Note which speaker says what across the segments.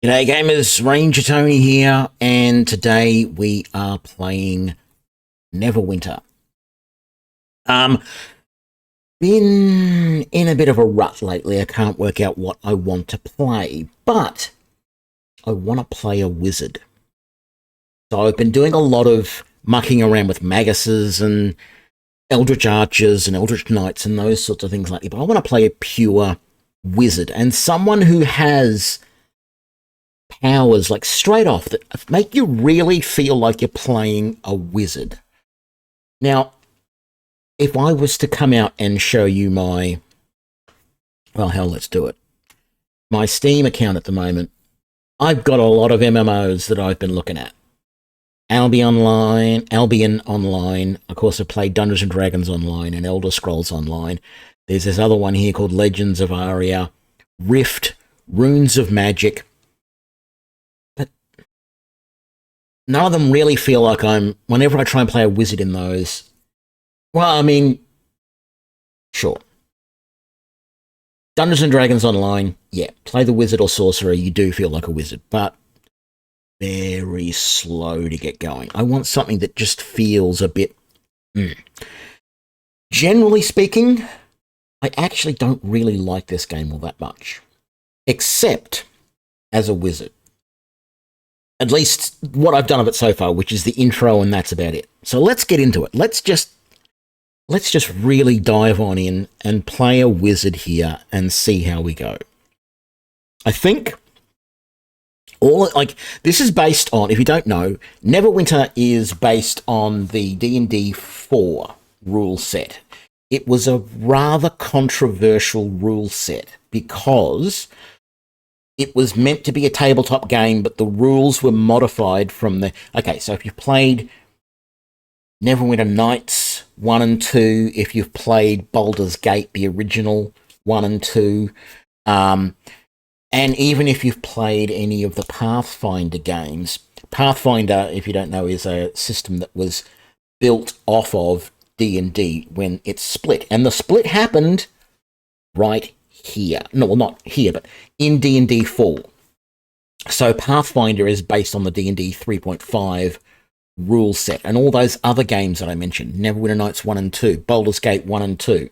Speaker 1: G'day gamers, Ranger Tony here, and today we are playing Neverwinter. Been in a bit of a rut lately. I can't work out what I want to play, but I want to play a wizard. So I've been doing a lot of mucking around with Maguses and Eldritch Archers and Eldritch Knights and those sorts of things lately, but I want to play a pure wizard and someone who has powers like straight off that make you really feel like you're playing a wizard. Now, if I was to come out and show you my, well, hell, let's do it. My Steam account at the moment, I've got a lot of MMOs that I've been looking at. Albion Online. Of course, I've played Dungeons and Dragons Online and Elder Scrolls Online. There's this other one here called Legends of Aria, Rift, Runes of Magic. None of them really feel like whenever I try and play a wizard in those, well, I mean, sure. Dungeons and Dragons Online, yeah, play the wizard or sorcerer, you do feel like a wizard, but very slow to get going. I want something that just feels a bit... Generally speaking, I actually don't really like this game all that much, except as a wizard. At least what I've done of it so far, which is the intro, and that's about it. So let's get into it. Let's just really dive on in and play a wizard here and see how we go. I think this is based on, if you don't know, Neverwinter is based on the D&D 4 rule set. It was a rather controversial rule set because it was meant to be a tabletop game, but the rules were modified from the... Okay, so if you've played Neverwinter Nights 1 and 2, if you've played Baldur's Gate, the original 1 and 2, and even if you've played any of the Pathfinder games, Pathfinder, if you don't know, is a system that was built off of D&D when it split. And the split happened right here. No, well, not here, but in D&D 4. So Pathfinder is based on the D&D 3.5 rule set, and all those other games that I mentioned, Neverwinter Nights 1 and 2, Baldur's Gate 1 and 2,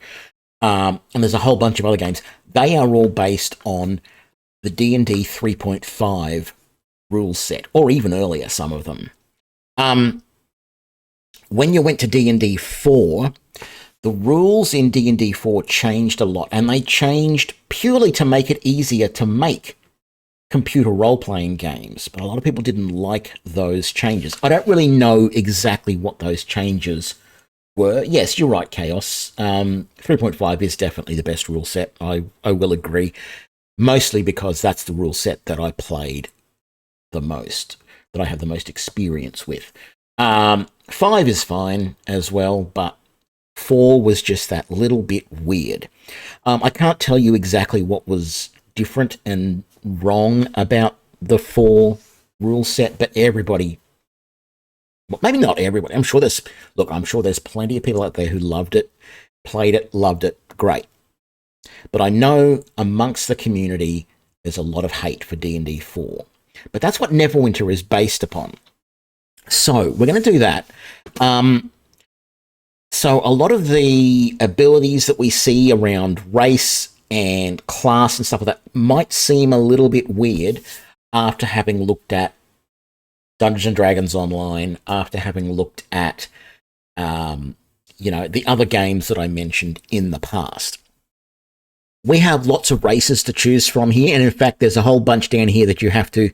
Speaker 1: and there's a whole bunch of other games. They are all based on the D&D 3.5 rule set, or even earlier, some of them. When you went to D&D 4, the rules in D&D 4 changed a lot, and they changed purely to make it easier to make computer role-playing games, but a lot of people didn't like those changes. I don't really know exactly what those changes were. Yes, you're right, Chaos. 3.5 is definitely the best rule set. I will agree, mostly because that's the rule set that I played the most, that I have the most experience with. 5 is fine as well, but 4 was just that little bit weird. I can't tell you exactly what was different and wrong about the 4 rule set, but everybody, well, maybe not everybody, I'm sure there's plenty of people out there who loved it, played it, loved it, great. But I know amongst the community, there's a lot of hate for D&D 4. But that's what Neverwinter is based upon. So we're going to do that. So a lot of the abilities that we see around race and class and stuff like that might seem a little bit weird after having looked at Dungeons and Dragons Online, after having looked at, the other games that I mentioned in the past. We have lots of races to choose from here, and in fact, there's a whole bunch down here that you have to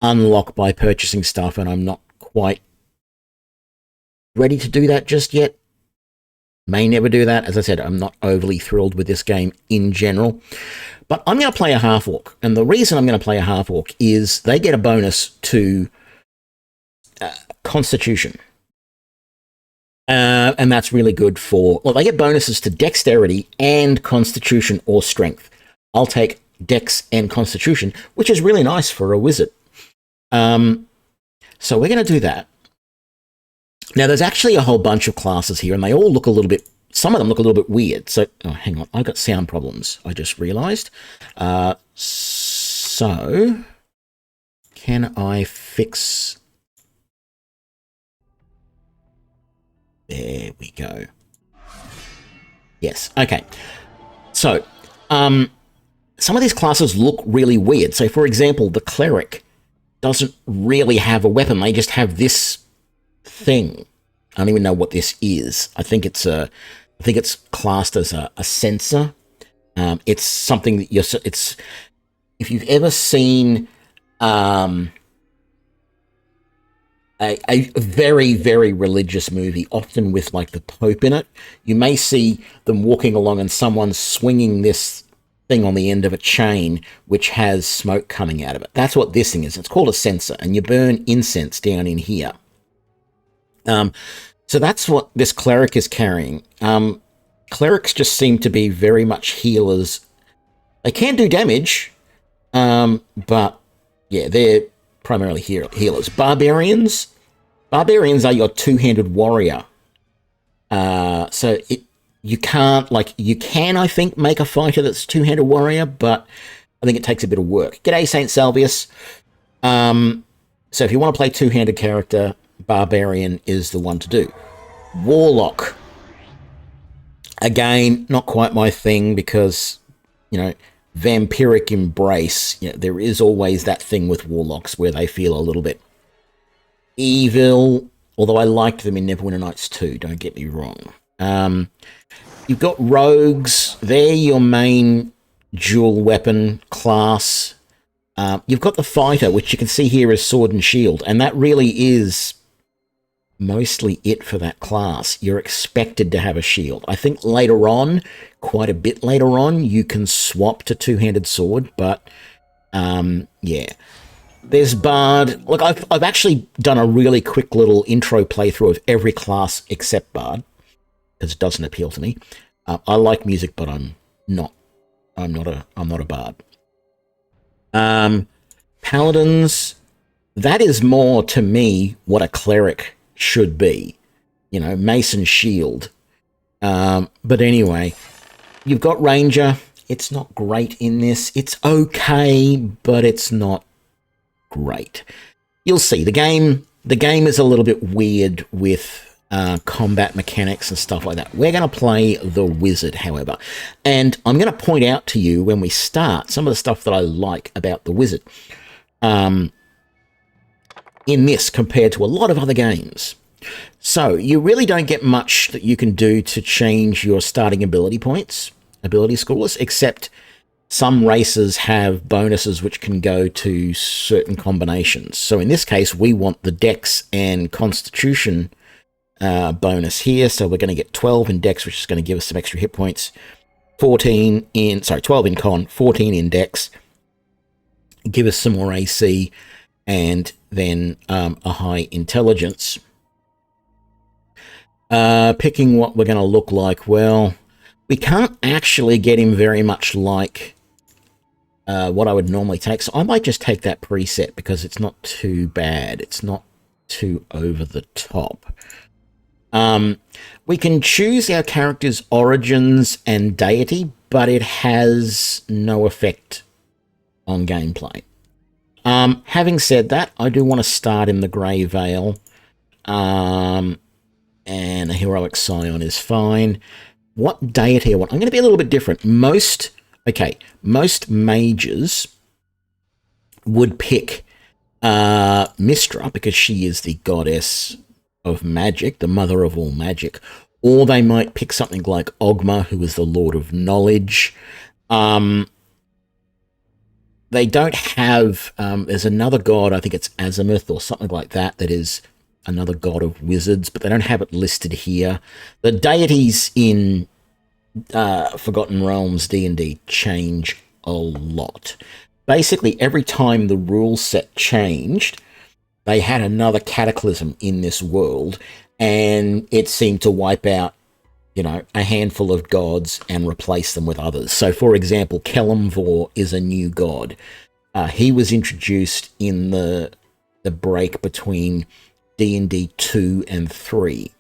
Speaker 1: unlock by purchasing stuff, and I'm not quite ready to do that just yet. May never do that. As I said, I'm not overly thrilled with this game in general. But I'm going to play a half-orc. And the reason I'm going to play a half-orc is they get a bonus to Constitution. And that's really good for... Well, they get bonuses to Dexterity and Constitution or Strength. I'll take Dex and Constitution, which is really nice for a wizard. So we're going to do that. Now, there's actually a whole bunch of classes here, and they all look a little bit... Some of them look a little bit weird. So, oh, hang on. I've got sound problems, I just realised. So, Can I fix... There we go. Yes, okay. So, some of these classes look really weird. So, for example, the cleric doesn't really have a weapon. They just have this thing. I don't even know what this is. I think it's classed as a sensor. It's something that it's... If you've ever seen a very, very religious movie, often with like the Pope in it, you may see them walking along and someone's swinging this thing on the end of a chain which has smoke coming out of it. That's what this thing is. It's called a censer, and you burn incense down in here. So that's what this cleric is carrying. Clerics just seem to be very much healers. They can do damage, but yeah, they're primarily healers. Barbarians are your two-handed warrior. So you can, I think, make a fighter that's two-handed warrior, but I think it takes a bit of work. G'day, Saint Salvius. So if you want to play two-handed character, Barbarian is the one to do. Warlock. Again, not quite my thing because, vampiric embrace. There is always that thing with warlocks where they feel a little bit evil, although I liked them in Neverwinter Nights too, don't get me wrong. You've got rogues. They're your main dual weapon class. You've got the fighter, which you can see here is sword and shield, and that really is mostly it for that class. You're expected to have a shield. I think later on, quite a bit later on, you can swap to two-handed sword, but yeah. There's Bard. Look, I've actually done a really quick little intro playthrough of every class except Bard, because it doesn't appeal to me. I like music, but I'm not a Bard. Paladins, that is more to me what a cleric should be. Mace and shield. But anyway, you've got Ranger. It's not great in this. It's okay, but it's not great. You'll see. The game is a little bit weird with combat mechanics and stuff like that. We're going to play the Wizard, however. And I'm going to point out to you when we start some of the stuff that I like about the Wizard. In this compared to a lot of other games. So you really don't get much that you can do to change your starting ability points, ability scores, except some races have bonuses which can go to certain combinations. So in this case, we want the Dex and Constitution bonus here. So we're going to get 12 in Dex, which is going to give us some extra hit points. 12 in Con, 14 in Dex. Give us some more AC, and then a high intelligence. Picking what we're going to look like. Well, we can't actually get him very much like what I would normally take. So I might just take that preset because it's not too bad. It's not too over the top. We can choose our character's origins and deity, but it has no effect on gameplay. Having said that, I do want to start in the Grey Veil, and a Heroic Scion is fine. What deity I want? I'm going to be a little bit different. Most mages would pick Mystra because she is the goddess of magic, the mother of all magic, or they might pick something like Ogma, who is the lord of knowledge. They don't have, there's another god, I think it's Azimuth or something like that, that is another god of wizards, but they don't have it listed here. The deities in Forgotten Realms D&D change a lot. Basically, every time the rule set changed, they had another cataclysm in this world, and it seemed to wipe out, a handful of gods and replace them with others. So, for example, Kelemvor is a new god. He was introduced in the break between D&D 2 and 3.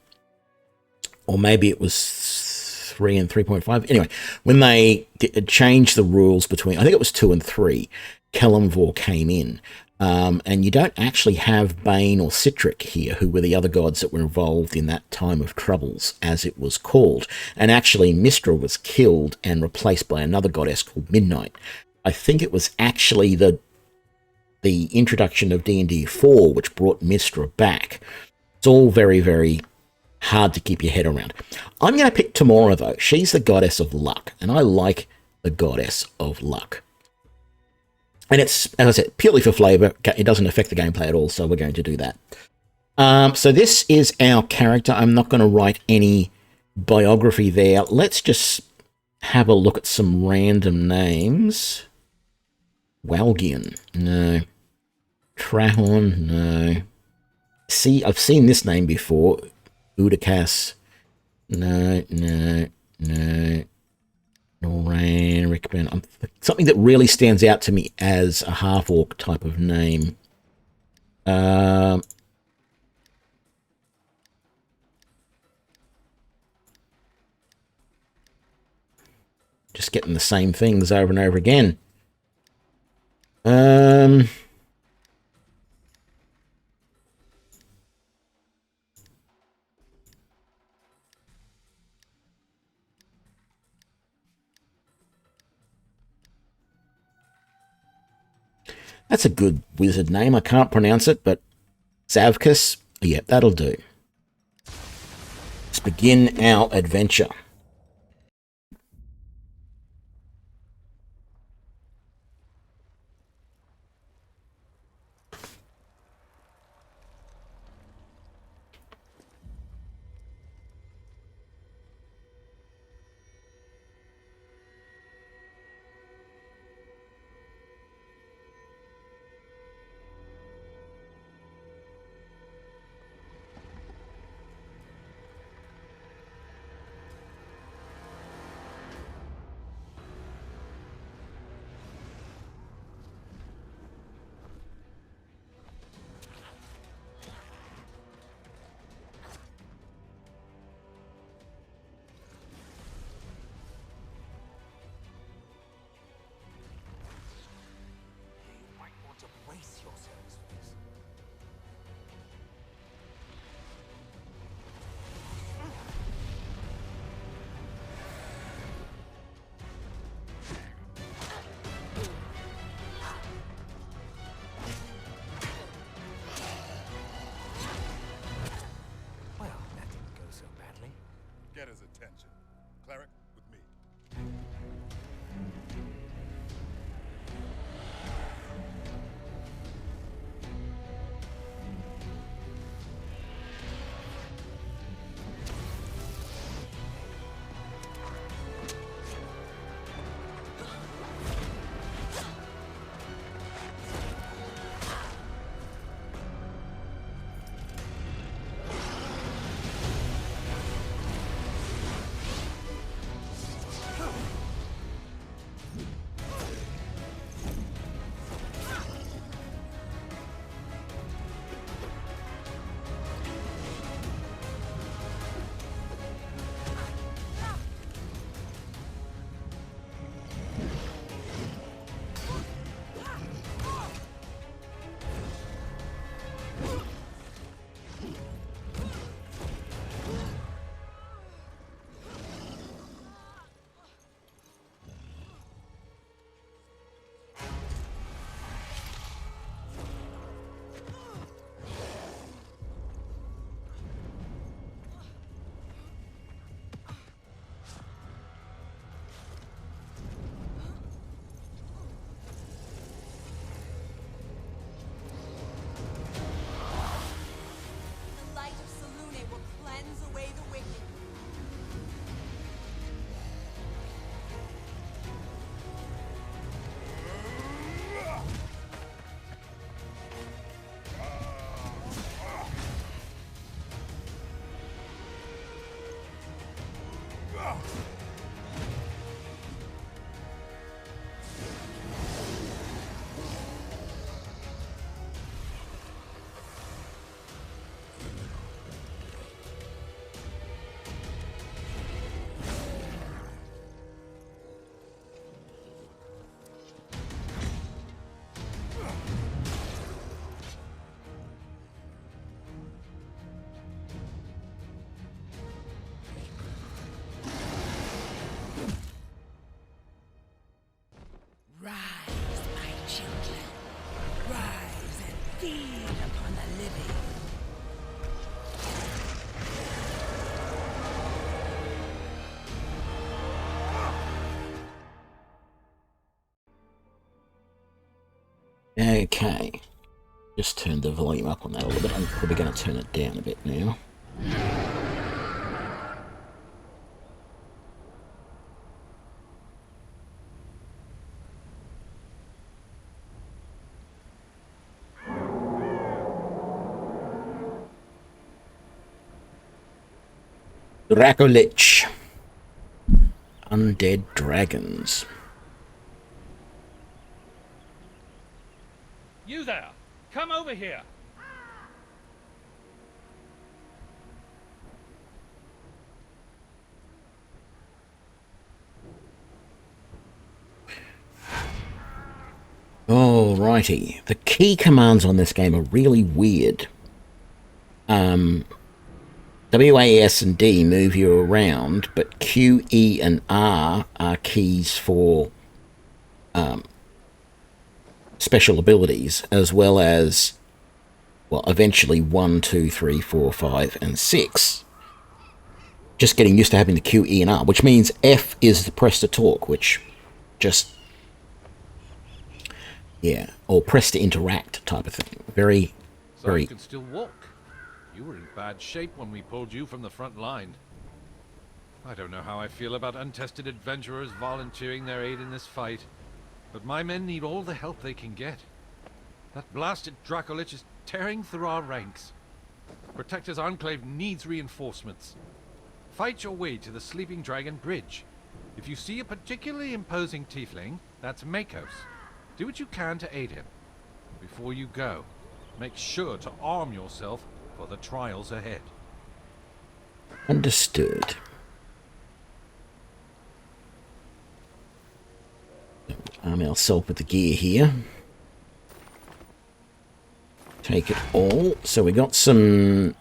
Speaker 1: Or maybe it was 3 and 3.5. Anyway, when they changed the rules between, I think it was 2 and 3, Kelemvor came in. And you don't actually have Bane or Citric here, who were the other gods that were involved in that time of troubles, as it was called. And actually, Mystra was killed and replaced by another goddess called Midnight. I think it was actually the introduction of D&D 4 which brought Mystra back. It's all very, very hard to keep your head around. I'm going to pick Tamora, though. She's the goddess of luck, and I like the goddess of luck. And it's, as I said, purely for flavour. It doesn't affect the gameplay at all, so we're going to do that. So this is our character. I'm not going to write any biography there. Let's just have a look at some random names. Walgian, no. Trahorn, no. See, I've seen this name before. Udakas, no. Noran, Rickman. Something that really stands out to me as a half-orc type of name. Just getting the same things over and over again. That's a good wizard name. I can't pronounce it, but Zavkus, yeah, that'll do. Let's begin our adventure. Okay. Just turned the volume up on that a little bit. I'm probably going to turn it down a bit now. Dracolich. Undead dragons.
Speaker 2: You there! Come over here!
Speaker 1: Alrighty. The key commands on this game are really weird. W, A, S, and D move you around, but Q, E, and R are keys for special abilities, as well as, well, eventually 1, 2, 3, 4, 5, and 6. Just getting used to having the Q, E, and R, which means F is the press to talk, which just, yeah, or press to interact type of thing. Very,
Speaker 2: so
Speaker 1: very...
Speaker 2: you can still walk. You were in bad shape when we pulled you from the front line. I don't know how I feel about untested adventurers volunteering their aid in this fight, but my men need all the help they can get. That blasted Dracolich is tearing through our ranks. Protector's Enclave needs reinforcements. Fight your way to the Sleeping Dragon Bridge. If you see a particularly imposing tiefling, that's Makos. Do what you can to aid him. Before you go, make sure to arm yourself for the trials ahead.
Speaker 1: Understood. Arm ourselves with the gear here. Take it all. So we got some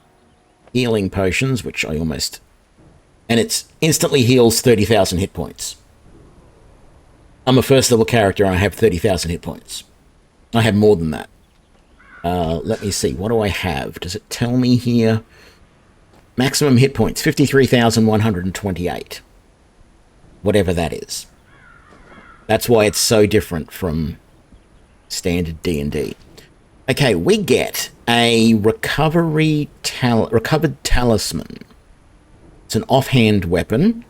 Speaker 1: healing potions, which I almost... And it instantly heals 30,000 hit points. I'm a first level character and I have 30,000 hit points. I have more than that. Let me see. What do I have? Does it tell me here? Maximum hit points, 53,128. Whatever that is. That's why it's so different from standard D&D. Okay, we get a recovered talisman. It's an offhand weapon.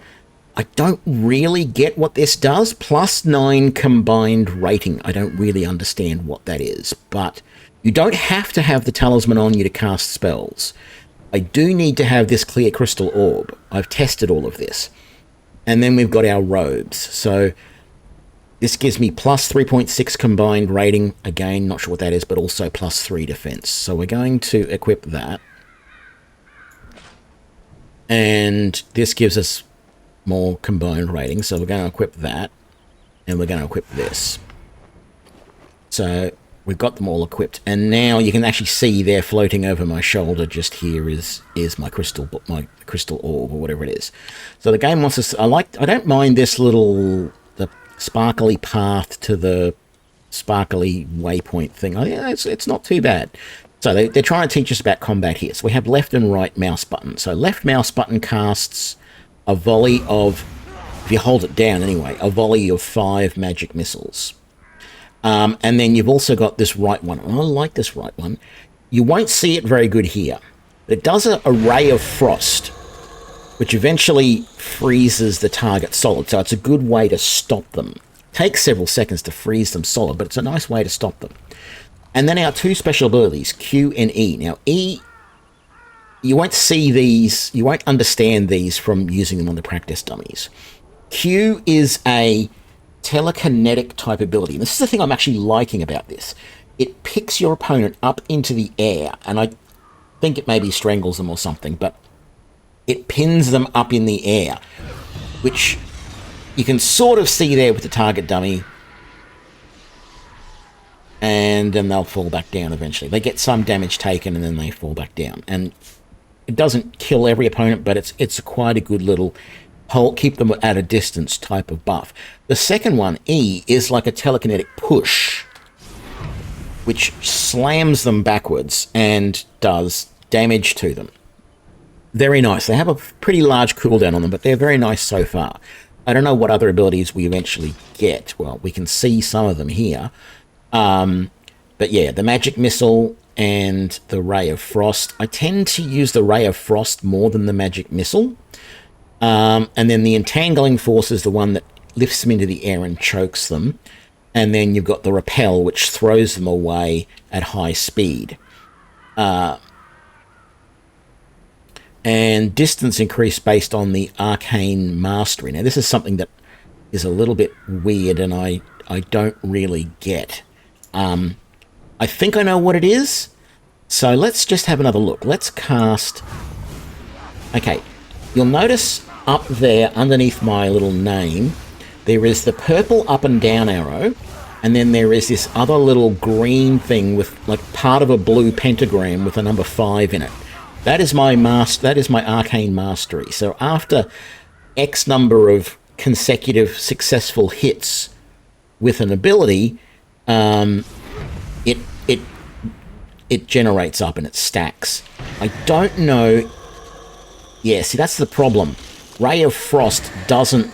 Speaker 1: I don't really get what this does. +9 combined rating. I don't really understand what that is, but you don't have to have the talisman on you to cast spells. I do need to have this clear crystal orb. I've tested all of this. And then we've got our robes. So this gives me +3.6 combined rating. Again, not sure what that is, but also +3 defense. So we're going to equip that. And this gives us more combined rating. So we're going to equip that. And we're going to equip this. So we've got them all equipped. And now you can actually see there floating over my shoulder just here is my crystal orb or whatever it is. So the game wants us... I don't mind this little... the sparkly path to the sparkly waypoint thing. It's not too bad. So they're trying to teach us about combat here. So we have left and right mouse button. So left mouse button casts a volley of, if you hold it down anyway, a volley of 5 magic missiles. And then you've also got this right one. I like this right one. You won't see it very good here. But it does a ray of frost, which eventually freezes the target solid. So it's a good way to stop them. Takes several seconds to freeze them solid, but it's a nice way to stop them. And then our 2 special abilities, Q and E. Now, E, you won't see these, you won't understand these from using them on the practice dummies. Q is a telekinetic type ability. And this is the thing I'm actually liking about this. It picks your opponent up into the air, and I think it maybe strangles them or something, but it pins them up in the air, which you can sort of see there with the target dummy. And then they'll fall back down eventually. They get some damage taken and then they fall back down. And it doesn't kill every opponent, but it's quite a good little keep them at a distance type of buff. The second one, E, is like a telekinetic push, which slams them backwards and does damage to them. Very nice. They have a pretty large cooldown on them, but they're very nice so far. I don't know what other abilities we eventually get. Well, we can see some of them here. But yeah, the magic missile and the ray of frost. I tend to use the ray of frost more than the magic missile. And then the entangling force is the one that lifts them into the air and chokes them. And then you've got the repel, which throws them away at high speed. And distance increase based on the arcane mastery. Now, this is something that is a little bit weird and I don't really get. I think I know what it is. So let's just have another look. Let's cast... Okay, you'll notice up there underneath my little name, there is the purple up and down arrow, and then there is this other little green thing with like part of a blue pentagram with a number 5 in it. That is my arcane mastery. So after X number of consecutive successful hits with an ability, it generates up and it stacks. I don't know. Yeah, see, that's the problem. Ray of Frost doesn't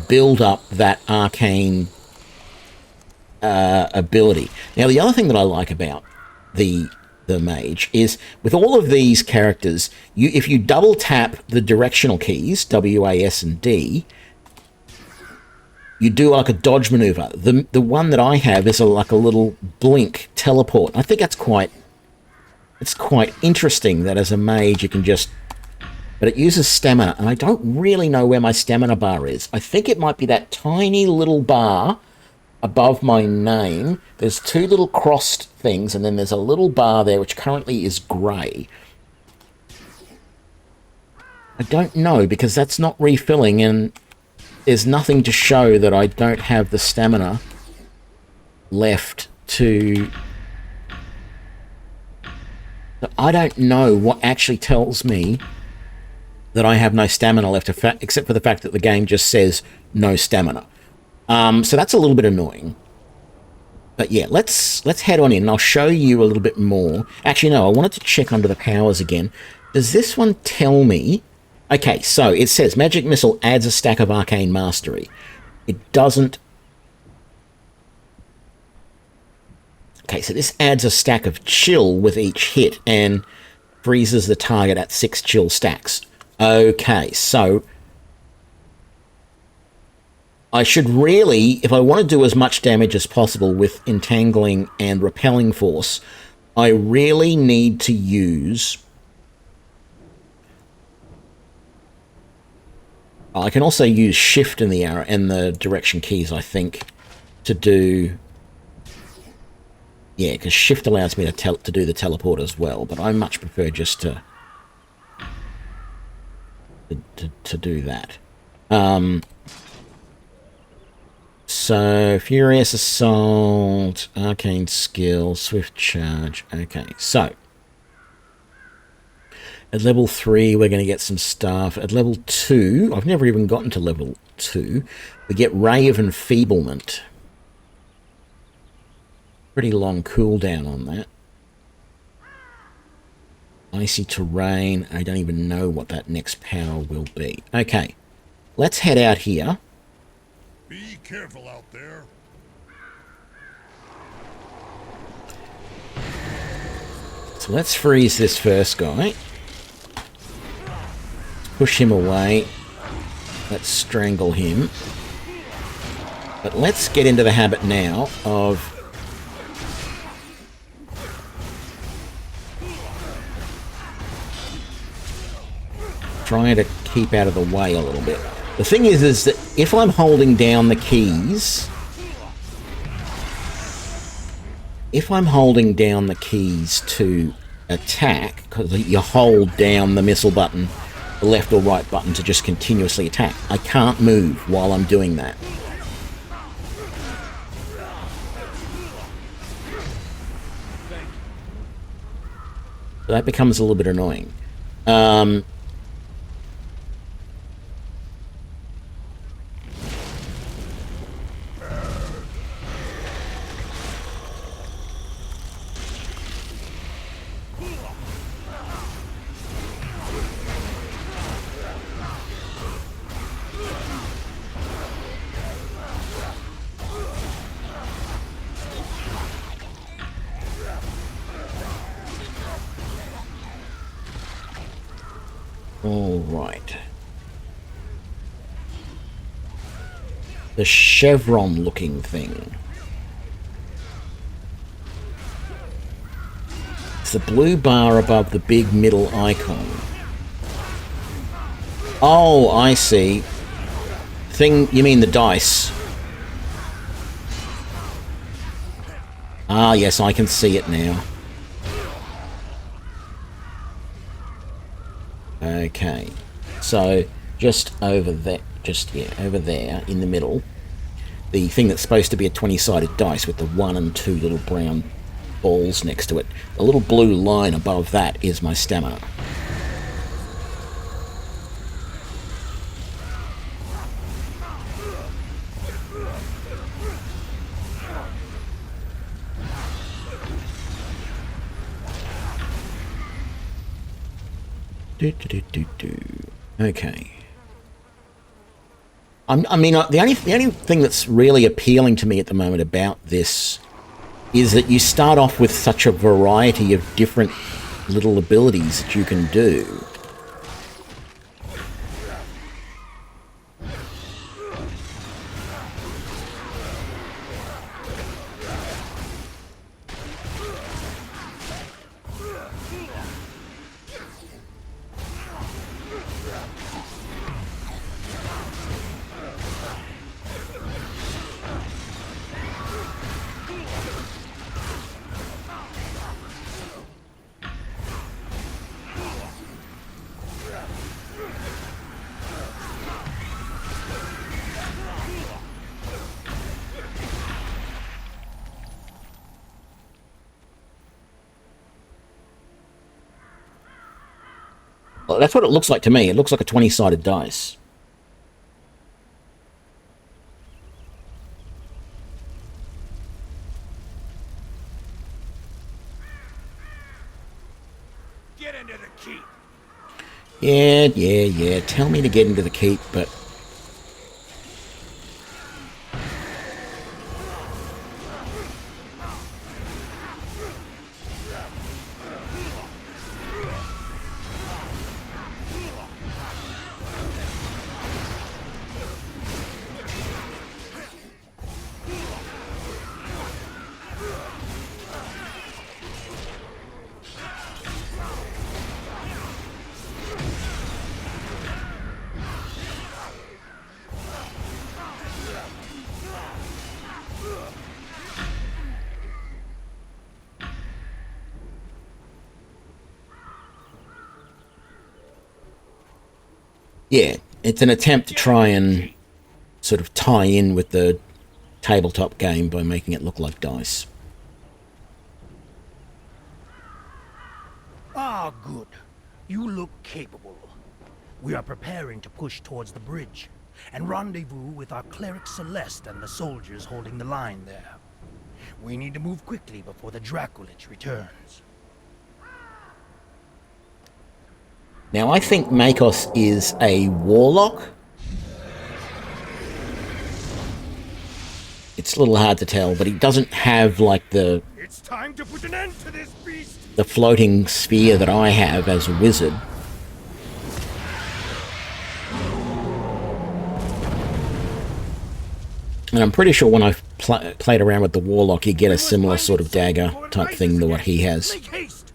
Speaker 1: build up that arcane ability. Now, the other thing that I like about the mage is with all of these characters, if you double tap the directional keys, W, A, S, and D, you do like a dodge maneuver. The one that I have is like a little blink teleport. I think that's quite interesting that as a mage you can just... But it uses stamina, and I don't really know where my stamina bar is. I think it might be that tiny little bar above my name. There's 2 little crossed things, and then there's a little bar there which currently is grey. I don't know, because that's not refilling, and there's nothing to show that I don't have the stamina left to... I don't know what actually tells me that I have no stamina left, except for the fact that the game just says no stamina. So that's a little bit annoying. But yeah, let's head on in, and I'll show you a little bit more. Actually, no, I wanted to check under the powers again. Does this one tell me... Okay, so it says Magic Missile adds a stack of Arcane Mastery. It doesn't... Okay, so this adds a stack of Chill with each hit and freezes the target at 6 Chill stacks. Okay, so I should really, if I want to do as much damage as possible with Entangling and Repelling Force, I really need to use... I can also use Shift in the arrow and the direction keys, I think, to do... Yeah, because Shift allows me to do the teleport as well, but I much prefer just to do that. So, Furious Assault, Arcane Skill, Swift Charge. Okay, so at level 3, we're going to get some stuff. At level 2, I've never even gotten to level 2, we get Ray of Enfeeblement. Pretty long cooldown on that. Icy Terrain. I don't even know what that next power will be. Okay, let's head out here.
Speaker 3: Be careful out there.
Speaker 1: So let's freeze this first guy. Push him away. Let's strangle him. But let's get into the habit now of trying to keep out of the way a little bit. The thing is that if I'm holding down the keys... If I'm holding down the keys to attack, because you hold down the missile button, the left or right button to just continuously attack, I can't move while I'm doing that. So that becomes a little bit annoying. All right. The chevron-looking thing. It's the blue bar above the big middle icon. Oh, I see. Thing, you mean the dice? Ah, yes, I can see it now. Okay. So, just over there, over there in the middle, the thing that's supposed to be a 20-sided dice with the 1 and 2 little brown balls next to it. The little blue line above that is my stamina. Okay. I mean, the only thing that's really appealing to me at the moment about this is that you start off with such a variety of different little abilities that you can do. Well, that's what it looks like to me. It looks like a 20-sided dice.
Speaker 3: Get into the keep.
Speaker 1: Yeah. Tell me to get into the keep, but... Yeah, it's an attempt to try and sort of tie in with the tabletop game by making it look like dice.
Speaker 4: Ah, good. You look capable. We are preparing to push towards the bridge and rendezvous with our cleric Celeste and the soldiers holding the line there. We need to move quickly before the Draculich returns.
Speaker 1: Now, I think Makos is a warlock. It's a little hard to tell, but he doesn't have, like, the
Speaker 3: It's time to put an end to this beast.
Speaker 1: floating sphere that I have as a wizard. And I'm pretty sure when I've played around with the warlock, you get a similar sort of dagger type thing to what he has.
Speaker 3: Make haste.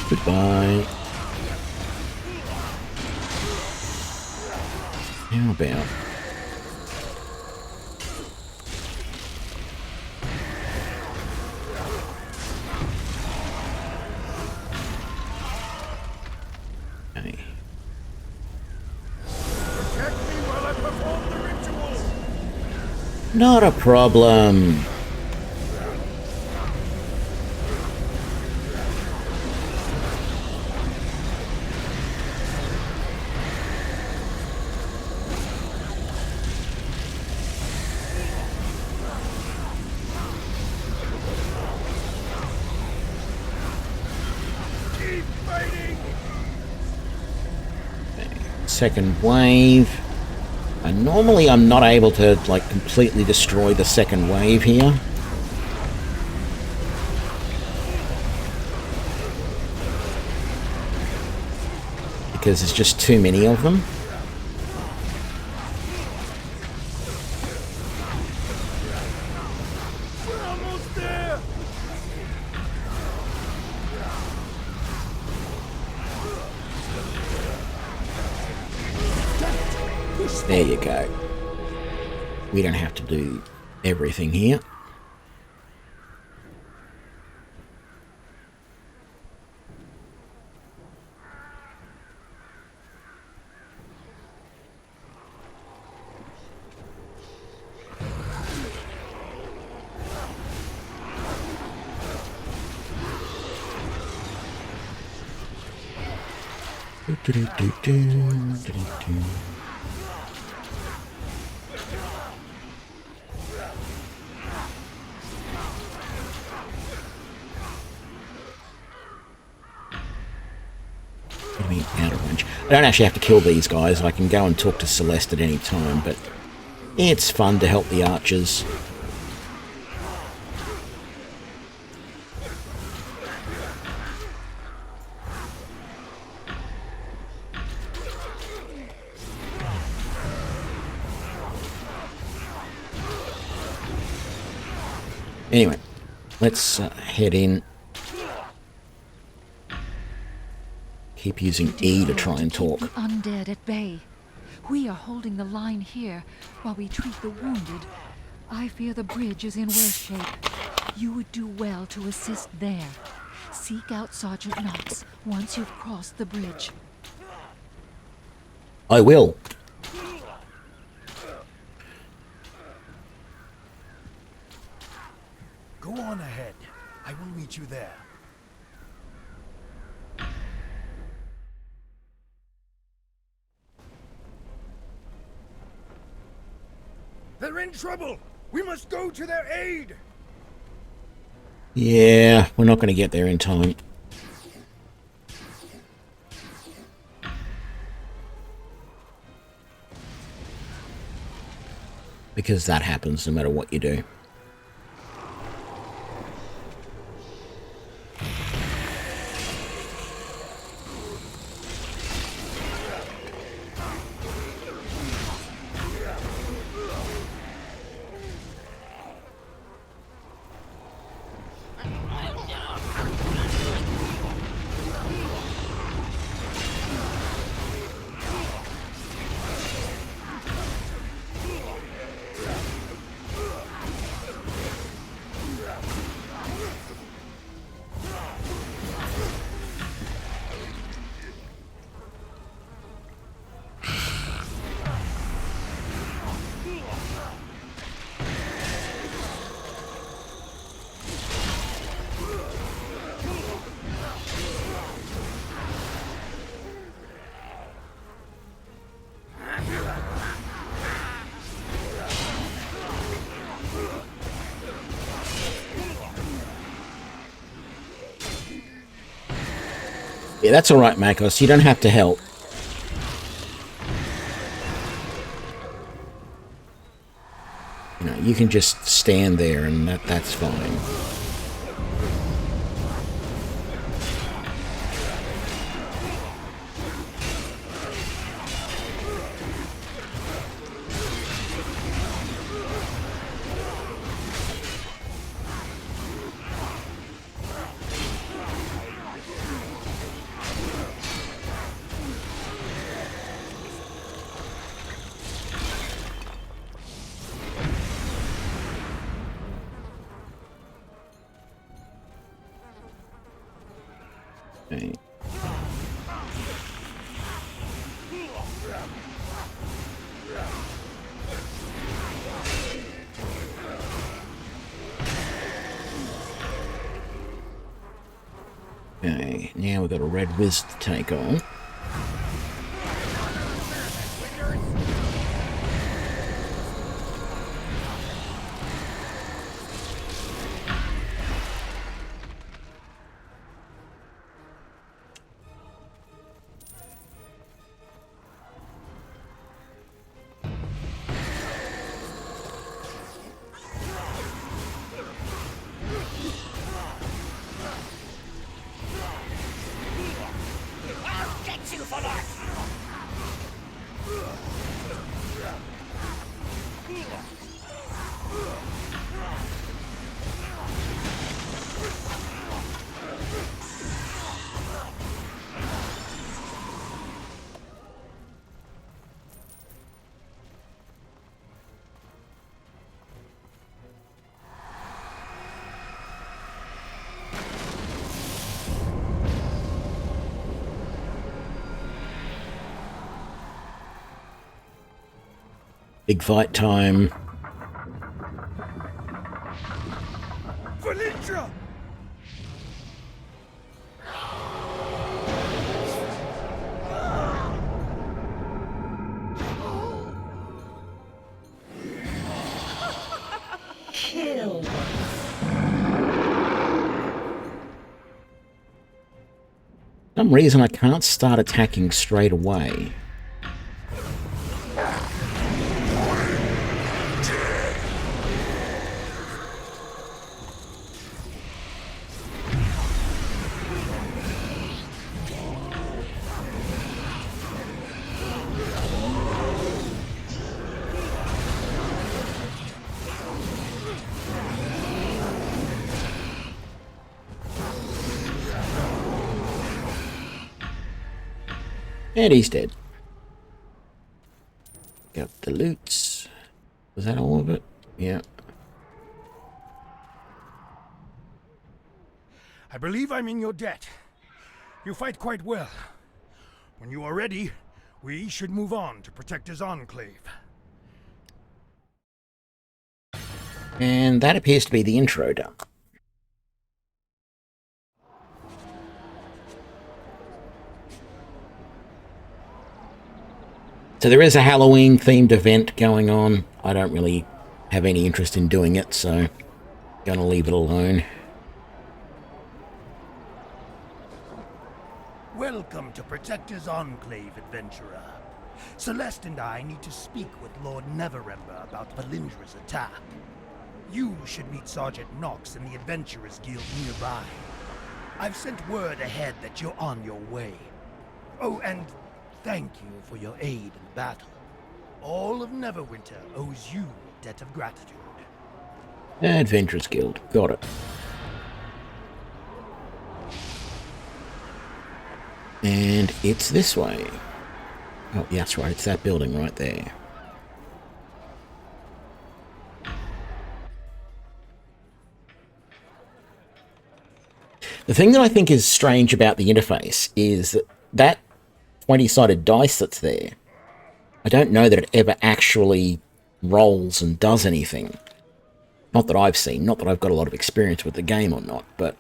Speaker 1: Goodbye. How about... Okay.
Speaker 3: Protect me while I perform the ritual.
Speaker 1: Not a problem.
Speaker 3: Keep fighting.
Speaker 1: second wave. And normally I'm not able to, like, completely destroy the second wave here. Because there's just too many of them.
Speaker 3: We're almost there!
Speaker 1: There you go. We don't have to do everything here. Out of range. I don't actually have to kill these guys. I can go and talk to Celeste at any time, but it's fun to help the archers. Anyway, let's head in. Keep using E to try and talk.
Speaker 5: Keep the undead at bay. We are holding the line here while we treat the wounded. I fear the bridge is in worse shape. You would do well to assist there. Seek out Sergeant Knox once you've crossed the bridge.
Speaker 1: I will.
Speaker 4: Go on ahead. I will meet you there.
Speaker 3: They're in trouble! We must go to their aid!
Speaker 1: Yeah, we're not going to get there in time. Because that happens no matter what you do. Yeah, that's alright, Makos. You don't have to help. You know, you can just stand there and that's fine. Okay. Okay, now we've got a red whiz to take on. Big fight time.
Speaker 3: Valintra!
Speaker 6: Kill.
Speaker 1: For some reason I can't start attacking straight away. And he's dead. Got the loots. Was that all of it? Yeah.
Speaker 3: I believe I'm in your debt. You fight quite well. When you are ready, we should move on to Protector's Enclave.
Speaker 1: And that appears to be the intro done. So there is a Halloween themed event going on. I don't really have any interest in doing it, so gonna leave it alone.
Speaker 4: Welcome to Protector's Enclave, adventurer. Celeste and I need to speak with Lord Neverwinter about Valindra's attack. You should meet Sergeant Knox in the Adventurers Guild nearby. I've sent word ahead that you're on your way. Oh, and thank you for your aid in the battle. All of Neverwinter owes you a debt of gratitude.
Speaker 1: Adventurers Guild. Got it. And it's this way. Oh, yeah, that's right. It's that building right there. The thing that I think is strange about the interface is that 20-sided dice that's there, I don't know that it ever actually rolls and does anything. Not that I've seen, not that I've got a lot of experience with the game or not, but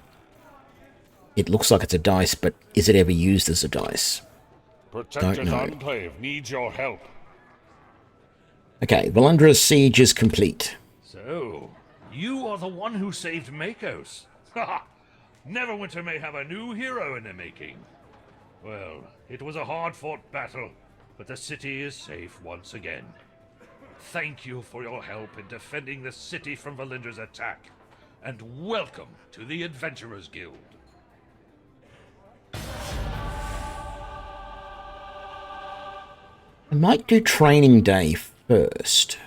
Speaker 1: it looks like it's a dice, but is it ever used as a dice?
Speaker 7: Protector's Enclave needs your help.
Speaker 1: Okay, Valindra's siege is complete.
Speaker 7: So, you are the one who saved Makos. Haha! Neverwinter may have a new hero in the making. Well, it was a hard-fought battle, but the city is safe once again. Thank you for your help in defending the city from Valindra's attack, and welcome to the Adventurers Guild.
Speaker 1: I might do training day first.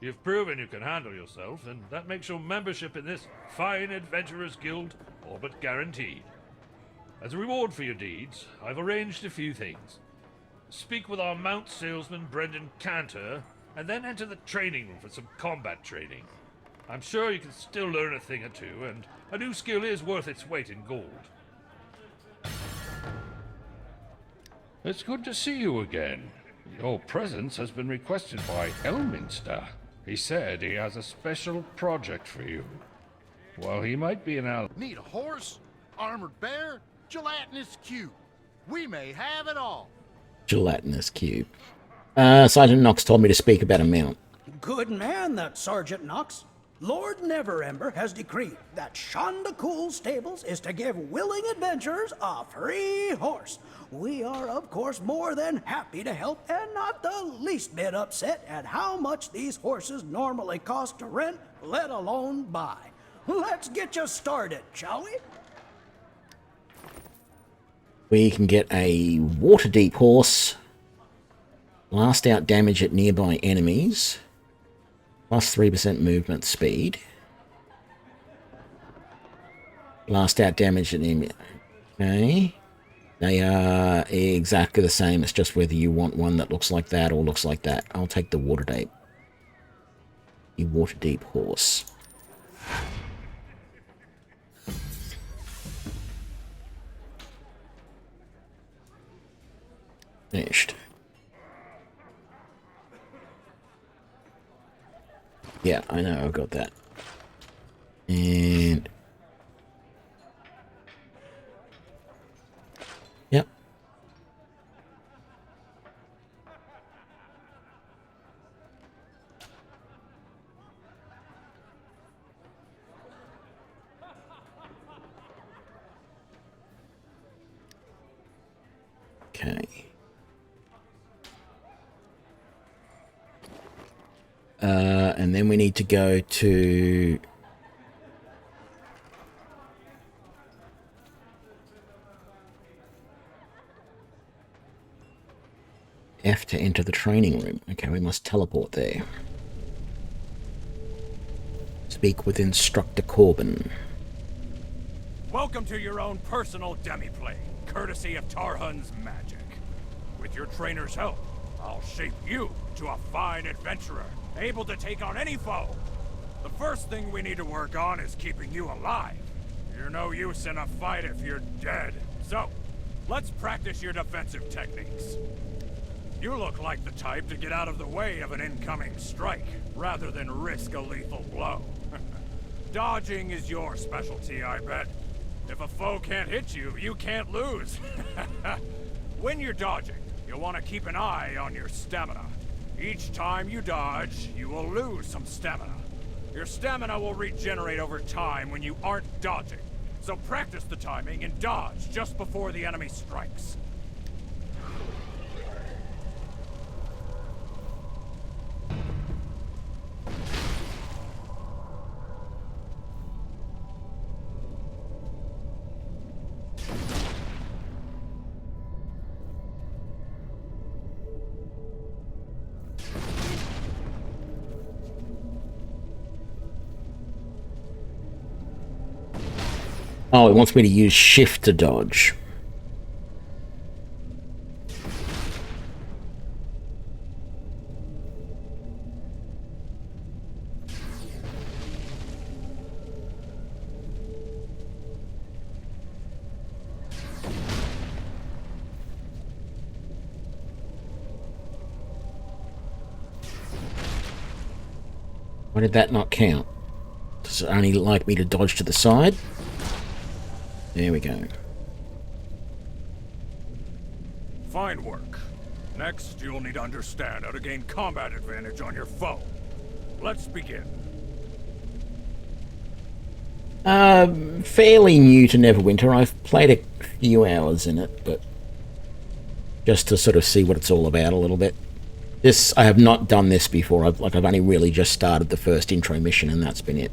Speaker 7: You've proven you can handle yourself, and that makes your membership in this fine Adventurers Guild all but guaranteed. As a reward for your deeds, I've arranged a few things. Speak with our mount salesman Brendan Cantor, and then enter the training room for some combat training. I'm sure you can still learn a thing or two, and a new skill is worth its weight in gold. It's good to see you again. Your presence has been requested by Elminster. He said he has a special project for you. While he might be an ally...
Speaker 8: Need a horse? Armored bear? Gelatinous cube? We may have it all.
Speaker 1: Gelatinous cube. Sergeant Knox told me to speak about a mount.
Speaker 9: Good man, that Sergeant Knox. Lord Neverember has decreed that Shonda Cool Stables is to give willing adventurers a free horse. We are, of course, more than happy to help and not the least bit upset at how much these horses normally cost to rent, let alone buy. Let's get you started, shall we?
Speaker 1: We can get a water-deep horse. Blast out damage at nearby enemies. Plus 3% movement speed. Blast out damage at enemy. Okay. They are exactly the same. It's just whether you want one that looks like that or looks like that. I'll take the water-deep. The water-deep horse. Finished. Yeah, I know, I've got that. And... Yep. Okay. And then we need to go to... F to enter the training room. Okay, we must teleport there. Speak with Instructor Corbin.
Speaker 6: Welcome to your own personal demiplane, courtesy of Tarhun's magic. With your trainer's help, I'll shape you to a fine adventurer, able to take on any foe. The first thing we need to work on is keeping you alive. You're no use in a fight if you're dead. So, let's practice your defensive techniques. You look like the type to get out of the way of an incoming strike, rather than risk a lethal blow. Dodging is your specialty, I bet. If a foe can't hit you, you can't lose. When you're dodging, you'll want to keep an eye on your stamina. Each time you dodge, you will lose some stamina. Your stamina will regenerate over time when you aren't dodging. So practice the timing and dodge just before the enemy strikes.
Speaker 1: Oh, it wants me to use shift to dodge. Why did that not count? Does it only like me to dodge to the side? There we go.
Speaker 6: Fine work. Next, you'll need to understand how to gain combat advantage on your foe. Let's begin.
Speaker 1: Fairly new to Neverwinter. I've played a few hours in it, but just to sort of see what it's all about a little bit. This, I have not done this before. I've only really just started the first intro mission, and that's been it.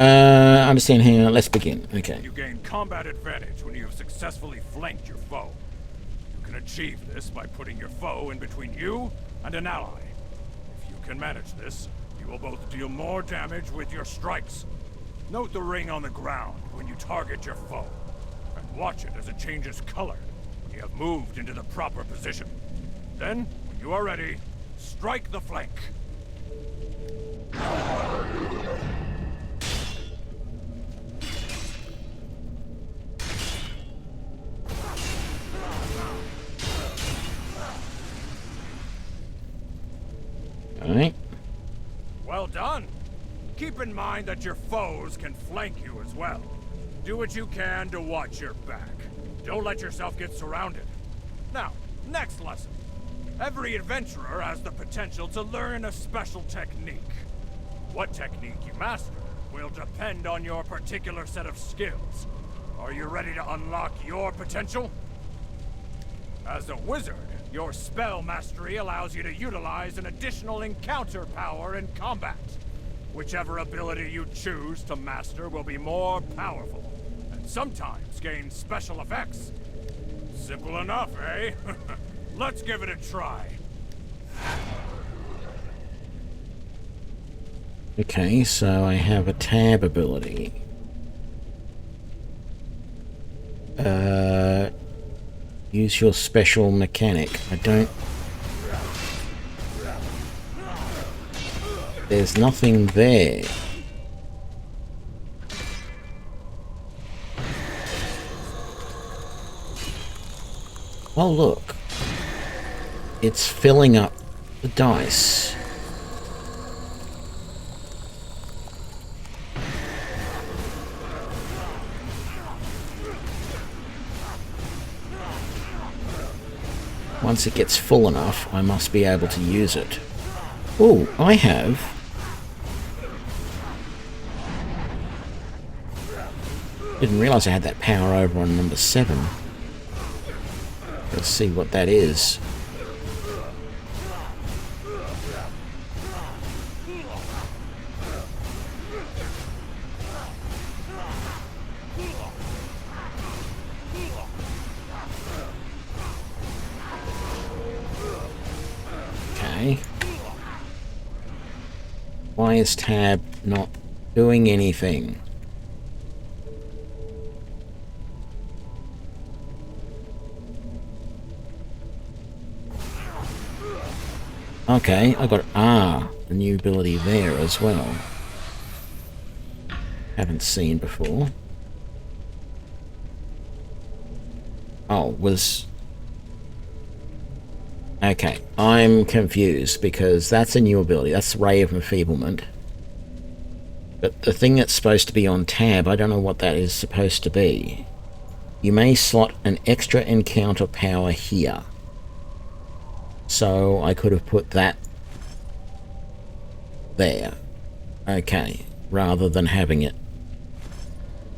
Speaker 1: Understand how. Let's begin. Okay.
Speaker 6: You gain combat advantage when you have successfully flanked your foe. You can achieve this by putting your foe in between you and an ally. If you can manage this, you will both deal more damage with your strikes. Note the ring on the ground when you target your foe, and watch it as it changes color when you have moved into the proper position. Then, when you are ready, strike the flank.
Speaker 1: Alright.
Speaker 6: Well done. Keep in mind that your foes can flank you as well. Do what you can to watch your back. Don't let yourself get surrounded. Now, next lesson. Every adventurer has the potential to learn a special technique. What technique you master will depend on your particular set of skills. Are you ready to unlock your potential? As a wizard, your spell mastery allows you to utilize an additional encounter power in combat. Whichever ability you choose to master will be more powerful, and sometimes gain special effects. Simple enough, eh? Let's give it a try.
Speaker 1: Okay, so I have a tab ability. Use your special mechanic. I don't... There's nothing there. Oh, look. It's filling up the dice. once it gets full enough, I must be able to use it. Oh, I have. Didn't realise I had that power over on number 7. Let's see what that is. Okay. Why is Tab not doing anything? Okay, I got a new ability there as well. Haven't seen before. Oh, was... Okay, I'm confused because that's a new ability. That's Ray of Enfeeblement. But the thing that's supposed to be on Tab, I don't know what that is supposed to be. You may slot an extra encounter power here. So I could have put that there. Okay, rather than having it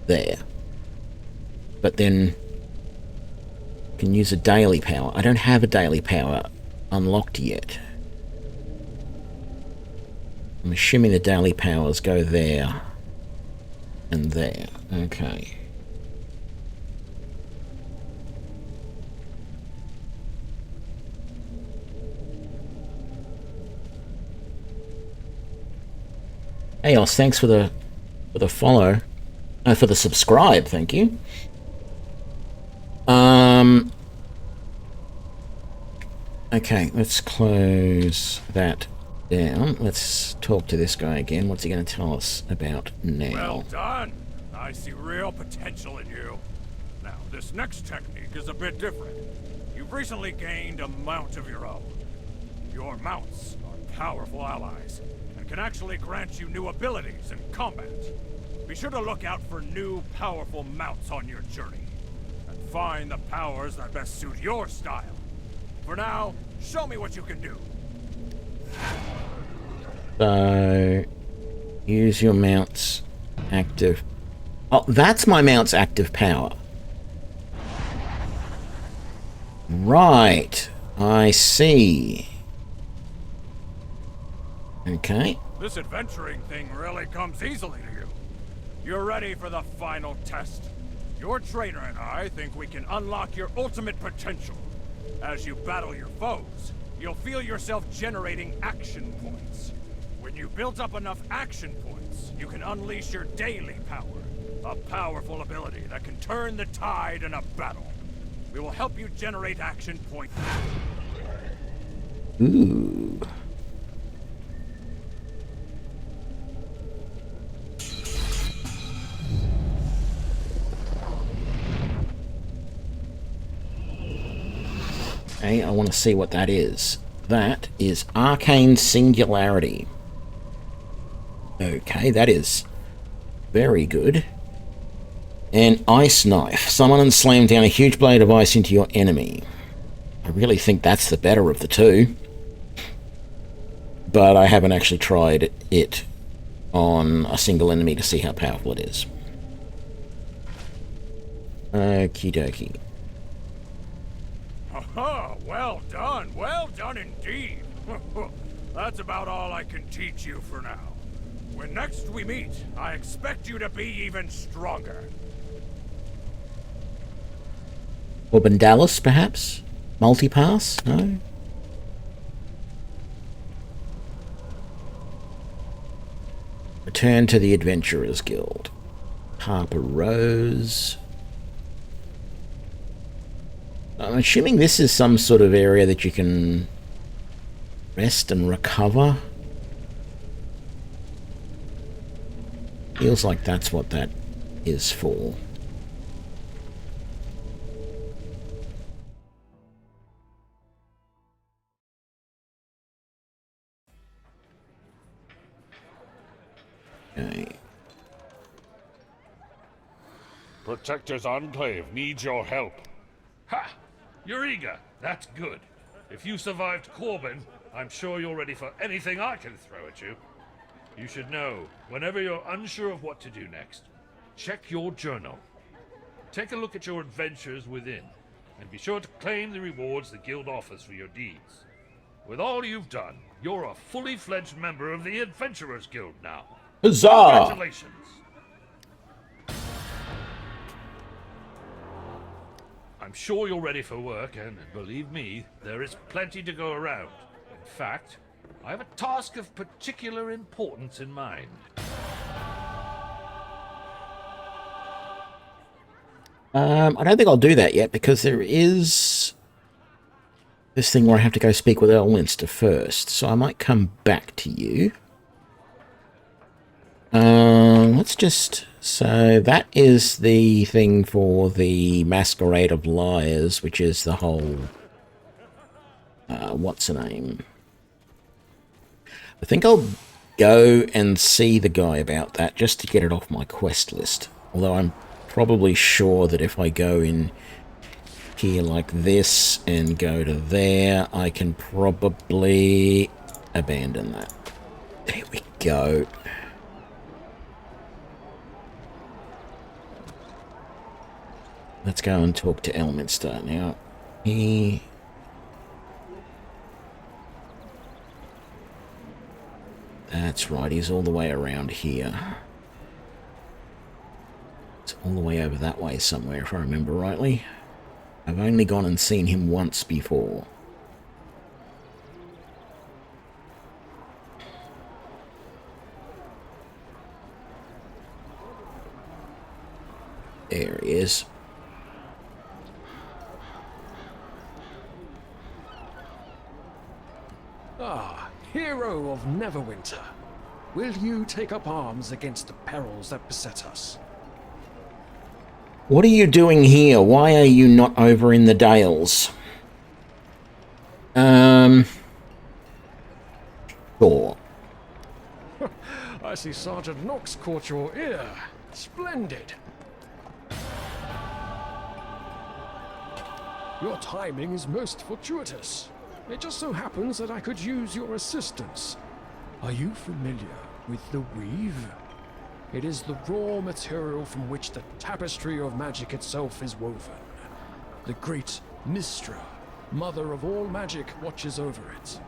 Speaker 1: there. But then can use a daily power. I don't have a daily power unlocked yet. I'm assuming the daily powers go there and there. Okay. Hey, Os, thanks for the follow. For the subscribe, thank you. Okay, let's close that down. Let's talk to this guy again. What's he going to tell us about now?
Speaker 6: Well done. I see real potential in you. Now, this next technique is a bit different. You've recently gained a mount of your own. Your mounts are powerful allies and can actually grant you new abilities in combat. Be sure to look out for new, powerful mounts on your journey, and find the powers that best suit your style. For now, show me what you can do.
Speaker 1: So, use your mount's active... Oh, that's my mount's active power. Right, I see. Okay.
Speaker 6: This adventuring thing really comes easily to you. You're ready for the final test. Your trainer and I think we can unlock your ultimate potential. As you battle your foes, you'll feel yourself generating action points. When you build up enough action points, you can unleash your daily power. A powerful ability that can turn the tide in a battle. We will help you generate action points.
Speaker 1: Ooh. Okay, I want to see what that is. That is Arcane Singularity. Okay, that is very good. And Ice Knife. Summon and slam down a huge blade of ice into your enemy. I really think that's the better of the two. But I haven't actually tried it on a single enemy to see how powerful it is. Okie dokie.
Speaker 6: Haha, well done indeed. That's about all I can teach you for now. When next we meet, I expect you to be even stronger.
Speaker 1: Orbandalis, perhaps? Multipass? No? Return to the Adventurers Guild. Harper Rose. I'm assuming this is some sort of area that you can rest and recover. Feels like that's what that is for. Okay.
Speaker 6: Protector's Enclave needs your help.
Speaker 7: Ha! You're eager. That's good. If you survived Corbin, I'm sure you're ready for anything I can throw at you. You should know, whenever you're unsure of what to do next, check your journal. Take a look at your adventures within, and be sure to claim the rewards the Guild offers for your deeds. With all you've done, you're a fully fledged member of the Adventurers Guild now.
Speaker 1: Huzzah!
Speaker 7: Congratulations! I'm sure you're ready for work, and believe me, there is plenty to go around. In fact, I have a task of particular importance in mind.
Speaker 1: I don't think I'll do that yet, because there is this thing where I have to go speak with Elminster first, so I might come back to you. Let's just... So that is the thing for the Masquerade of Liars, which is the whole... what's her name? I think I'll go and see the guy about that, just to get it off my quest list. Although I'm probably sure that if I go in here like this and go to there, I can probably abandon that. There we go. Let's go and talk to Elminster. Now, that's right, he's all the way around here. It's all the way over that way somewhere, if I remember rightly. I've only gone and seen him once before. There he is.
Speaker 10: Ah, hero of Neverwinter. Will you take up arms against the perils that beset us?
Speaker 1: What are you doing here? Why are you not over in the Dales? Sure.
Speaker 10: I see Sergeant Knox caught your ear. Splendid. Your timing is most fortuitous. It just so happens that I could use your assistance. Are you familiar with the weave? It is the raw material from which the tapestry of magic itself is woven. The great Mystra, mother of all magic, watches over it.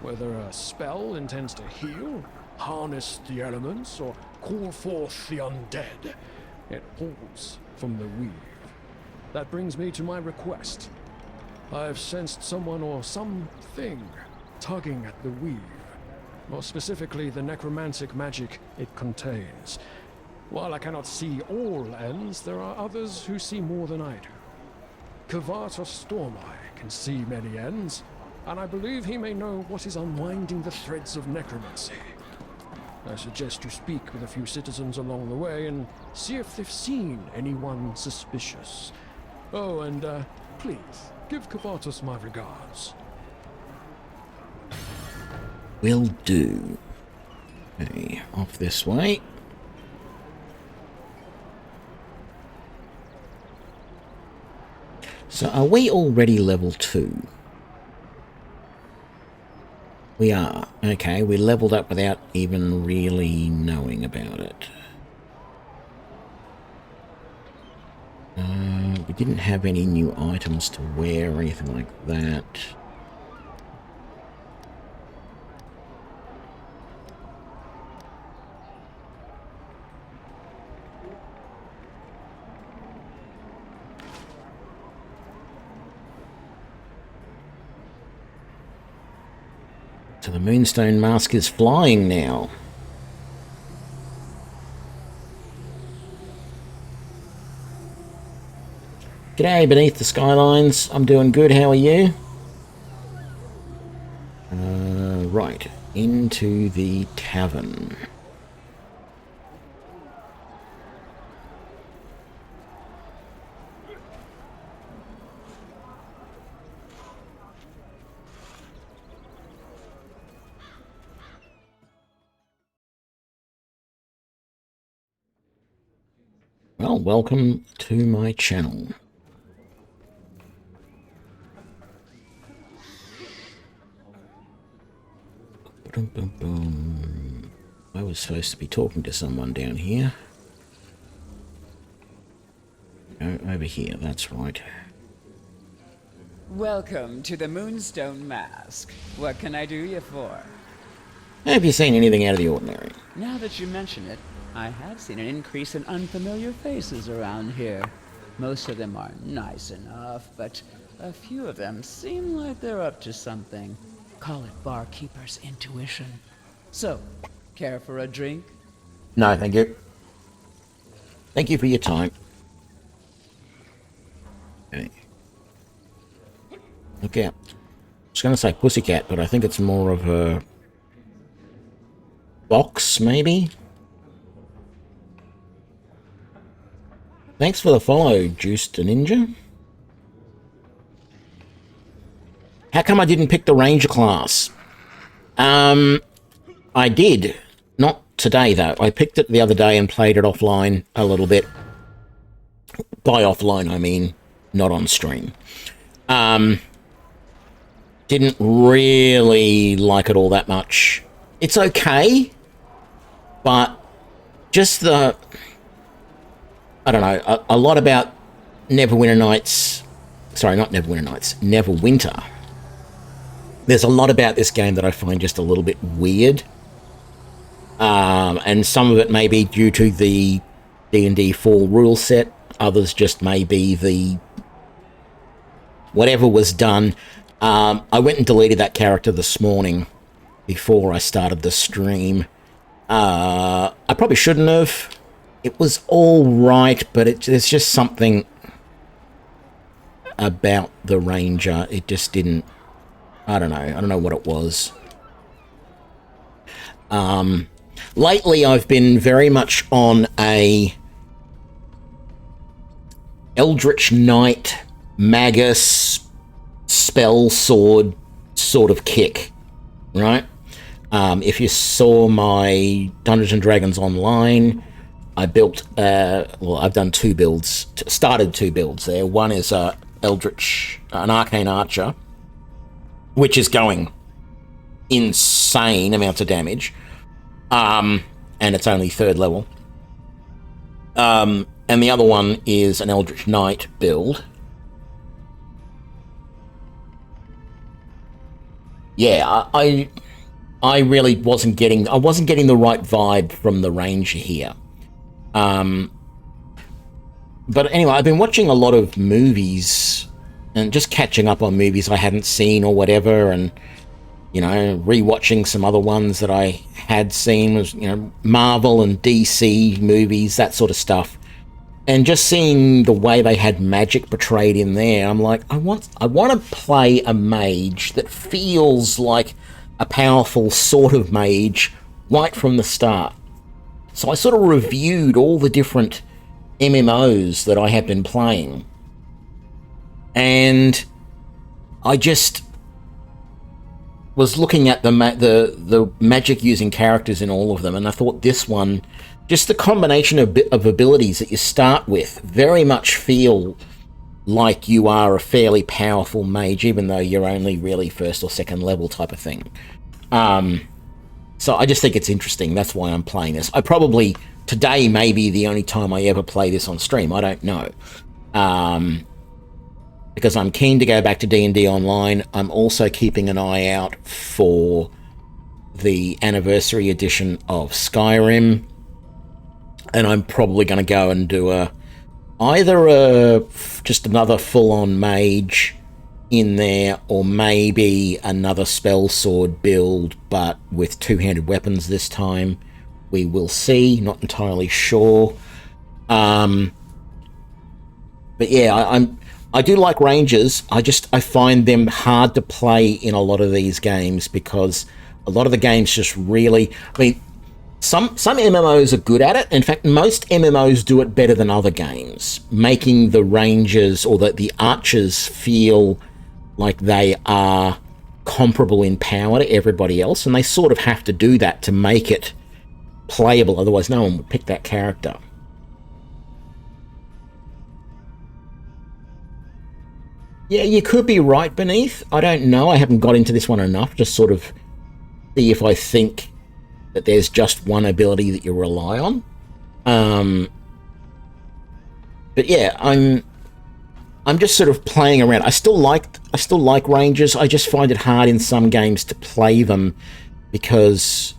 Speaker 10: Whether a spell intends to heal, harness the elements, or call forth the undead, it pulls from the weave. That brings me to my request. I've sensed someone or something tugging at the weave. More specifically, the necromantic magic it contains. While I cannot see all ends, there are others who see more than I do. Kavatos Stormeye can see many ends, and I believe he may know what is unwinding the threads of necromancy. I suggest you speak with a few citizens along the way and see if they've seen anyone suspicious. Oh, and please, give Kavatos my regards.
Speaker 1: Will do. Okay, off this way. So are we already level 2? We are. Okay, we leveled up without even really knowing about it. We didn't have any new items to wear or anything like that. So the Moonstone Mask is flying now. G'day beneath the skylines. I'm doing good. How are you? Right. Into the tavern. Well, welcome to my channel. Boom, boom, boom. I was supposed to be talking to someone down here. No, over here, that's right.
Speaker 11: Welcome to the Moonstone Mask. What can I do you for?
Speaker 1: Have you seen anything out of the ordinary?
Speaker 11: Now that you mention it, I have seen an increase in unfamiliar faces around here. Most of them are nice enough, but a few of them seem like they're up to something. Call it barkeeper's intuition. So, care for a drink?
Speaker 1: No, thank you. Thank you for your time. Okay. Look out. I was going to say pussycat, but I think it's more of a box, maybe? Thanks for the follow, Juiced Ninja. How come I didn't pick the Ranger class? I did. Not today, though. I picked it the other day and played it offline a little bit. By offline, I mean not on stream. Didn't really like it all that much. It's okay, but just the... I don't know, a lot about Neverwinter Nights... Sorry, not Neverwinter Nights. Neverwinter. There's a lot about this game that I find just a little bit weird. And some of it may be due to the D&D 4 rule set. Others just may be the... whatever was done. I went and deleted that character this morning before I started the stream. I probably shouldn't have. It was all right, but there's just something about the Ranger. It just didn't... I don't know. I don't know what it was. Lately, I've been very much on a Eldritch Knight, Magus, spell sword sort of kick, right? If you saw my Dungeons & Dragons Online, I built, well, I've done two builds, started two builds there. One is Eldritch, an Arcane Archer, which is going insane amounts of damage, and it's only 3rd level. And the other one is an Eldritch Knight build. Yeah, I really wasn't getting the right vibe from the Ranger here. But anyway, I've been watching a lot of movies and just catching up on movies I hadn't seen or whatever, and, you know, rewatching some other ones that I had seen, was, you know, Marvel and DC movies, that sort of stuff. And just seeing the way they had magic portrayed in there, I'm like, I want to play a mage that feels like a powerful sort of mage right from the start. So I sort of reviewed all the different MMOs that I have been playing, and I just was looking at the magic using characters in all of them, and I thought this one, just the combination of abilities that you start with, very much feel like you are a fairly powerful mage, even though you're only really 1st or 2nd level type of thing. So I just think it's interesting. That's why I'm playing this. I probably, today may be the only time I ever play this on stream. I don't know. Because I'm keen to go back to D&D Online. I'm also keeping an eye out for the anniversary edition of Skyrim. And I'm probably going to go and do either just another full-on mage in there, or maybe another spell sword build, but with two-handed weapons this time. We will see. Not entirely sure. But yeah, I do like Rangers. I find them hard to play in a lot of these games, because a lot of the games just really... I mean, some MMOs are good at it. In fact, most MMOs do it better than other games, making the Rangers or the archers feel like they are comparable in power to everybody else, and they sort of have to do that to make it playable, otherwise no one would pick that character. Yeah, you could be right, Beneath. I don't know. I haven't got into this one enough. Just sort of see if I think that there's just one ability that you rely on. But yeah, I'm just sort of playing around. I still like rangers. I just find it hard in some games to play them because,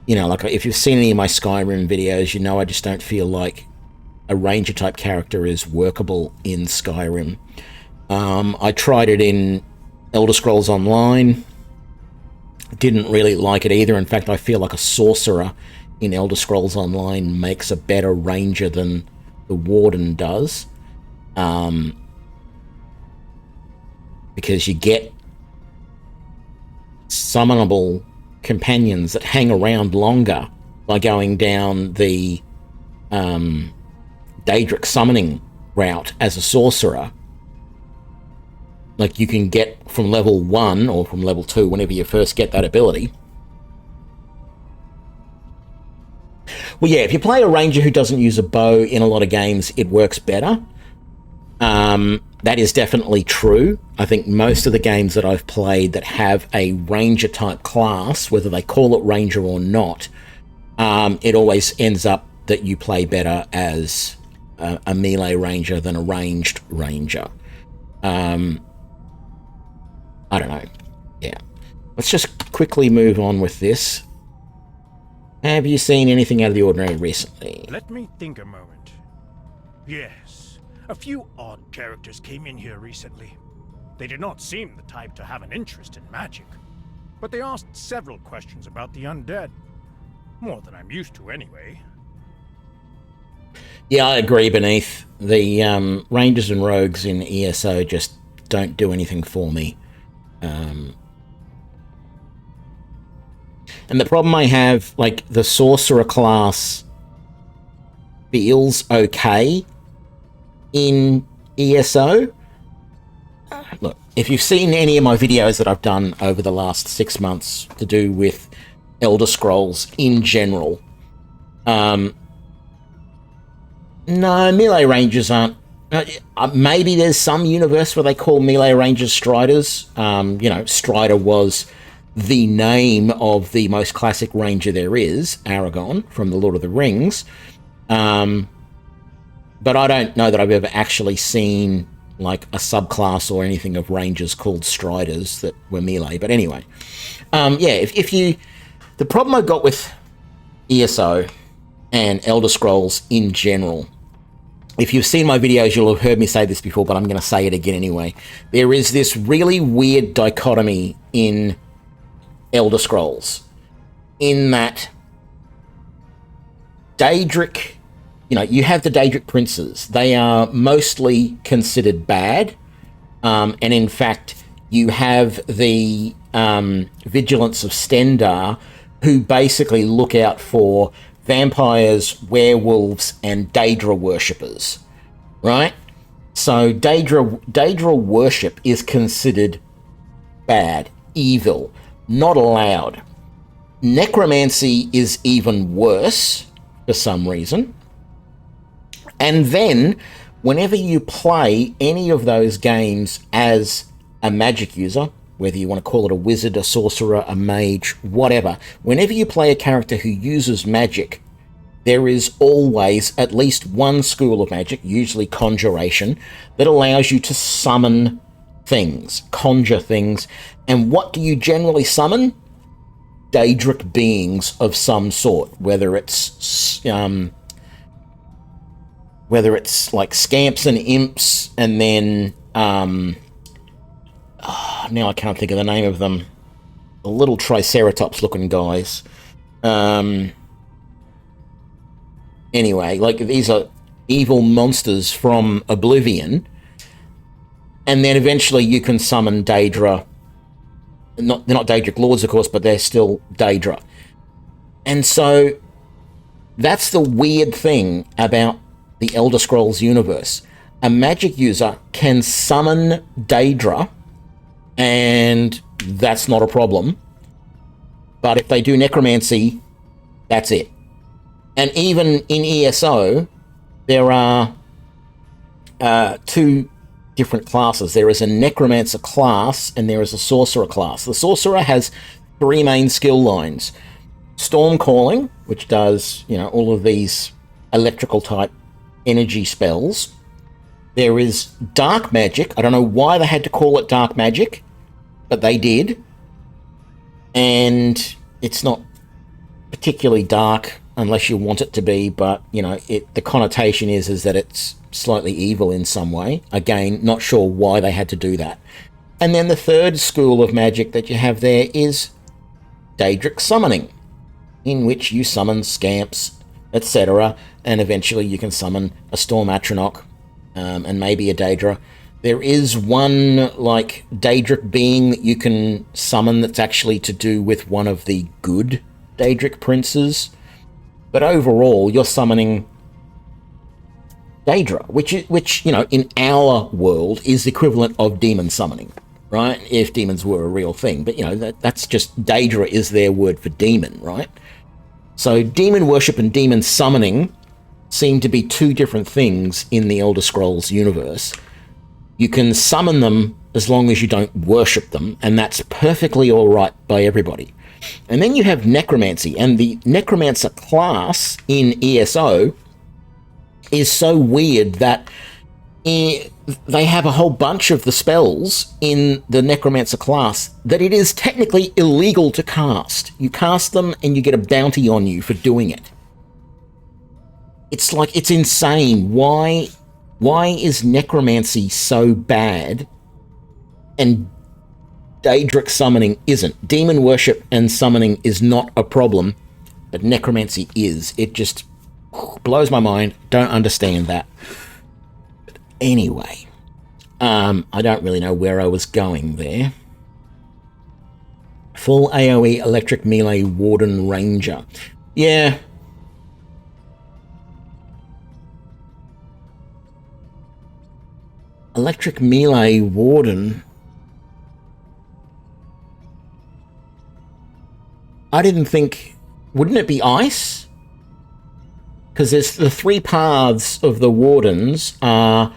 Speaker 1: you know, like if you've seen any of my Skyrim videos, you know I just don't feel like a ranger type character is workable in Skyrim. I tried it in Elder Scrolls Online. Didn't really like it either. In fact, I feel like a sorcerer in Elder Scrolls Online makes a better ranger than the warden does. Because you get summonable companions that hang around longer by going down the Daedric summoning route as a sorcerer. Like, you can get from level 1 or from level 2 whenever you first get that ability. Well, yeah, if you play a ranger who doesn't use a bow in a lot of games, it works better. That is definitely true. I think most of the games that I've played that have a ranger type class, whether they call it ranger or not, it always ends up that you play better as a melee ranger than a ranged ranger. I don't know. Yeah. Let's just quickly move on with this. Have you seen anything out of the ordinary recently?
Speaker 3: Let me think a moment. Yes, a few odd characters came in here recently. They did not seem the type to have an interest in magic, but they asked several questions about the undead. More than I'm used to anyway.
Speaker 1: Yeah, I agree, Beneath. The Rangers and Rogues in ESO just don't do anything for me. And the problem I have, like, the Sorcerer class feels okay in ESO. Look, if you've seen any of my videos that I've done over the last 6 months to do with Elder Scrolls in general, no, melee rangers aren't. Maybe there's some universe where they call melee rangers Striders. You know, Strider was the name of the most classic ranger there is, Aragorn from the Lord of the Rings. But I don't know that I've ever actually seen like a subclass or anything of rangers called Striders that were melee. But anyway, yeah, if you... The problem I got with ESO and Elder Scrolls in general, if you've seen my videos, you'll have heard me say this before, but I'm going to say it again anyway. There is this really weird dichotomy in Elder Scrolls, in that Daedric, you know, you have the Daedric princes. They are mostly considered bad, and in fact, you have the Vigilance of Stendar, who basically look out for vampires, werewolves, and Daedra worshippers, right? So Daedra worship is considered bad, evil, not allowed. Necromancy is even worse for some reason. And then, whenever you play any of those games as a magic user, whether you want to call it a wizard, a sorcerer, a mage, whatever, whenever you play a character who uses magic, there is always at least one school of magic, usually conjuration, that allows you to summon things, conjure things. And what do you generally summon? Daedric beings of some sort, whether it's like scamps and imps, and then now I can't think of the name of them. The little Triceratops looking guys. Anyway, like, these are evil monsters from Oblivion. And then eventually you can summon Daedra. They're not Daedric lords, of course, but they're still Daedra. And so that's the weird thing about the Elder Scrolls universe. A magic user can summon Daedra, and that's not a problem. But if they do necromancy, that's it. And even in ESO, there are two different classes. There is a necromancer class and there is a sorcerer class. The sorcerer has three main skill lines. Storm Calling, which does, all of these electrical type energy spells. There is Dark Magic. I don't know why they had to call it Dark Magic, but they did. And it's not particularly dark unless you want it to be, but, the connotation is that it's slightly evil in some way. Again, not sure why they had to do that. And then the third school of magic that you have there is Daedric Summoning, in which you summon scamps, etc., and eventually you can summon a Storm Atronach, and maybe a Daedra. There is one, Daedric being that you can summon that's actually to do with one of the good Daedric princes. But overall, you're summoning Daedra, which in our world is the equivalent of demon summoning, right? If demons were a real thing. But, that's just, Daedra is their word for demon, right? So demon worship and demon summoning seem to be two different things in the Elder Scrolls universe. You can summon them as long as you don't worship them, and that's perfectly all right by everybody. And then you have necromancy, and the necromancer class in ESO is so weird that they have a whole bunch of the spells in the necromancer class that it is technically illegal to cast. You cast them and you get a bounty on you for doing it. It's insane. Why is necromancy so bad and Daedric summoning isn't? Demon worship and summoning is not a problem, but necromancy is. It just blows my mind. Don't understand that. But anyway, I don't really know where I was going there. Full AoE electric melee warden ranger. Yeah. Electric melee warden. I didn't think... Wouldn't it be ice? Because there's the three paths of the wardens are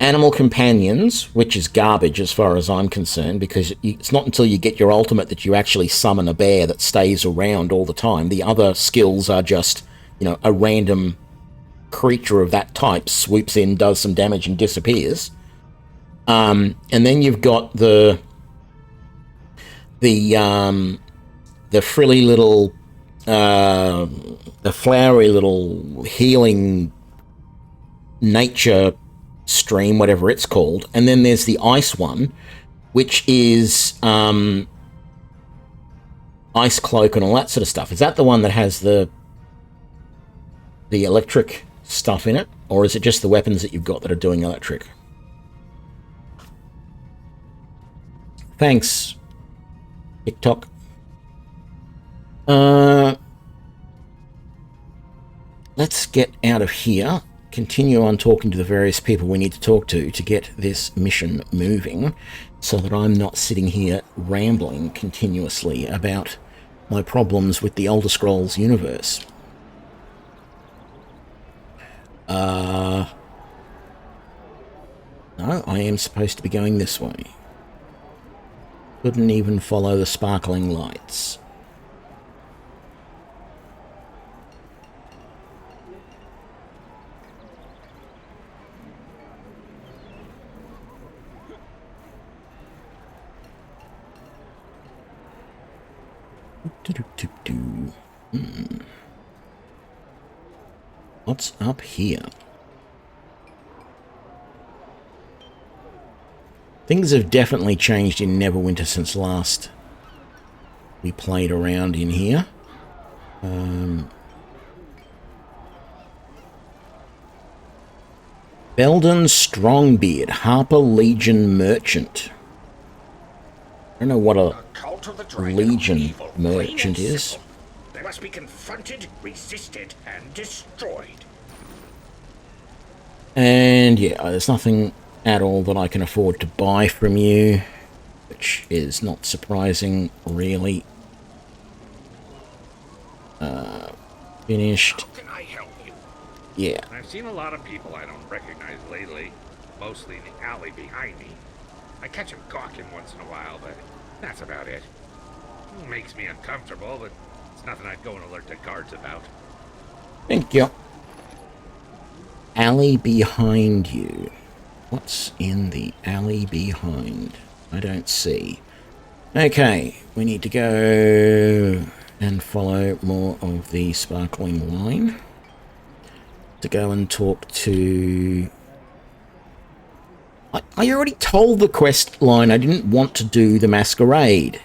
Speaker 1: animal companions, which is garbage as far as I'm concerned, because it's not until you get your ultimate that you actually summon a bear that stays around all the time. The other skills are just, a random creature of that type swoops in, does some damage, and disappears. And then you've got the frilly little, the flowery little healing nature stream, whatever it's called. And then there's the ice one, which is ice cloak and all that sort of stuff. Is that the one that has the electric stuff in it, or is it just the weapons that you've got that are doing electric? Thanks, TikTok. Let's get out of here, continue on talking to the various people we need to talk to get this mission moving, so that I'm not sitting here rambling continuously about my problems with the Elder Scrolls universe. No, I am supposed to be going this way. Couldn't even follow the sparkling lights. What's up here? Things have definitely changed in Neverwinter since last we played around in here. Belden Strongbeard, Harper Legion Merchant. I don't know what a Legion Merchant is.
Speaker 12: They must be confronted, resisted, and destroyed.
Speaker 1: And yeah, there's nothing at all that I can afford to buy from you, which is not surprising, really. Finished.
Speaker 12: How can I help you?
Speaker 1: Yeah.
Speaker 6: I've seen a lot of people I don't recognize lately, mostly in the alley behind me. I catch them gawking once in a while, but that's about it. Makes me uncomfortable, but it's nothing I'd go and alert the guards about.
Speaker 1: Thank you. Alley behind you. What's in the alley behind? I don't see. Okay, we need to go and follow more of the sparkling line to go and talk to... I already told the quest line I didn't want to do the masquerade.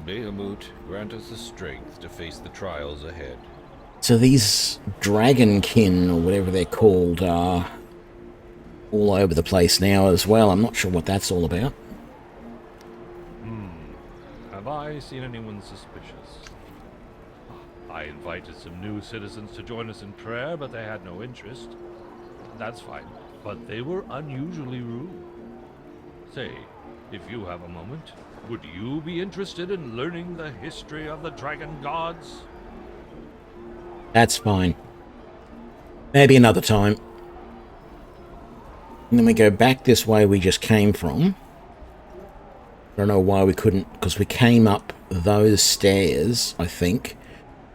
Speaker 2: Bahamut, grant us the strength to face the trials ahead.
Speaker 1: So these dragonkin, or whatever they're called, are all over the place now as well. I'm not sure what that's all about.
Speaker 7: Have I seen anyone suspicious? I invited some new citizens to join us in prayer, but they had no interest. That's fine, but they were unusually rude. Say, if you have a moment, would you be interested in learning the history of the dragon gods?
Speaker 1: That's fine. Maybe another time. And then we go back this way we just came from. I don't know why we couldn't, because we came up those stairs, I think.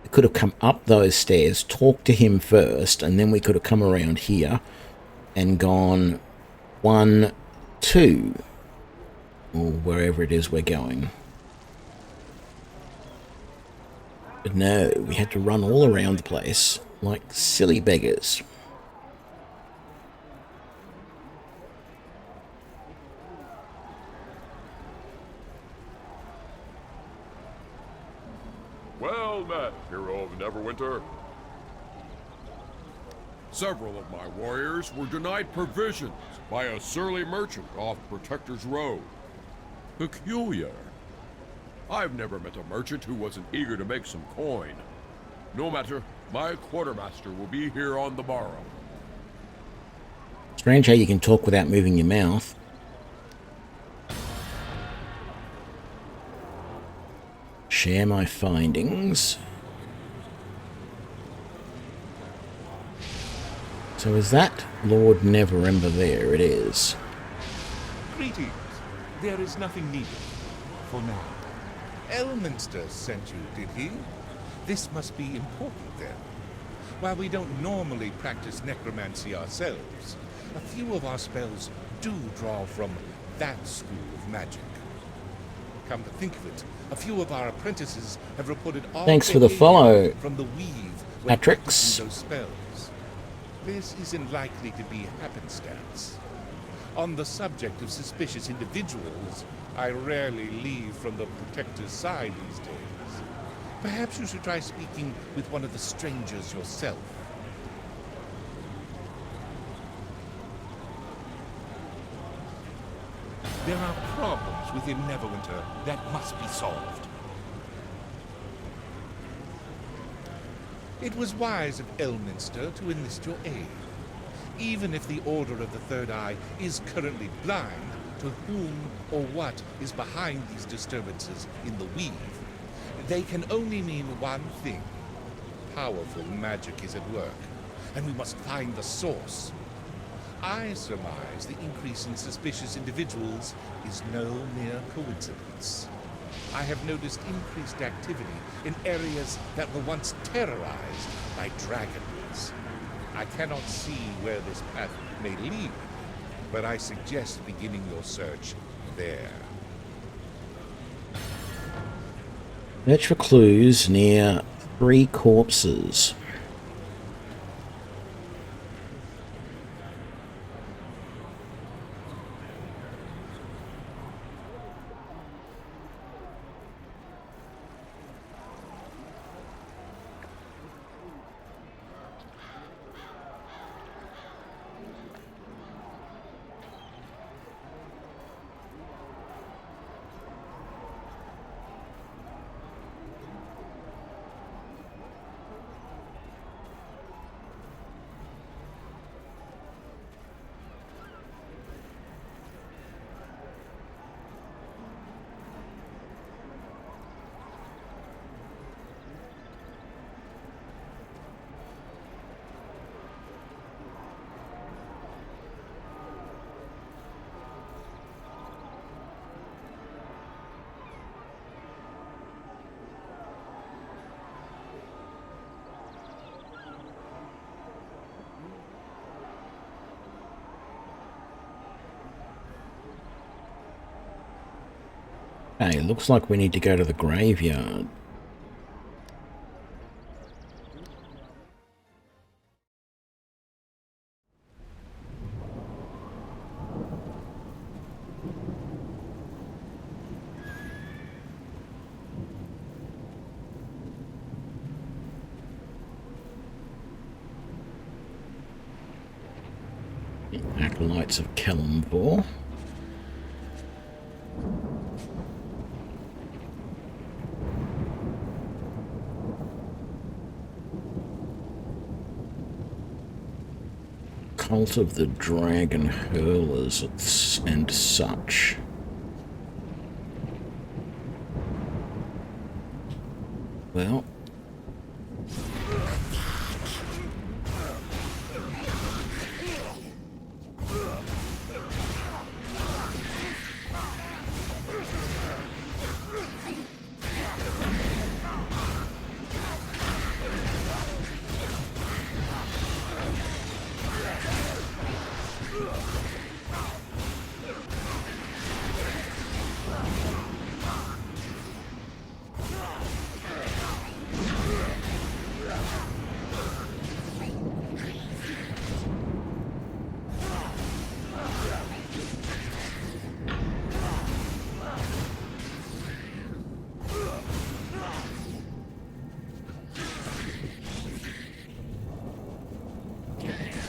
Speaker 1: We could have come up those stairs, talked to him first, and then we could have come around here and gone 1, 2, or wherever it is we're going. But no, we had to run all around the place like silly beggars.
Speaker 13: Well met, hero of Neverwinter. Several of my warriors were denied provisions by a surly merchant off Protector's Road. Peculiar. I've never met a merchant who wasn't eager to make some coin. No matter, my quartermaster will be here on the morrow.
Speaker 1: Strange how you can talk without moving your mouth. Share my findings. So is that Lord Neverember there? It is.
Speaker 14: Greetings. There is nothing needed. For now. Elminster sent you, did he? This must be important then. While we don't normally practice necromancy ourselves, a few of our spells do draw from that school of magic. Come to think of it, a few of our apprentices have reported all
Speaker 1: Thanks for the follow,
Speaker 14: from the weave when
Speaker 1: Patricks.
Speaker 14: practicing those spells. This isn't likely to be happenstance. On the subject of suspicious individuals, I rarely leave from the Protector's side these days. Perhaps you should try speaking with one of the strangers yourself. There are problems within Neverwinter that must be solved. It was wise of Elminster to enlist your aid. Even if the Order of the Third Eye is currently blind to whom or what is behind these disturbances in the weave, they can only mean one thing. Powerful magic is at work, and we must find the source. I surmise the increase in suspicious individuals is no mere coincidence. I have noticed increased activity in areas that were once terrorized by dragons. I cannot see where this path may lead, but I suggest beginning your search there.
Speaker 1: Search for clues near 3 corpses. Hey, looks like we need to go to the graveyard. The Acolytes of Kellamvor. Cult of the Dragon Hurlers and such. Well,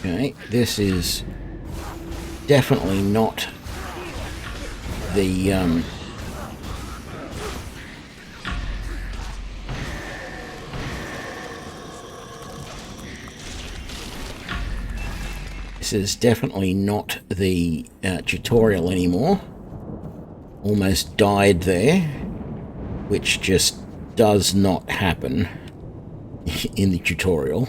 Speaker 1: okay, this is definitely not the this is definitely not the tutorial anymore. Almost died there, which just does not happen in the tutorial.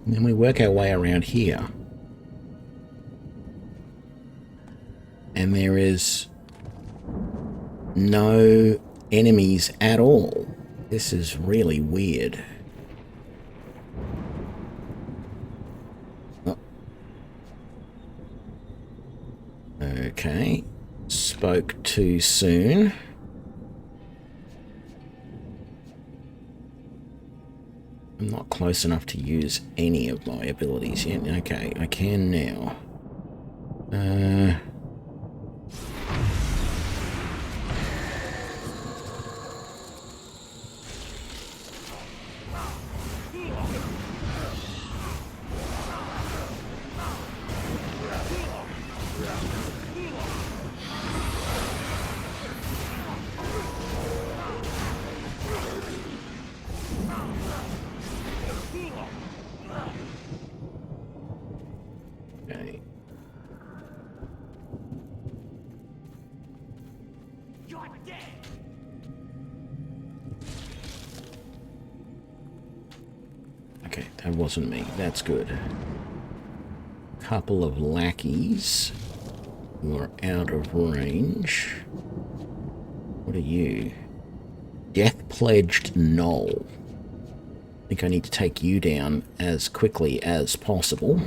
Speaker 1: And then we work our way around here. And there is no enemies at all. This is really weird. Oh. Okay. Spoke too soon. I'm not close enough to use any of my abilities yet. Okay, I can now. Okay. Okay, that wasn't me. That's good. Couple of lackeys who are out of range. What are you? Death Pledged Knoll. I think I need to take you down as quickly as possible.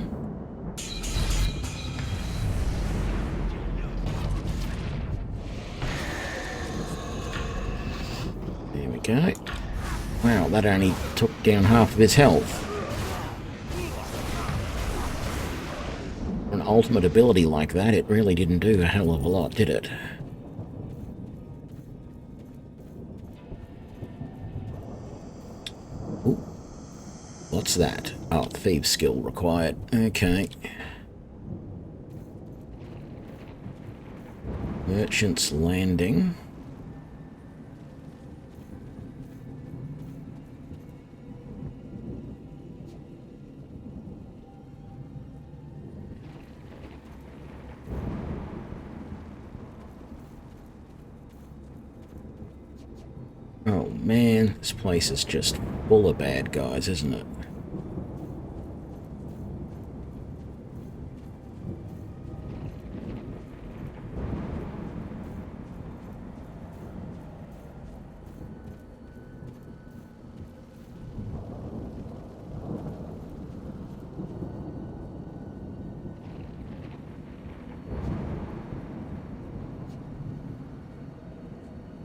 Speaker 1: There we go. Wow, that only took down half of his health. For an ultimate ability like that, it really didn't do a hell of a lot, did it? Ooh. What's that? Oh, thieves skill required. Okay. Merchant's Landing. man, this place is just full of bad guys, isn't it?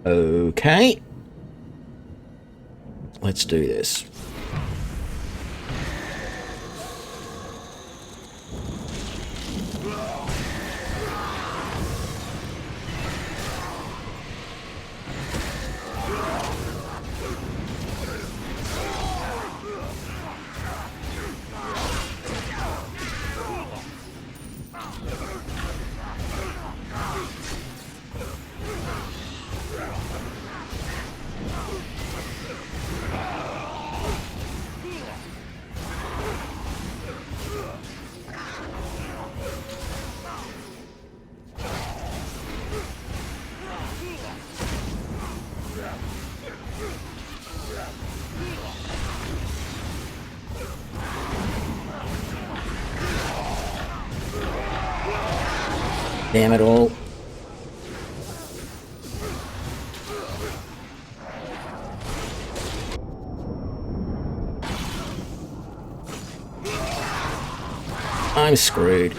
Speaker 1: Okay. Let's do this. Damn it all. I'm screwed.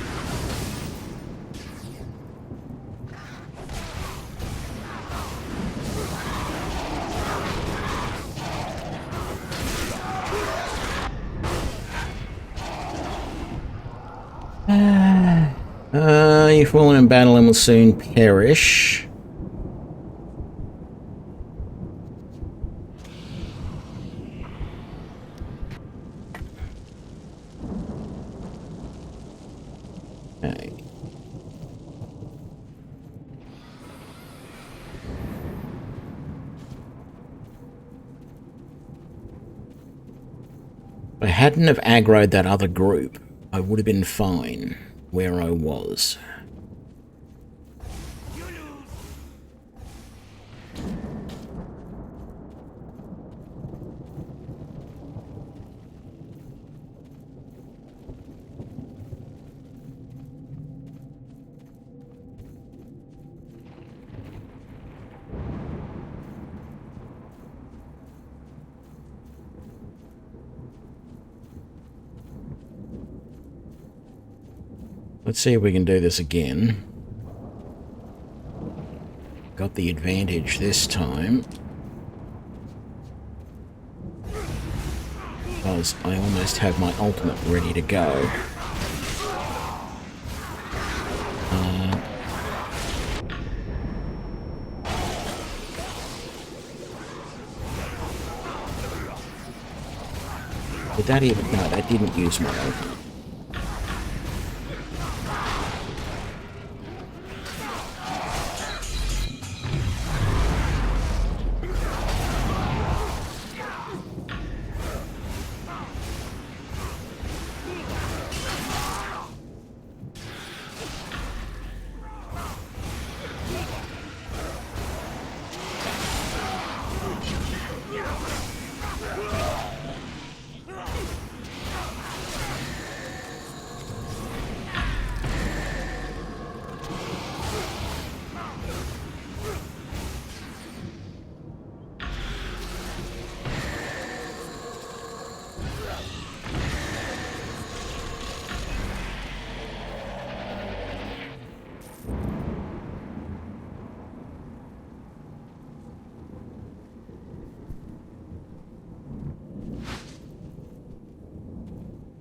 Speaker 1: You've fallen in battle and will soon perish. Okay. If I hadn't have aggroed that other group, I would have been fine where I was. Let's see if we can do this again. Got the advantage this time. Because I almost have my ultimate ready to go. Did that even... No, that didn't use my ultimate.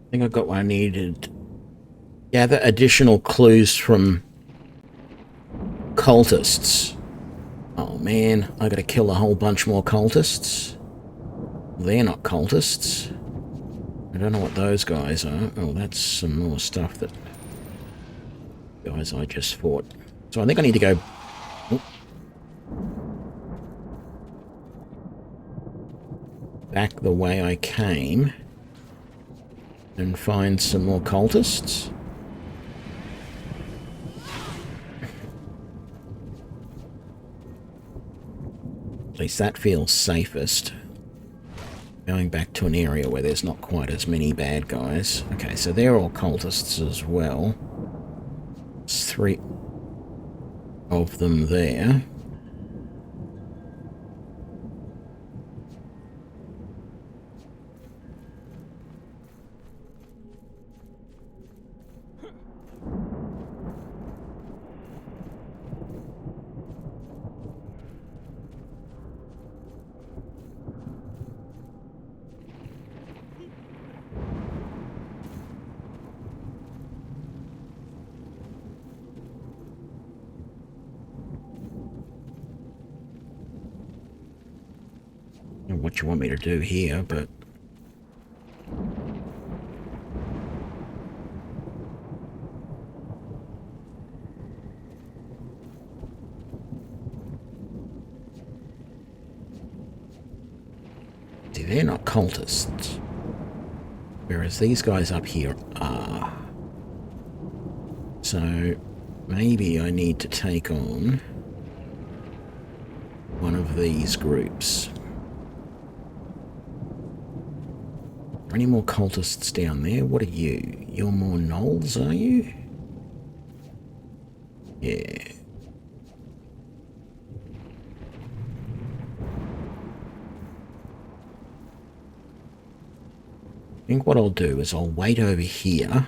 Speaker 1: I think I got what I needed. Gather additional clues from cultists. Oh man, I gotta kill a whole bunch more cultists. They're not cultists. I don't know what those guys are. Oh, that's some more stuff that guys I just fought. So I think I need to go... Oh. Back the way I came. And find some more cultists. least that feels safest. Going back to an area where there's not quite as many bad guys. Okay, so they're all cultists as well. There's 3 of them there. What you want me to do here, but see, they're not cultists, whereas these guys up here are. So maybe I need to take on one of these groups. Are any more cultists down there? What are you? You're more gnolls, are you? Yeah. I think what I'll do is I'll wait over here.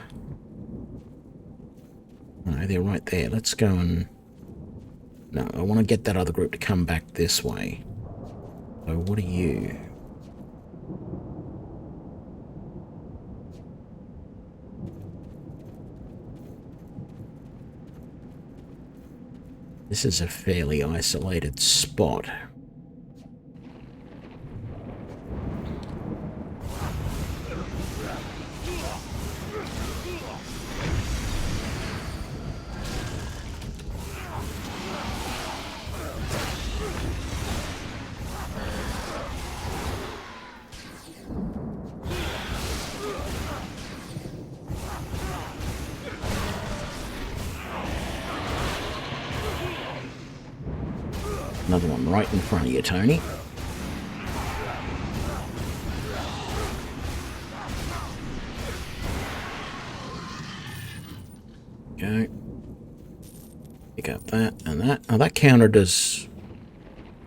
Speaker 1: No, they're right there. Let's go and... No, I want to get that other group to come back this way. So what are you? This is a fairly isolated spot. Another one right in front of you, Tony. Go. Pick up that and that. Oh, that counted as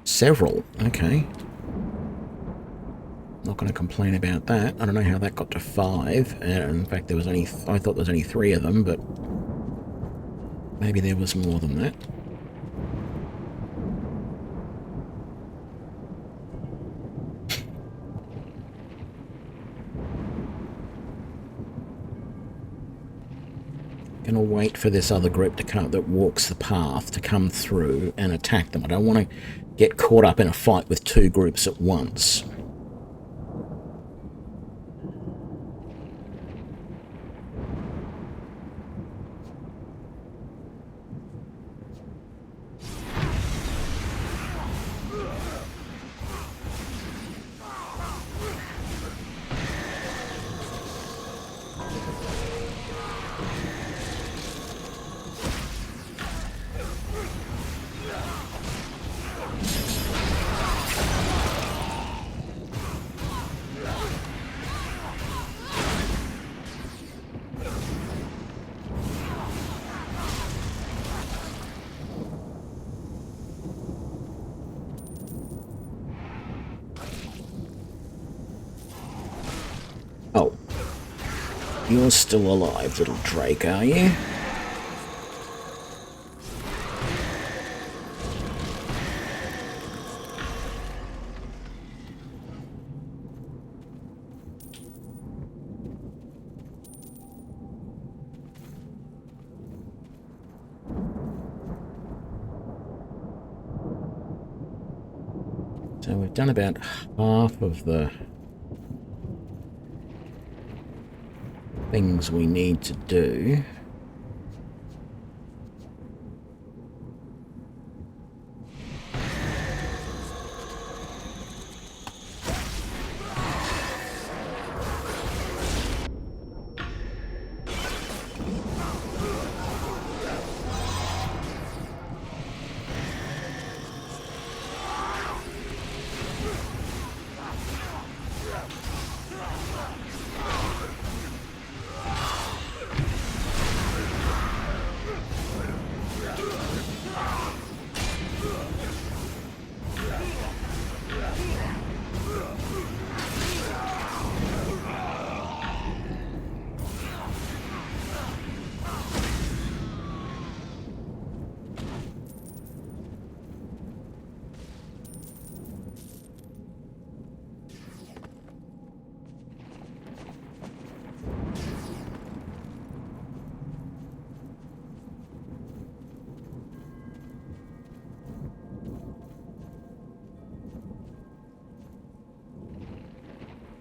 Speaker 1: several. Okay. Not going to complain about that. I don't know how that got to 5. In fact, there was only... I thought there was only 3 of them, but maybe there was more than that. Gonna wait for this other group to come, that walks the path, to come through and attack them. I don't want to get caught up in a fight with 2 groups at once. Oh. You're still alive, little Drake, are you? So we've done about half of the things we need to do.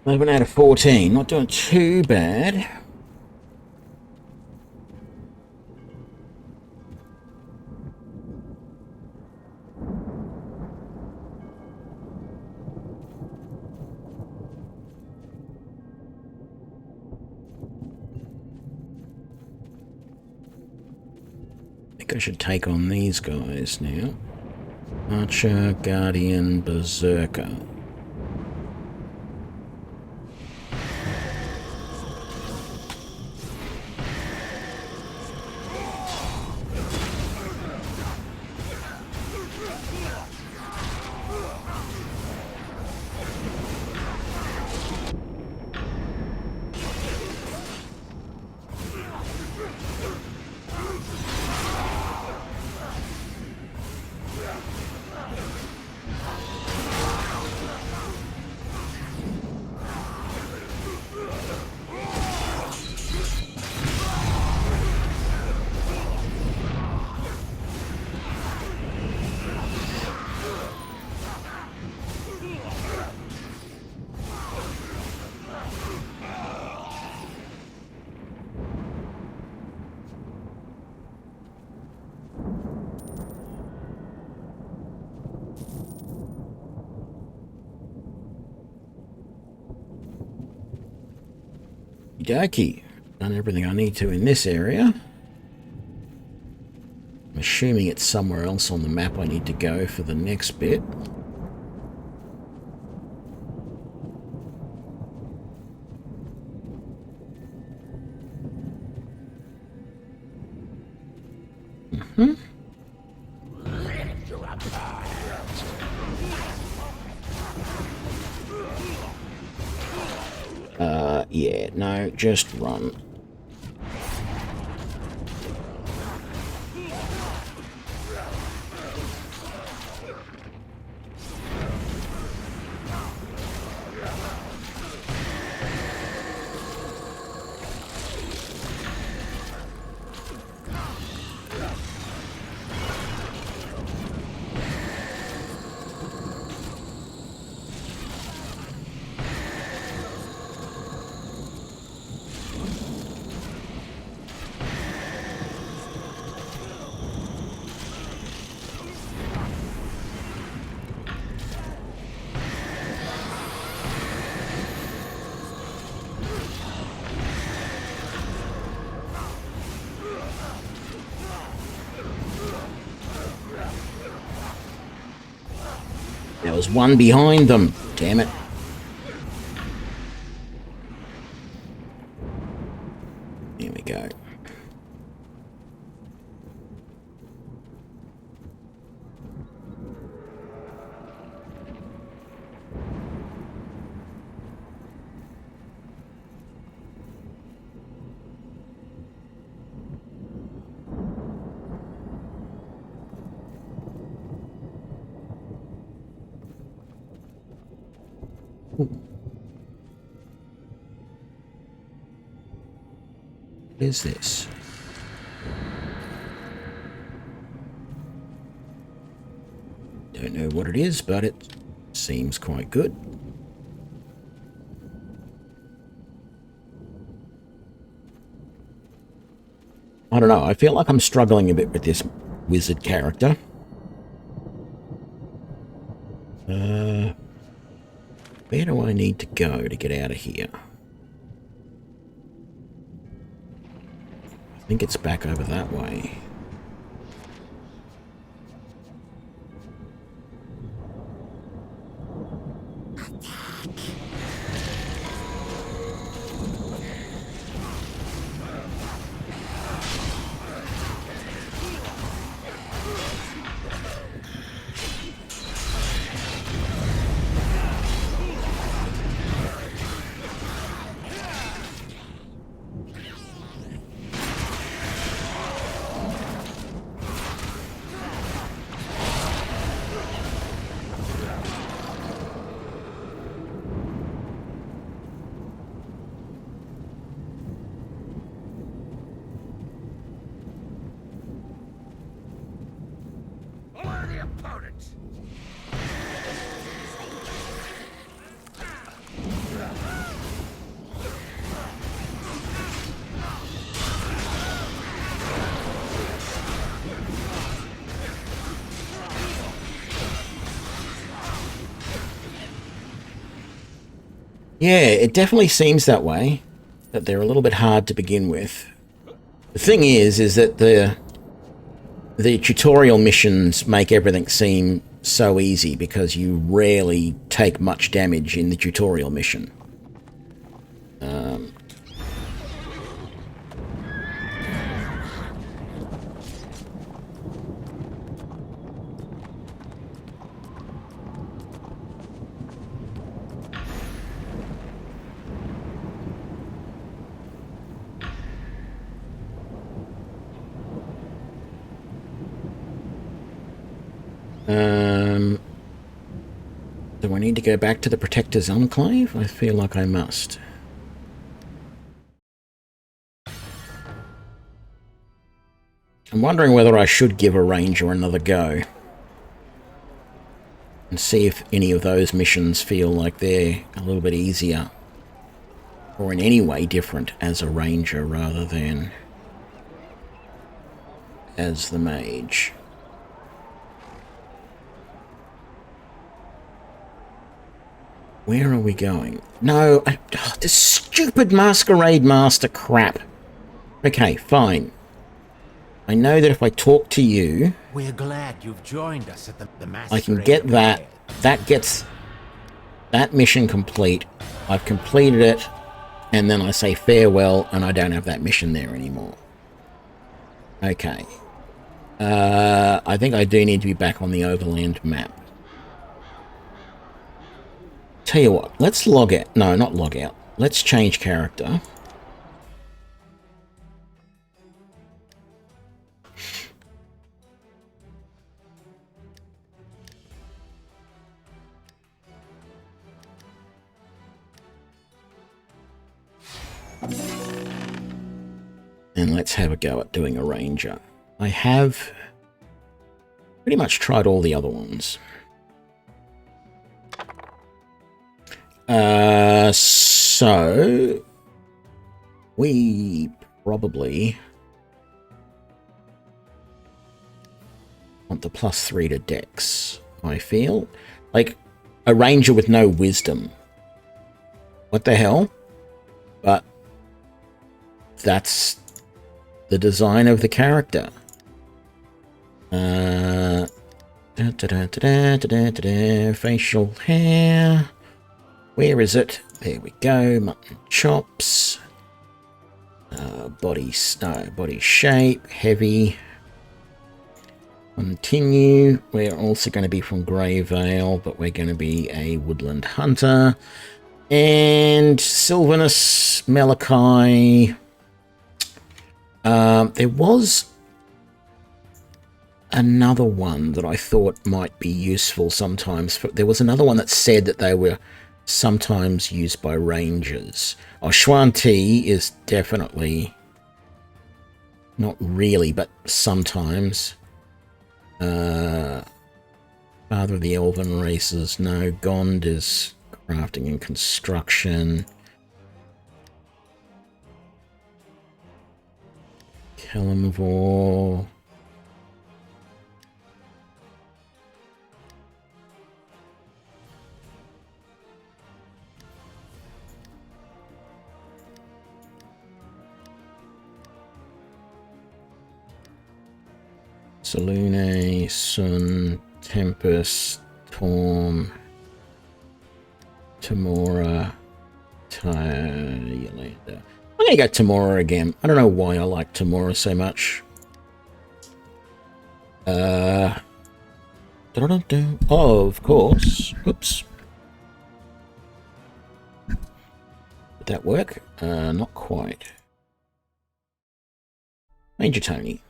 Speaker 1: 11 out of 14. Not doing too bad. I think I should take on these guys now. Archer, Guardian, Berserker. Okey-dokey. Done everything I need to in this area. I'm assuming it's somewhere else on the map I need to go for the next bit. Yeah, no, just run. There was one behind them. Damn it. Here we go. What is this? Don't know what it is, but it seems quite good. I don't know, I feel like I'm struggling a bit with this wizard character. Where do I need to go to get out of here? I think it's back over that way. Yeah, it definitely seems that way. That they're a little bit hard to begin with. The thing is that the tutorial missions make everything seem so easy because you rarely take much damage in the tutorial mission. Do I need to go back to the Protector's Enclave? I feel like I must. I'm wondering whether I should give a Ranger another go. And see if any of those missions feel like they're a little bit easier. Or in any way different as a Ranger rather than as the Mage. Where are we going? No, this stupid Masquerade Master crap. Okay, fine. I know that if I talk to you,
Speaker 12: we're glad you've joined us at the
Speaker 1: I can get that. That gets that mission complete. I've completed it, and then I say farewell, and I don't have that mission there anymore. Okay. I think I do need to be back on the overland map. Tell you what, let's log out. No, not log out. Let's change character. And let's have a go at doing a Ranger. I have pretty much tried all the other ones. So we probably want the +3 to Dex, I feel. Like a Ranger with no wisdom. What the hell? But that's the design of the character. Facial hair. Where is it? There we go. Mutton chops. Body shape. Heavy. Continue. We're also going to be from Grey Vale, but we're going to be a woodland hunter. And Sylvanus, Malachi. There was another one that I thought might be useful sometimes. There was another one that said that they were sometimes used by Rangers. Oh, Xuan-Ti is definitely not really, but sometimes. Father of the Elven races, no. Gond is crafting and construction. Kalimvor. Selune, Sun, Tempest, Torm, Tamora, Yolanda. I'm going to go Tamora again. I don't know why I like Tamora so much. Oh, of course. Oops. Did that work? Not quite. Major Tony.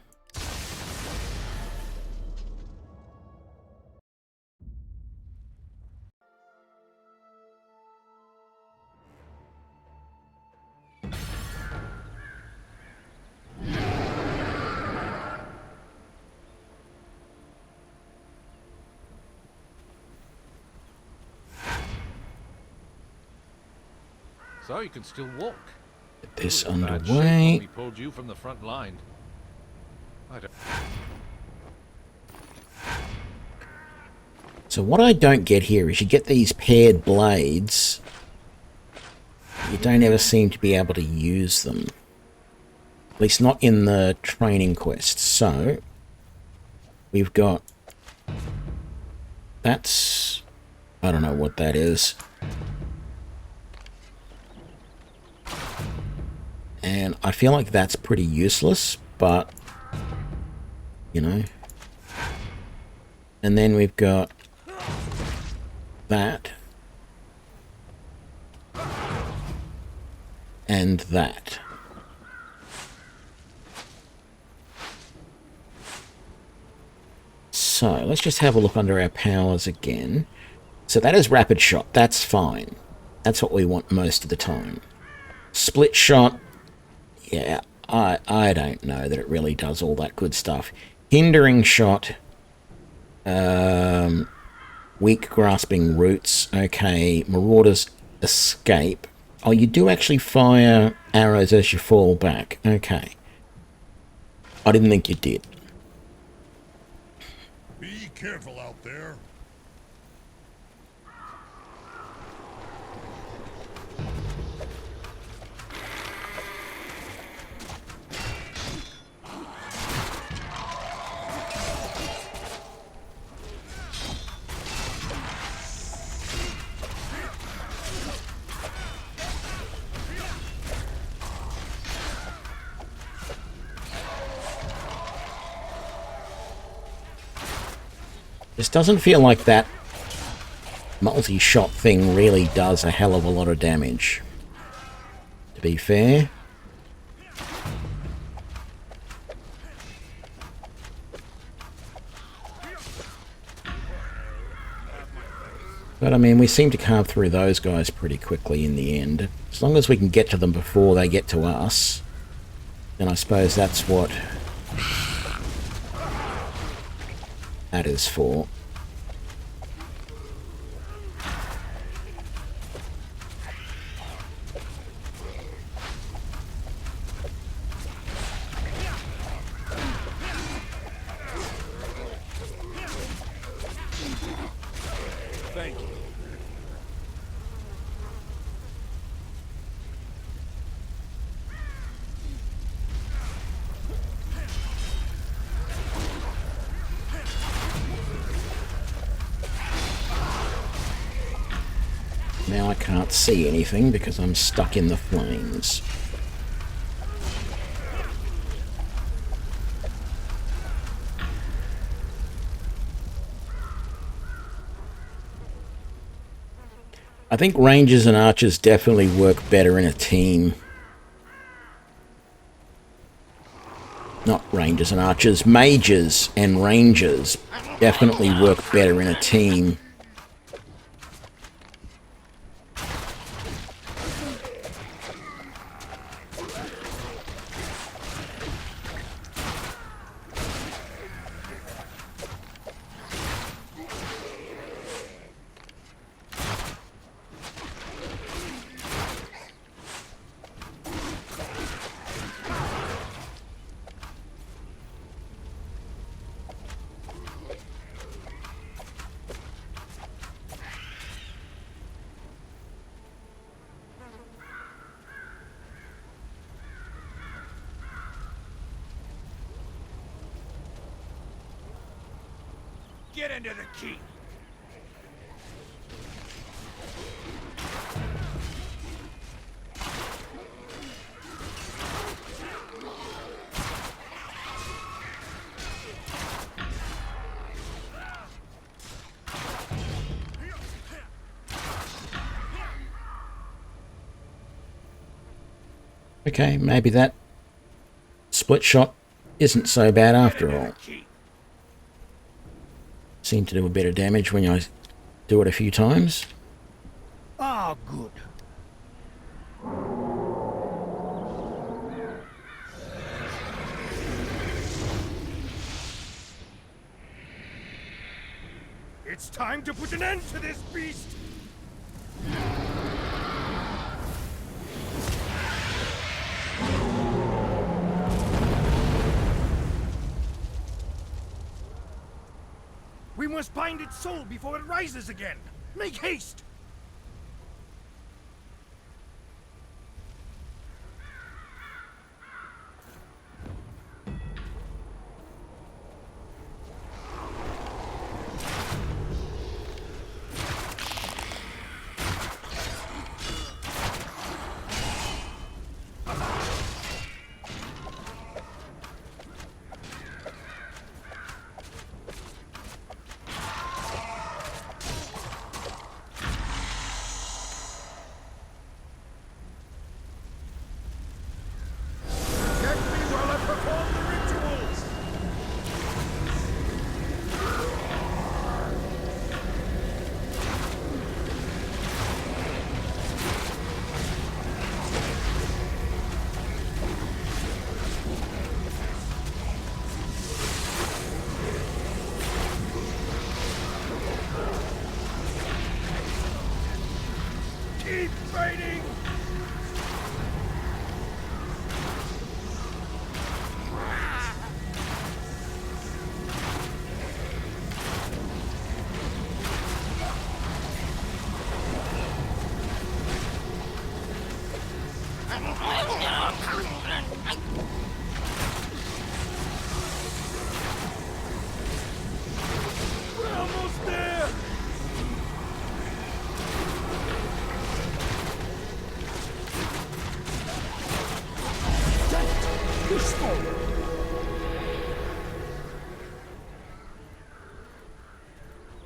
Speaker 2: So you can still walk.
Speaker 1: Get this
Speaker 2: You were in bad shape
Speaker 1: underway.
Speaker 2: when we pulled you from the front line.
Speaker 1: So what I don't get here is you get these paired blades, you don't ever seem to be able to use them. At least not in the training quests. So, we've got... That's... I don't know what that is. And I feel like that's pretty useless, but... You know... And then we've got... That. And that. So, let's just have a look under our powers again. So that is rapid shot. That's fine. That's what we want most of the time. Split shot. Yeah, I don't know that it really does all that good stuff. Hindering shot. Weak grasping roots. Okay. Marauders escape. Oh, you do actually fire arrows as you fall back. Okay. I didn't think you did.
Speaker 8: Be careful out there.
Speaker 1: This doesn't feel like that multi-shot thing really does a hell of a lot of damage, to be fair. But I mean, we seem to carve through those guys pretty quickly in the end. As long as we can get to them before they get to us, then I suppose that's what that is for.
Speaker 6: Thank you.
Speaker 1: Now I can't see anything because I'm stuck in the flames. I think rangers and archers definitely work better in a team. Not rangers and archers, mages and rangers definitely work better in a team.
Speaker 6: Get into the keep.
Speaker 1: Okay, maybe that split shot isn't so bad after all. Seem to do a bit of damage when I do it a few times.
Speaker 4: Ah, good.
Speaker 6: It's time to put an end to this beast!
Speaker 3: We must bind its soul before it rises again. Make haste!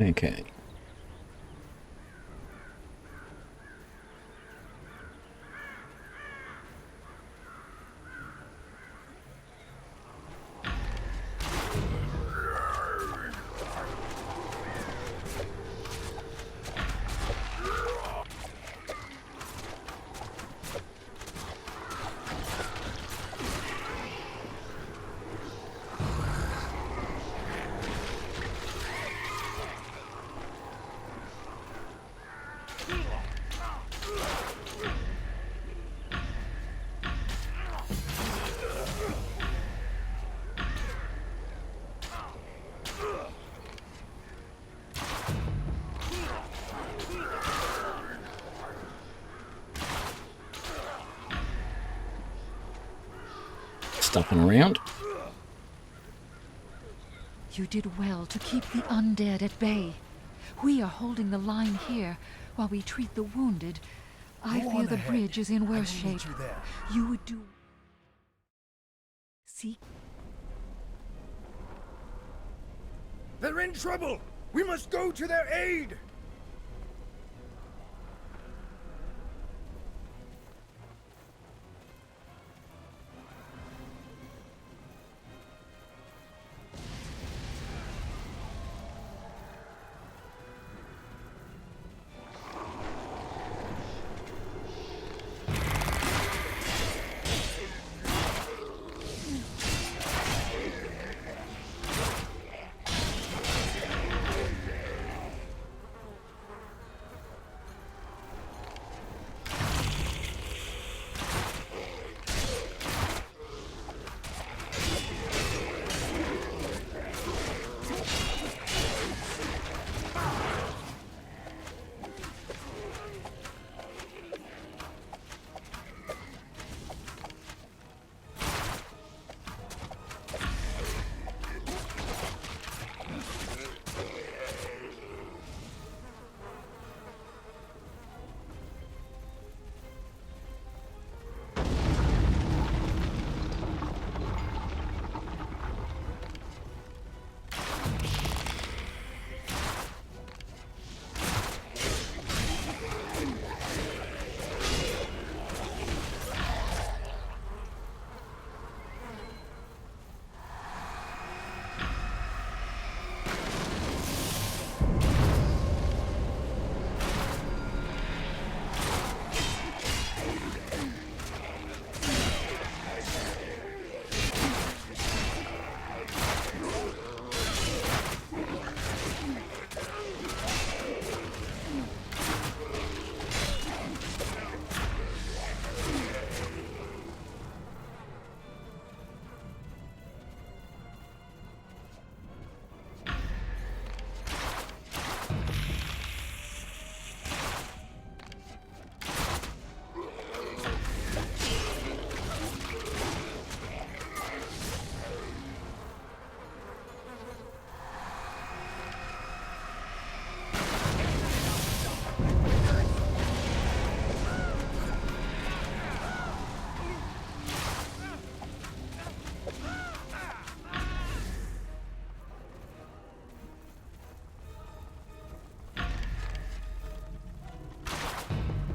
Speaker 1: Okay. Stuffing around.
Speaker 5: You did well to keep the undead at bay. We are holding the line here while we treat the wounded. I
Speaker 4: Go
Speaker 5: fear
Speaker 4: on
Speaker 5: the
Speaker 4: ahead.
Speaker 5: bridge is in
Speaker 4: I will
Speaker 5: worse
Speaker 4: lead
Speaker 5: shape.
Speaker 4: you there.
Speaker 5: You would do... See?
Speaker 3: They're in trouble! We must go to their aid!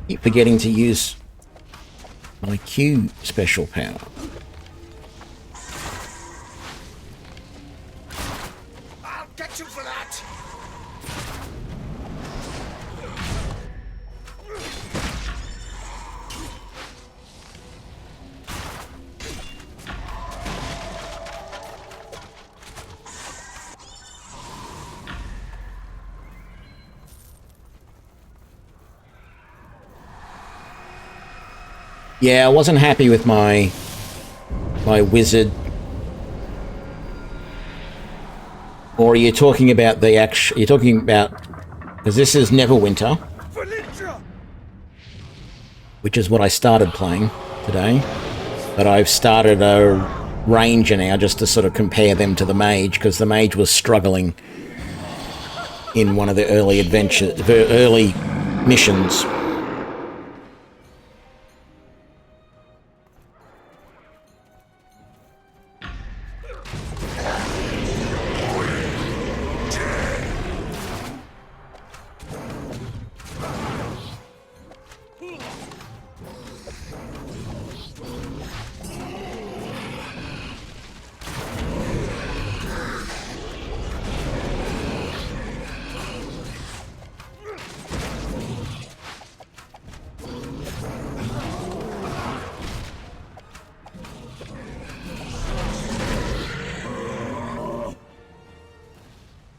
Speaker 1: Keep forgetting to use my Q special power.
Speaker 8: I'll get you for that!
Speaker 1: Yeah, I wasn't happy with my wizard. Or are you talking about the actual... You're talking about... Because this is Neverwinter. Which is what I started playing today. But I've started a ranger now just to sort of compare them to the mage, because the mage was struggling in one of the early early missions.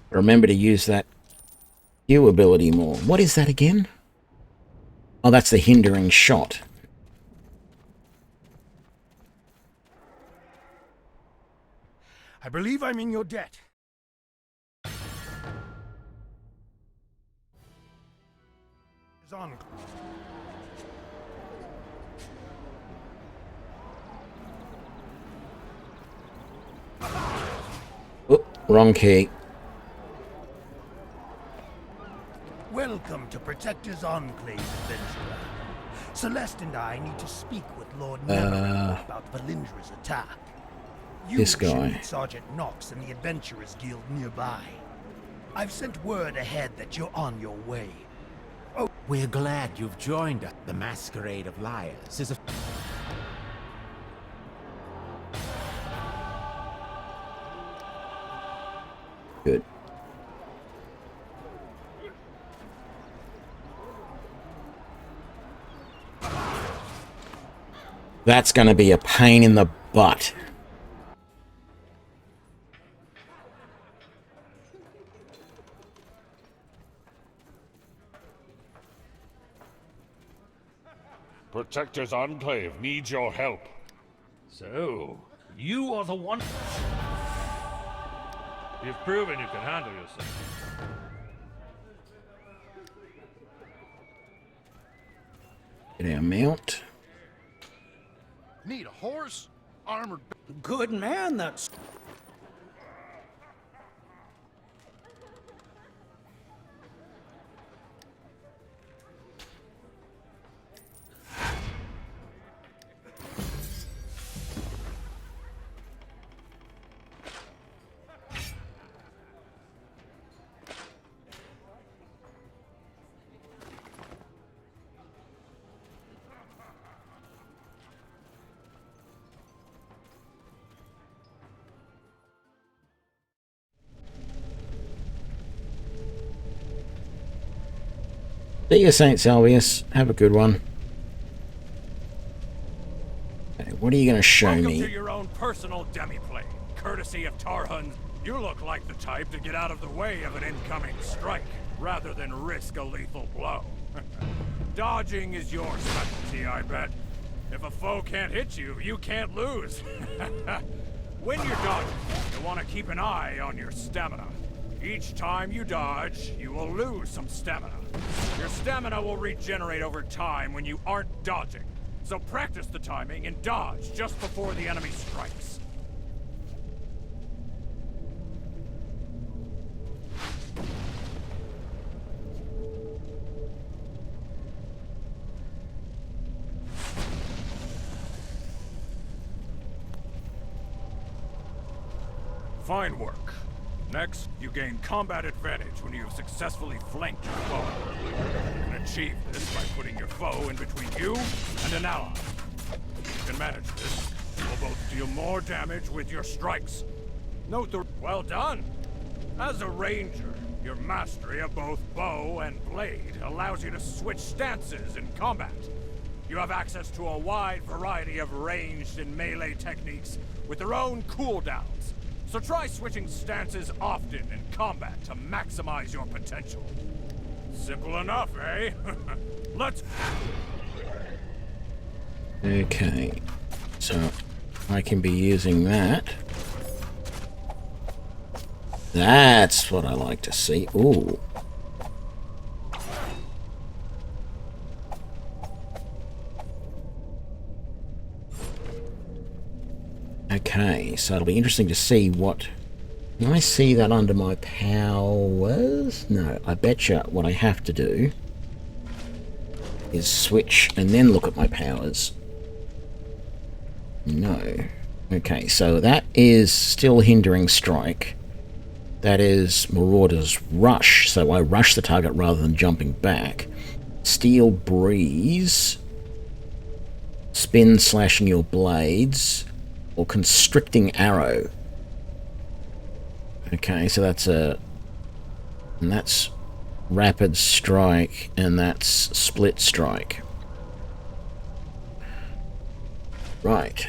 Speaker 1: Remember to use that Q ability more. What is that again? Oh, that's the hindering shot.
Speaker 3: I believe I'm in your debt. Is on.
Speaker 1: Oh, wrong key.
Speaker 4: Welcome to Protector's Enclave, adventurer. Celeste and I need to speak with Lord Neverwinter about Valindra's attack. You
Speaker 1: This
Speaker 4: should
Speaker 1: guy.
Speaker 4: meet Sergeant Knox and the Adventurers Guild nearby. I've sent word ahead that you're on your way.
Speaker 15: Oh, we're glad you've joined us. The Masquerade of Liars is a...
Speaker 1: Good. That's going to be a pain in the butt.
Speaker 7: Protector's Enclave needs your help. So, you are the one... You've proven you can handle yourself.
Speaker 1: Get our mount.
Speaker 8: Need a horse? Armored...
Speaker 9: Good man, that's...
Speaker 1: See you, St. Salvius. Have a good one. Okay, what are you going to show
Speaker 6: Welcome
Speaker 1: me?
Speaker 6: to your own personal demi-plane, courtesy of Tarhun's. You look like the type to get out of the way of an incoming strike, rather than risk a lethal blow. Dodging is your specialty, I bet. If a foe can't hit you, you can't lose. When you're dodging, you want to keep an eye on your stamina. Each time you dodge, you will lose some stamina. Your stamina will regenerate over time when you aren't dodging. So practice the timing and dodge just before the enemy strikes. Fine work. Next, you gain combat advantage when you have successfully flanked your foe. You can achieve this by putting your foe in between you and an ally. If you can manage this, you will both deal more damage with your strikes. Note the... Well done! As a ranger, your mastery of both bow and blade allows you to switch stances in combat. You have access to a wide variety of ranged and melee techniques with their own cooldowns. So try switching stances often in combat to maximize your potential. Simple enough, eh? Let's...
Speaker 1: Okay. So, I can be using that. That's what I like to see. Ooh. Okay, so it'll be interesting to see what... Can I see that under my powers? No, I betcha what I have to do is switch and then look at my powers. No. Okay, so that is still hindering strike. That is Marauder's Rush, so I rush the target rather than jumping back. Steel Breeze. Spin slashing your blades. Or Constricting Arrow. Okay, so that's a... And that's Rapid Strike, and that's Split Strike. Right.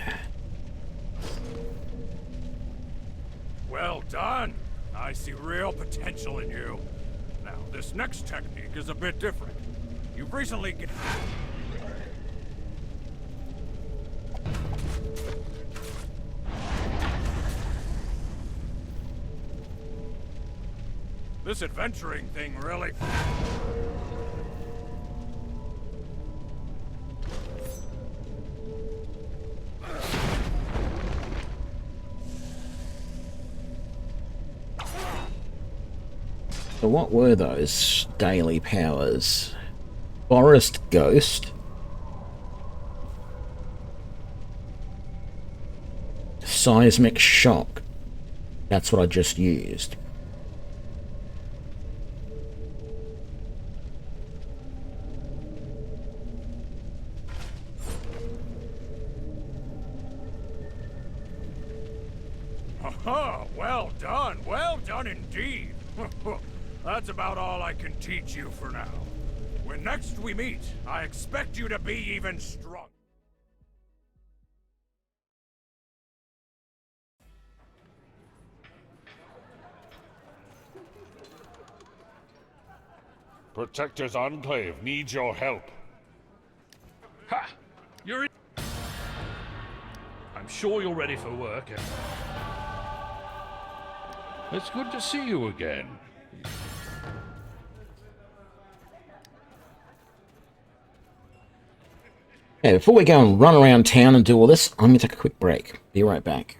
Speaker 6: Well done! I see real potential in you. Now, this next technique is a bit different. You've recently This adventuring thing really...
Speaker 1: So what were those daily powers? Forest Ghost. Seismic Shock. That's what I just used.
Speaker 6: Aha! Well done indeed. That's about all I can teach you for now. When next we meet, I expect you to be even stronger.
Speaker 7: Protector's Enclave needs your help. Ha! You're in. I'm sure you're ready for work. It's good to see you again.
Speaker 1: Okay, before we go and run around town and do all this, I'm going to take a quick break. Be right back.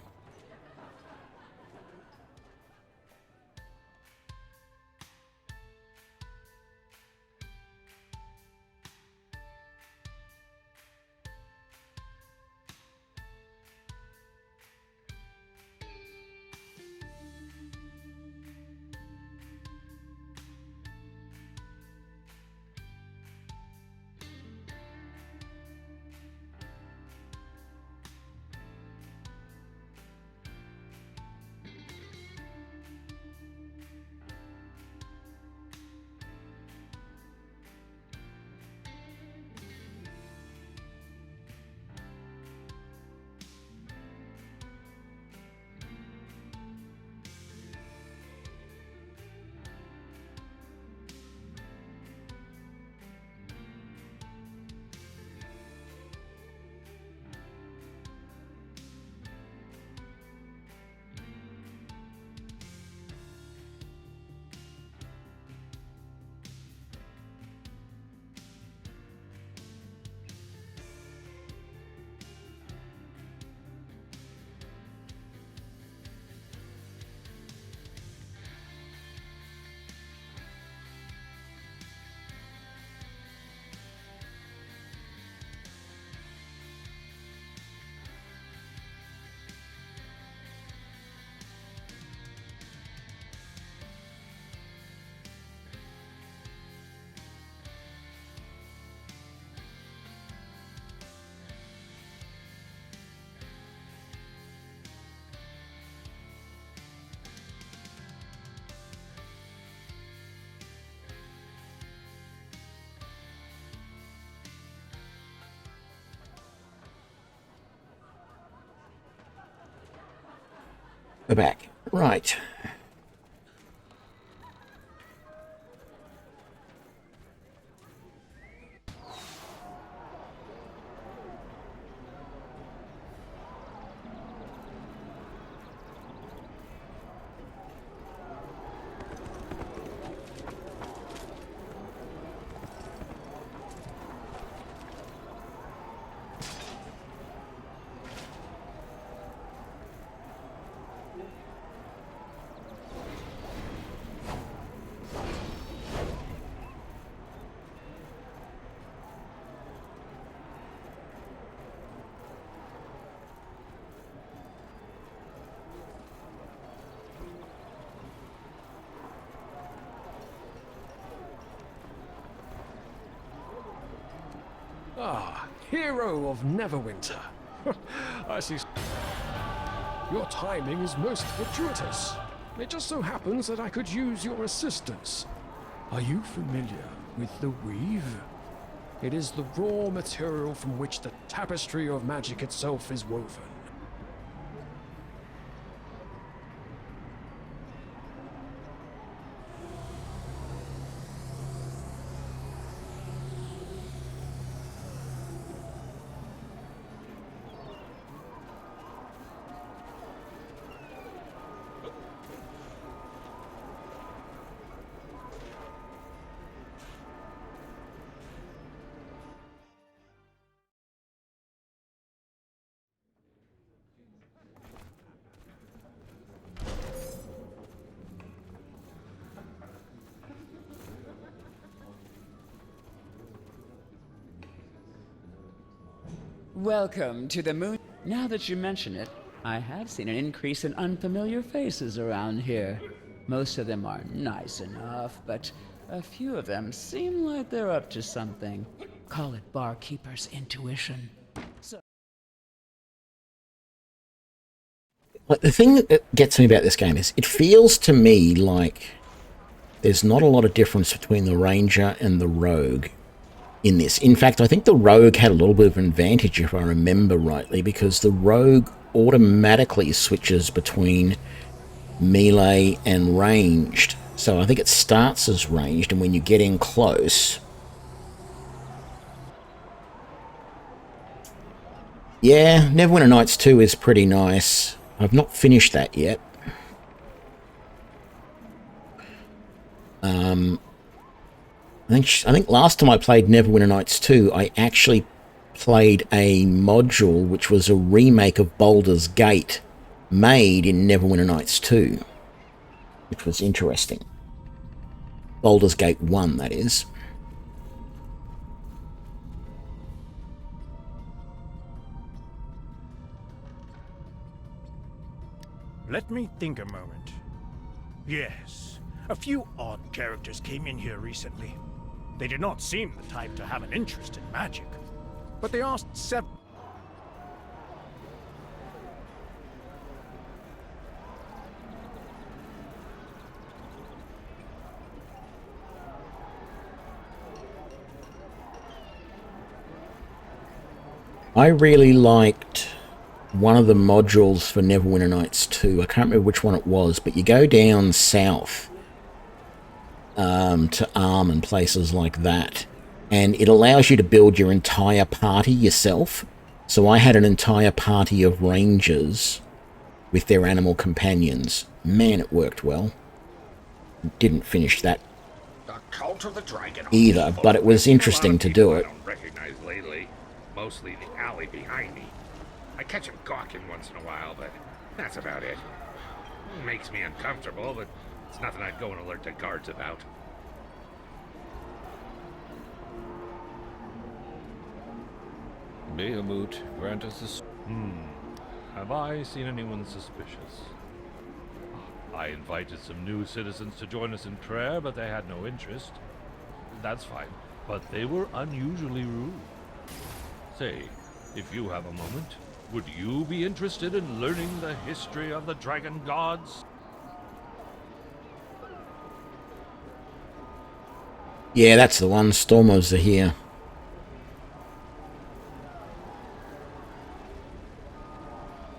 Speaker 1: We're back. Right.
Speaker 10: Ah, hero of Neverwinter. I see. Your timing is most fortuitous. It just so happens that I could use your assistance. Are you familiar with the weave? It is the raw material from which the tapestry of magic itself is woven.
Speaker 11: Welcome to the moon. Now that you mention it, I have seen an increase in unfamiliar faces around here. Most of them are nice enough, but a few of them seem like they're up to something. Call it barkeeper's intuition.
Speaker 1: Like, the thing that gets me about this game is it feels to me like there's not a lot of difference between the ranger and the rogue in this. In fact, I think the rogue had a little bit of an advantage, if I remember rightly, because the rogue automatically switches between melee and ranged. So I think it starts as ranged, and when you get in close... Yeah, Neverwinter Nights 2 is pretty nice. I've not finished that yet. I think last time I played Neverwinter Nights 2, I actually played a module which was a remake of Baldur's Gate made in Neverwinter Nights 2, which was interesting. Baldur's Gate 1, that is.
Speaker 3: Let me think a moment. Yes, a few odd characters came in here recently. They did not seem the type to have an interest in magic, but they asked several...
Speaker 1: I really liked one of the modules for Neverwinter Nights 2. I can't remember which one it was, but you go down south to Arm and places like that, and it allows you to build your entire party yourself. So I had an entire party of rangers with their animal companions. Man, it worked well. Didn't finish that
Speaker 12: The Cult of the Dragon
Speaker 1: either, but it was interesting to do it.
Speaker 12: I don't recognize lately. Mostly the alley behind me. I catch him gawking once in a while, but that's about it. Makes me uncomfortable, but it's nothing I'd go and alert the guards about.
Speaker 2: Bahamut, grant us this. Have I seen anyone suspicious? I invited some new citizens to join us in prayer, but they had no interest. That's fine, but they were unusually rude. Say, if you have a moment, would you be interested in learning the history of the dragon gods?
Speaker 1: Yeah, that's the one. Stormers are here.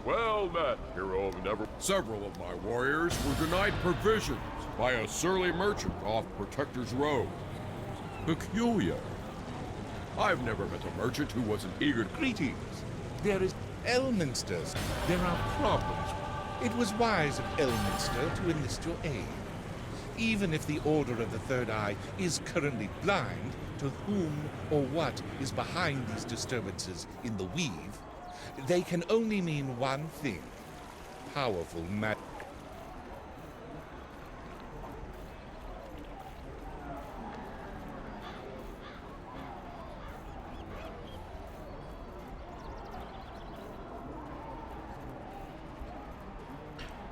Speaker 13: Well met, hero of Never. Several of my warriors were denied provisions by a surly merchant off Protector's Road. Peculiar. I've never met a merchant who wasn't eager to...
Speaker 14: Greetings. There is Elminster's. There are problems. It was wise of Elminster to enlist your aid. Even if the Order of the Third Eye is currently blind to whom or what is behind these disturbances in the Weave, they can only mean one thing. Powerful magic.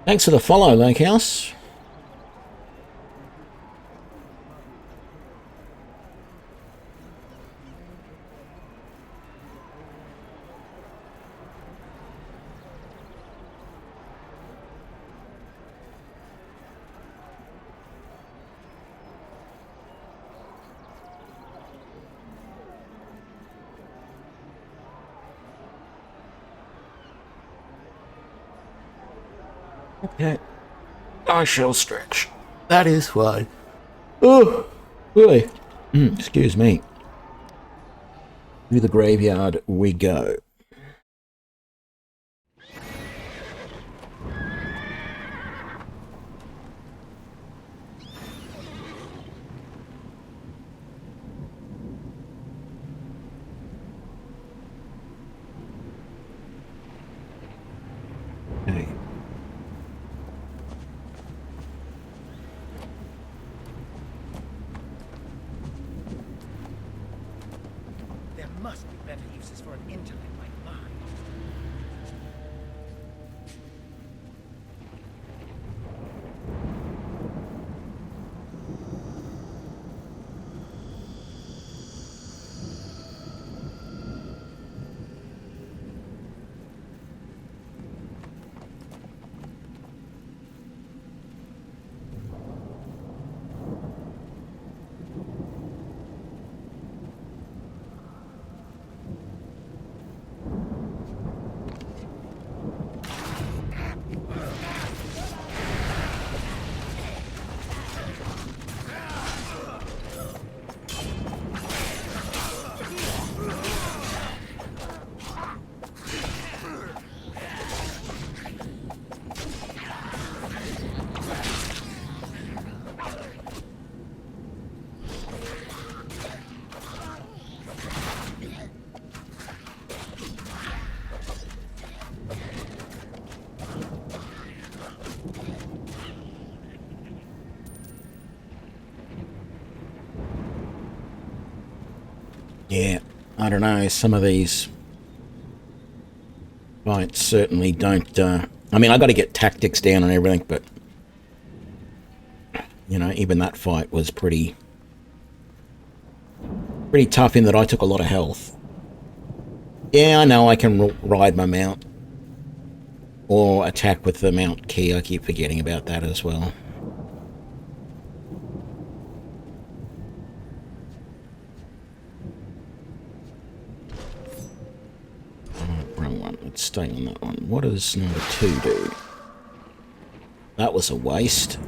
Speaker 1: Thanks for the follow, Lakehouse. Okay. I shall stretch. That is fine. Oh, boy. Excuse me. To the graveyard we go. Okay.
Speaker 9: There must be better uses for an intellect like
Speaker 1: Yeah, I don't know. Some of these fights certainly don't... I mean, I got to get tactics down and everything, but... You know, even that fight was pretty tough in that I took a lot of health. Yeah, I know I can ride my mount. Or attack with the mount key. I keep forgetting about that as well. Wrong one. Let's stay on that one. What does number 2 do? That was a waste.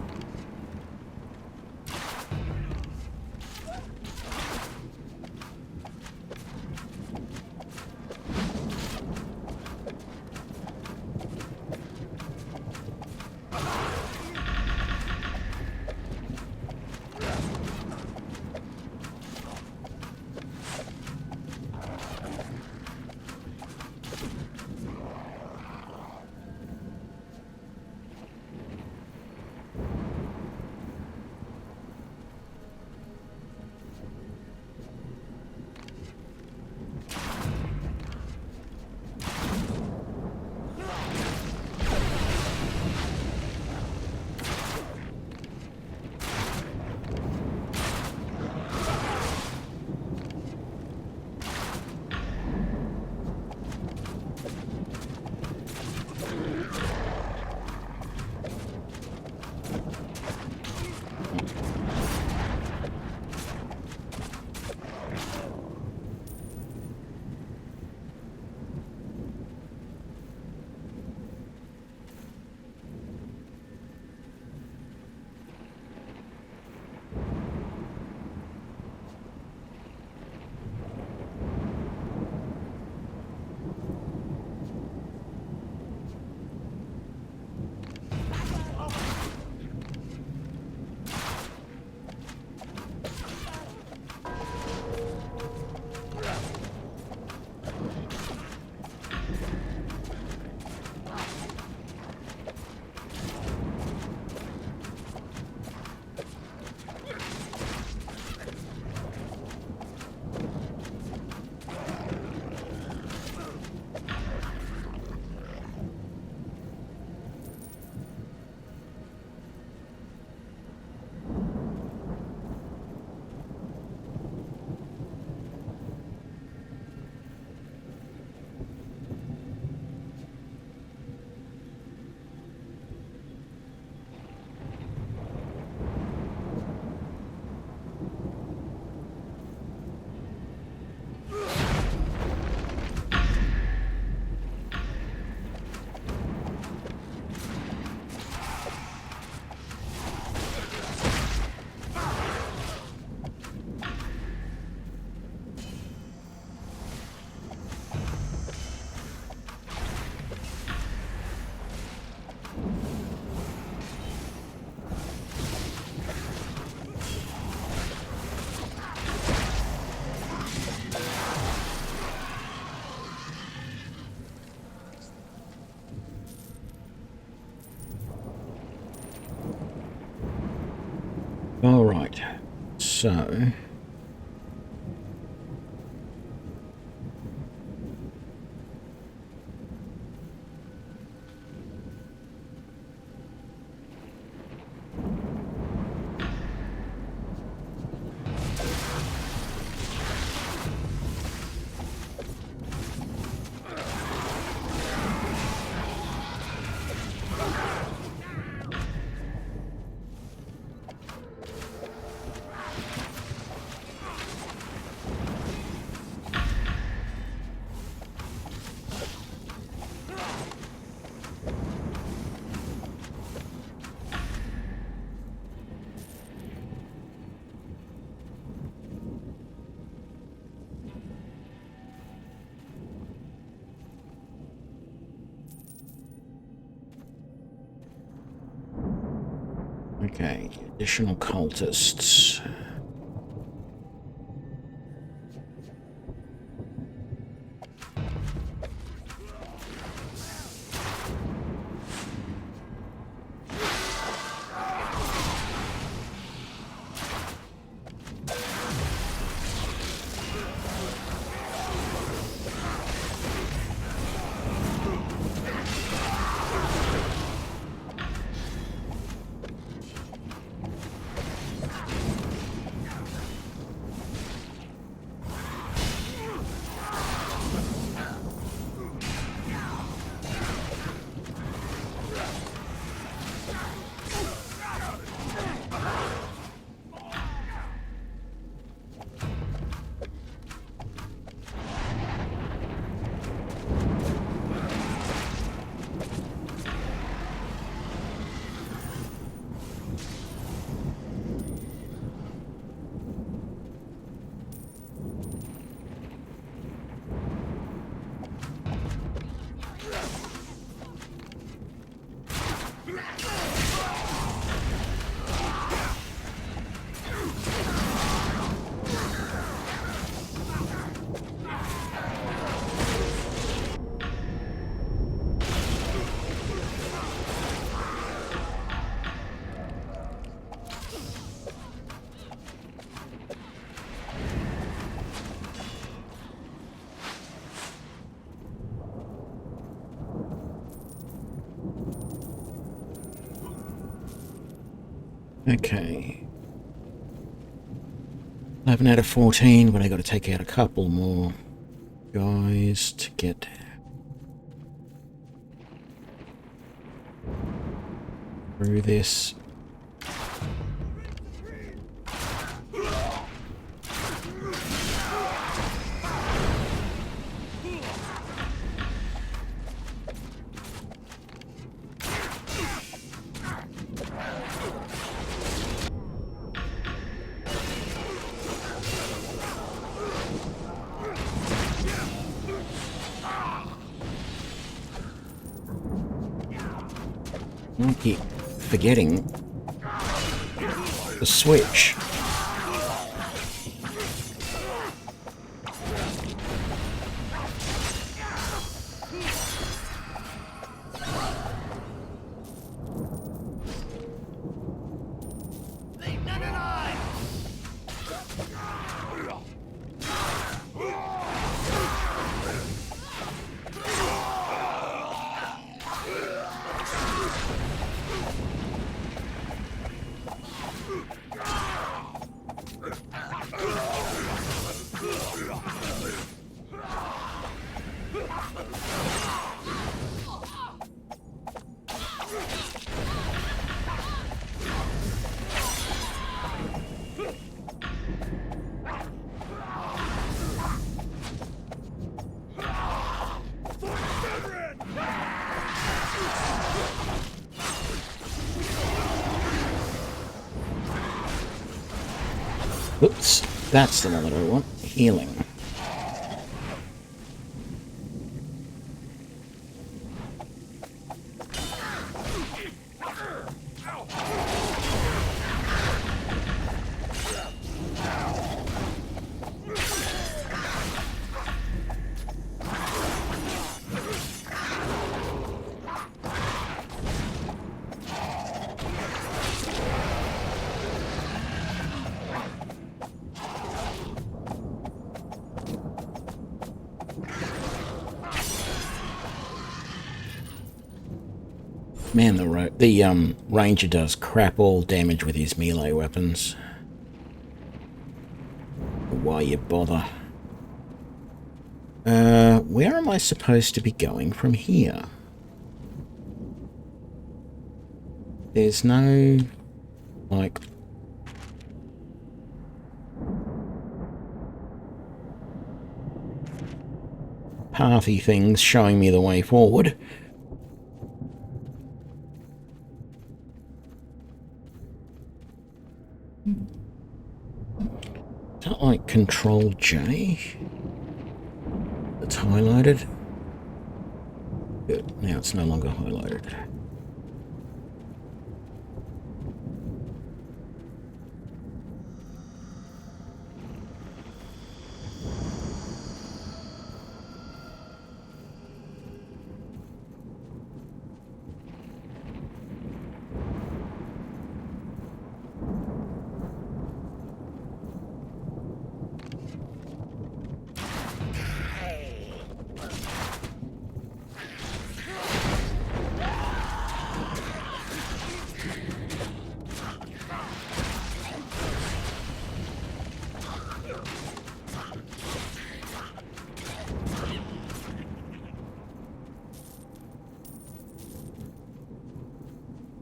Speaker 1: All right, so... Okay, additional cultists. Okay. 11 out of 14, but I got to take out a couple more guys to get through this. I keep forgetting the switch. Oops, that's the one that I want. Healing. Man, the ranger does crap all damage with his melee weapons. Why you bother? Where am I supposed to be going from here? There's no, like, pathy things showing me the way forward. Is that like Control J? That's highlighted. Good. Now it's no longer highlighted.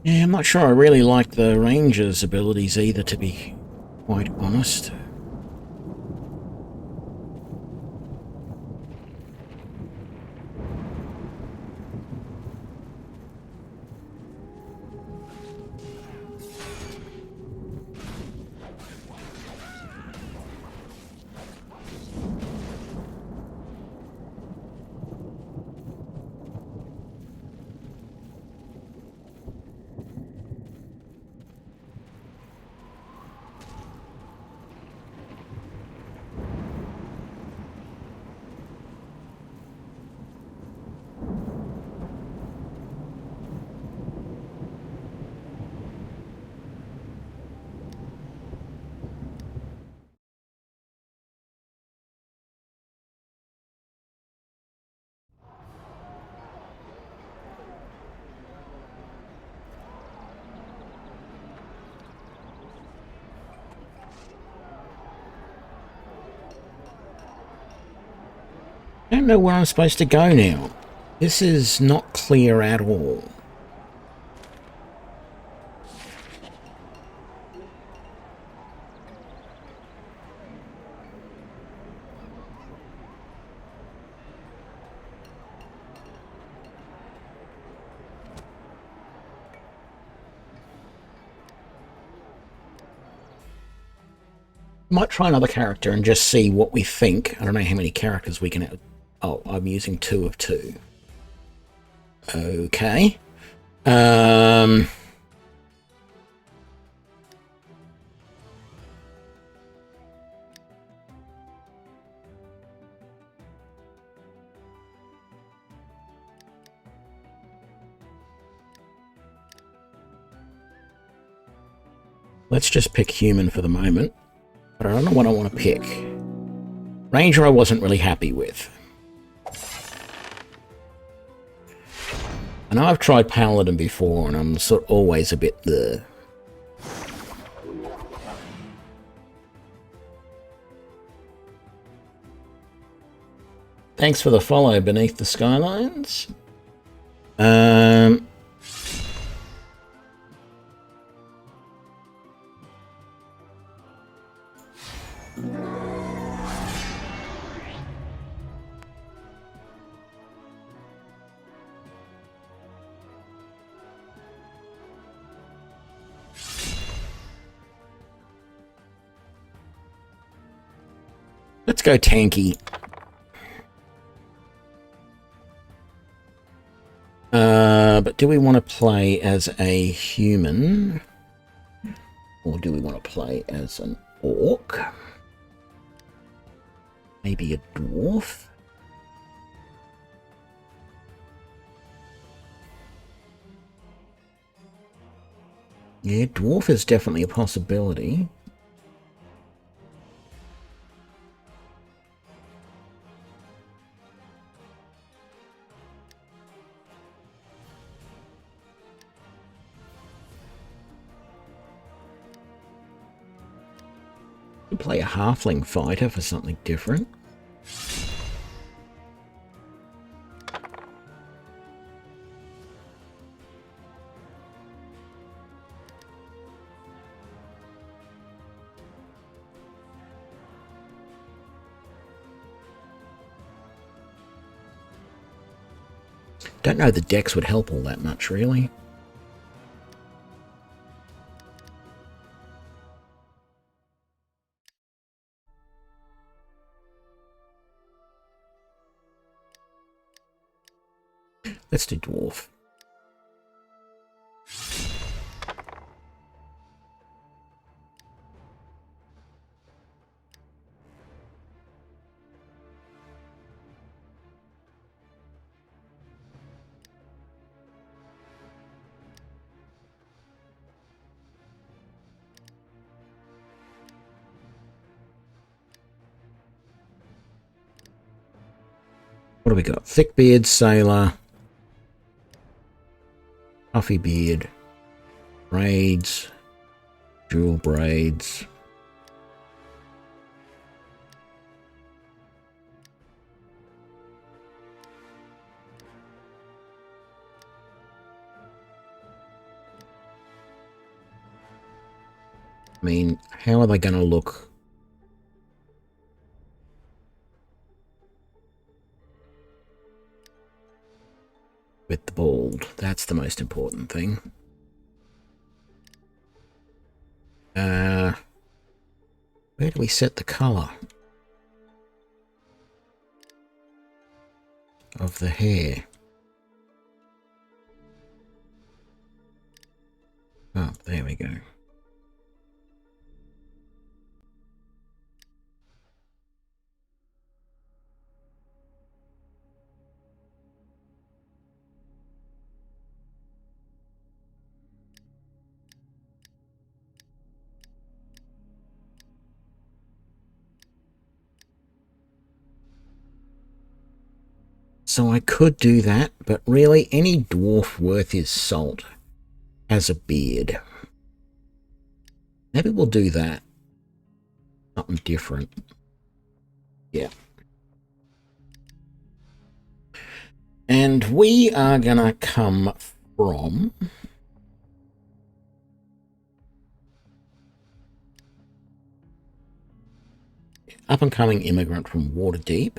Speaker 1: Yeah, I'm not sure I really like the ranger's abilities either, to be quite honest. don't know where I'm supposed to go now. This is not clear at all. Might try another character and just see what we think. I don't know how many characters we can have. Oh, I'm using 2 of 2. Okay. Let's just pick human for the moment. But I don't know what I want to pick. Ranger I wasn't really happy with. I know I've tried Paladin before, and I'm sort of always a bit the. Thanks for the follow, Beneath the Skylines. Let's go tanky. But do we want to play as a human? Or do we want to play as an orc? Maybe a dwarf? Yeah, dwarf is definitely a possibility. Play a halfling fighter for something different. Don't know the decks would help all that much, really. Let's do dwarf. What do we got? Thick beard, sailor. Puffy beard, braids, jewel braids. I mean, how are they going to look? With the bald, that's the most important thing. Where do we set the colour of the hair? Oh, there we go. So I could do that, but really any dwarf worth his salt has a beard. Maybe we'll do that. Something different. Yeah. And we are gonna come from up-and-coming immigrant from Waterdeep.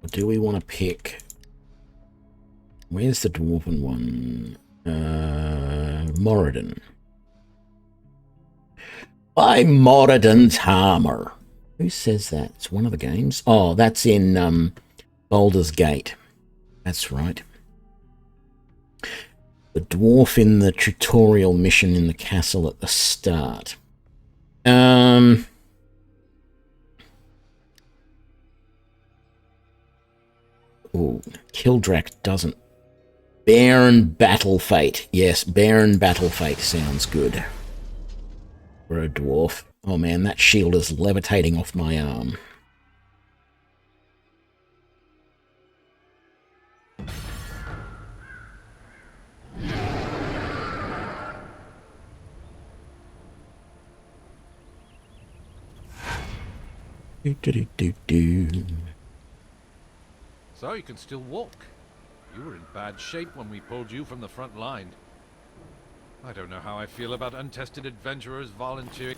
Speaker 1: Or do we want to pick... Where's the dwarven one? Moradin. By Moradin's Hammer. Who says that? It's one of the games. Oh, that's in Baldur's Gate. That's right. The dwarf in the tutorial mission in the castle at the start. Oh, Kildrak doesn't. Baron Battle Fate. Yes, Baron Battle Fate sounds good. For a dwarf. Oh man, that shield is levitating off my arm.
Speaker 2: So you can still walk. You were in bad shape when we pulled you from the front line. I don't know how I feel about untested adventurers volunteering.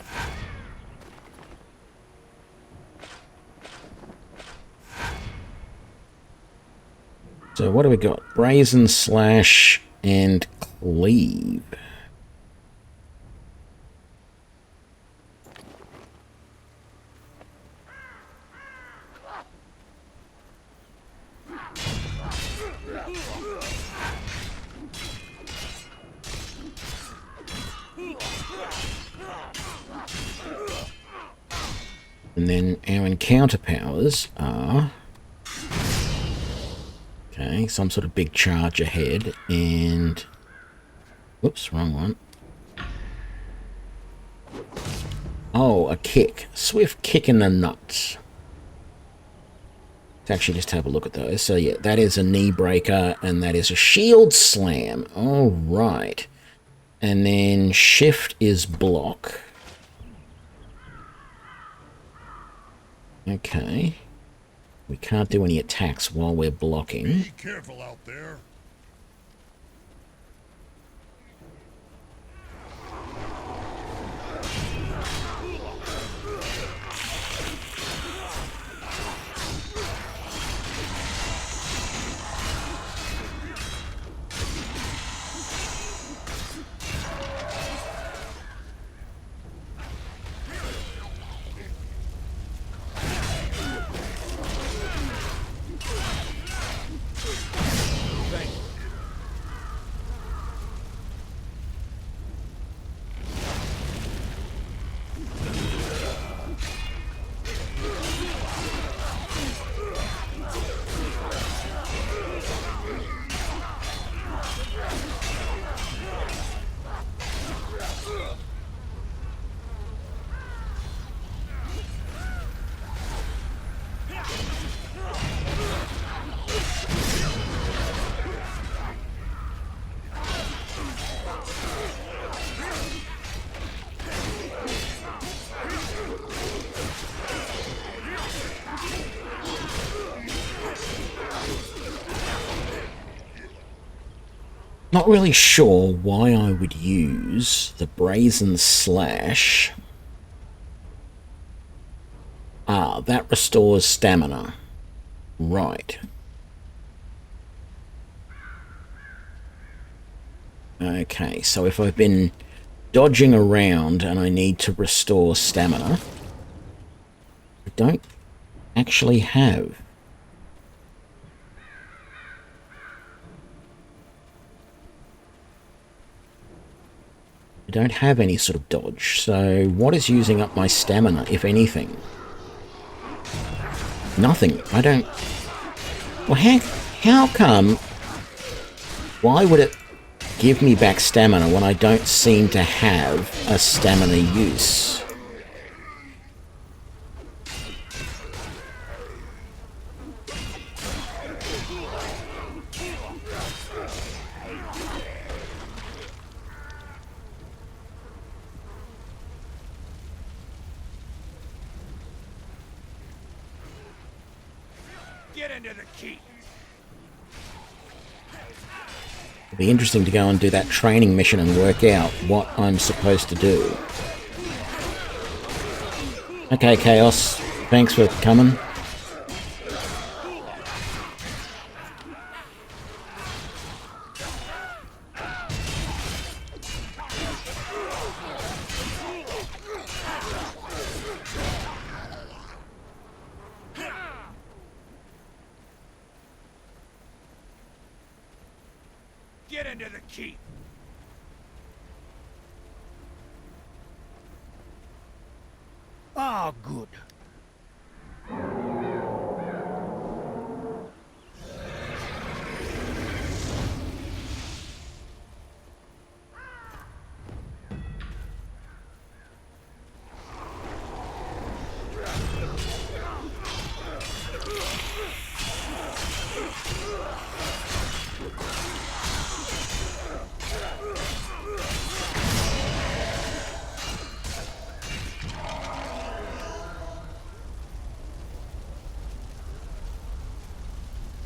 Speaker 1: So what do we got? Brazen Slash and Cleave. And then our encounter powers are... Okay, some sort of big charge ahead, and... Whoops, wrong one. Oh, a kick. Swift kick in the nuts. Let's actually just have a look at those. So yeah, that is a knee breaker, and that is a shield slam. All right. And then shift is block. Okay. We can't do any attacks while we're blocking.
Speaker 8: Be careful out there.
Speaker 1: Not really sure why I would use the Brazen Slash. Ah, that restores stamina. Right. Okay, so if I've been dodging around and I need to restore stamina, I don't actually have. I don't have any sort of dodge, so what is using up my stamina, if anything? Nothing. I don't... Well, how come... Why would it give me back stamina when I don't seem to have a stamina use?
Speaker 6: into the keep.
Speaker 1: It'd be interesting to go and do that training mission and work out what I'm supposed to do. Okay, Chaos. Thanks for coming.
Speaker 6: Get into the keep.
Speaker 4: Ah, good.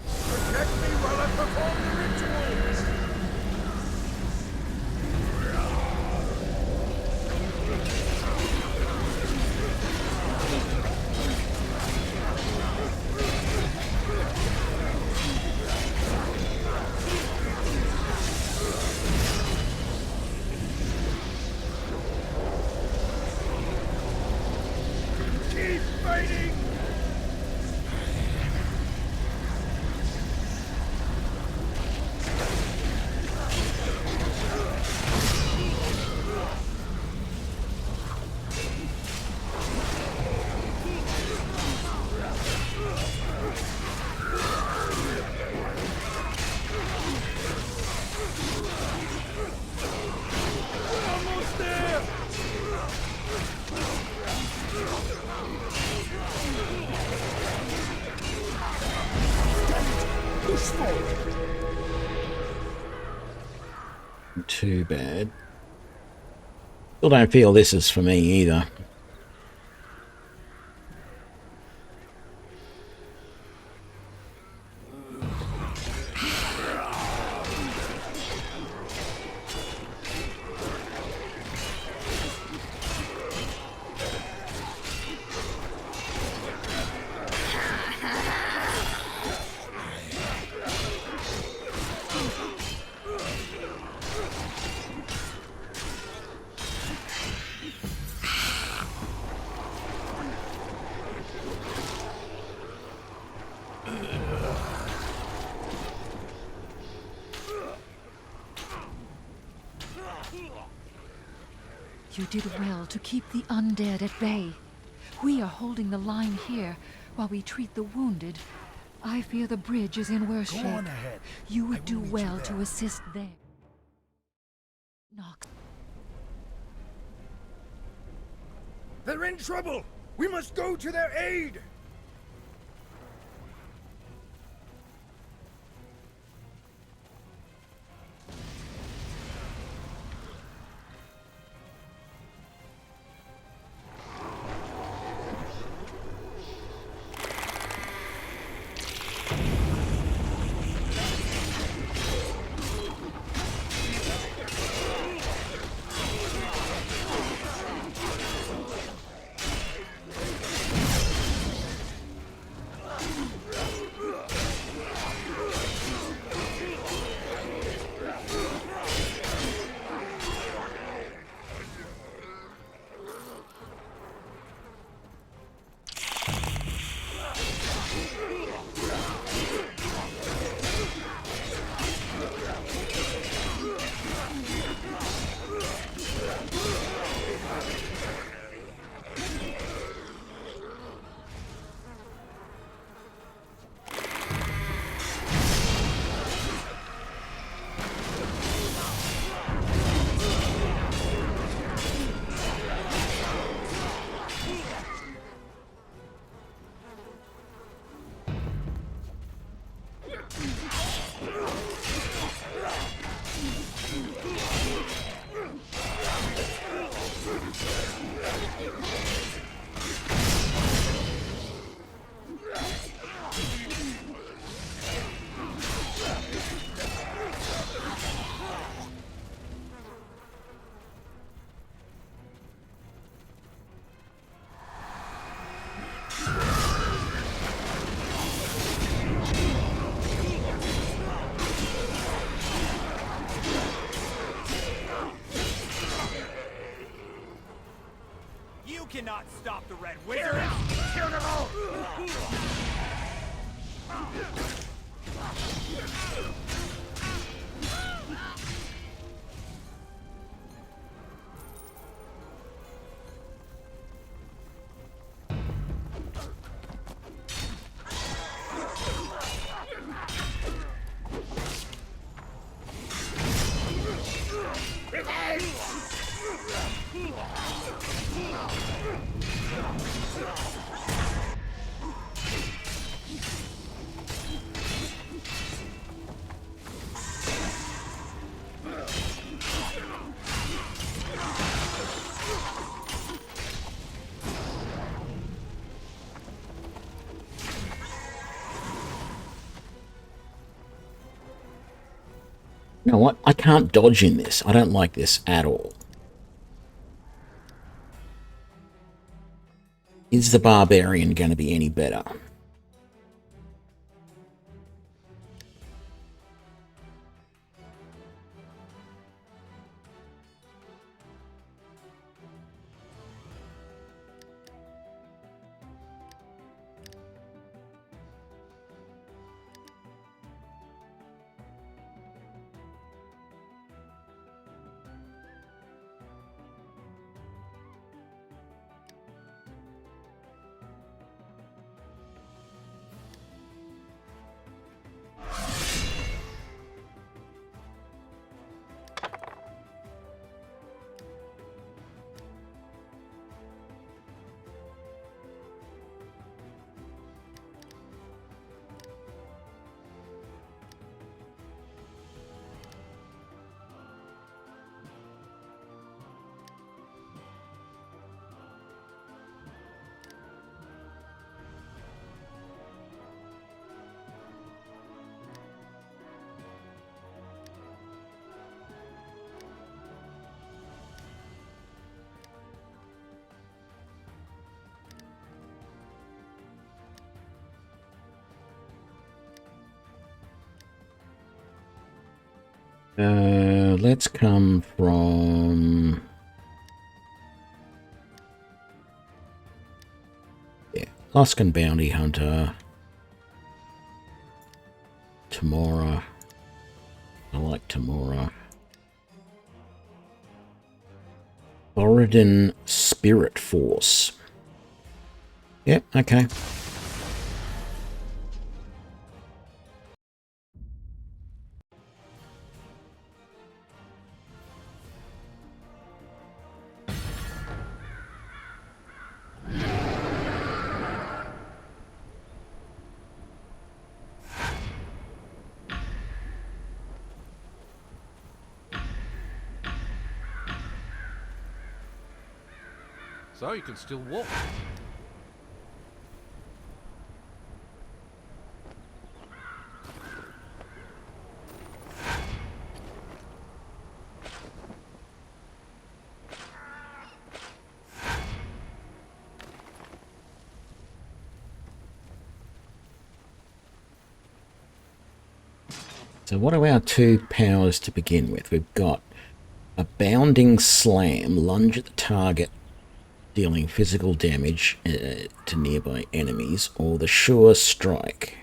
Speaker 6: Protect me while I perform the rituals. Keep fighting. Almost there.
Speaker 1: Too bad. Still don't feel this is for me either.
Speaker 5: You did well to keep the undead at bay. We are holding the line here while we treat the wounded. I fear the bridge is in worse
Speaker 4: Go
Speaker 5: shape.
Speaker 4: on ahead.
Speaker 5: You
Speaker 4: I
Speaker 5: would
Speaker 4: will
Speaker 5: do
Speaker 4: meet you
Speaker 5: well
Speaker 4: there.
Speaker 5: to assist there. Nox.
Speaker 6: They're in trouble. We must go to their aid. not stop the Red Wizard?
Speaker 8: Kill them all!
Speaker 1: You know what? I can't dodge in this. I don't like this at all. Is the barbarian going to be any better? Let's come from... Yeah, Luskan Bounty Hunter. Tamora. I like Tamora. Thoradin Spirit Force. Yep, okay.
Speaker 2: So you can still walk.
Speaker 1: So what are our two powers to begin with? We've got a bounding slam, lunge at the target, dealing physical damage to nearby enemies, or the sure strike.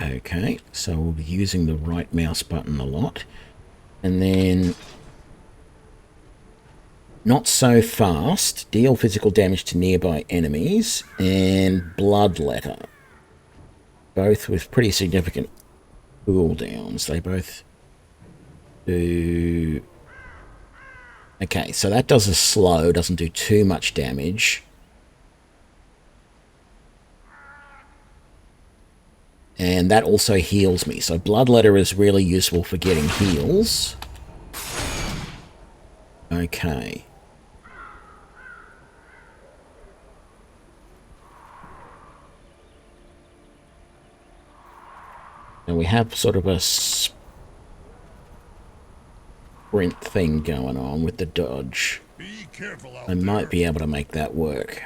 Speaker 1: Okay, so we'll be using the right mouse button a lot. And then not so fast, deal physical damage to nearby enemies, and bloodletter. Both with pretty significant cooldowns. They both do... Okay, so that does a slow, doesn't do too much damage. And that also heals me. So bloodletter is really useful for getting heals. Okay. And we have sort of a sprint thing going on with the dodge.
Speaker 8: Be careful out
Speaker 1: I might be able to make that work.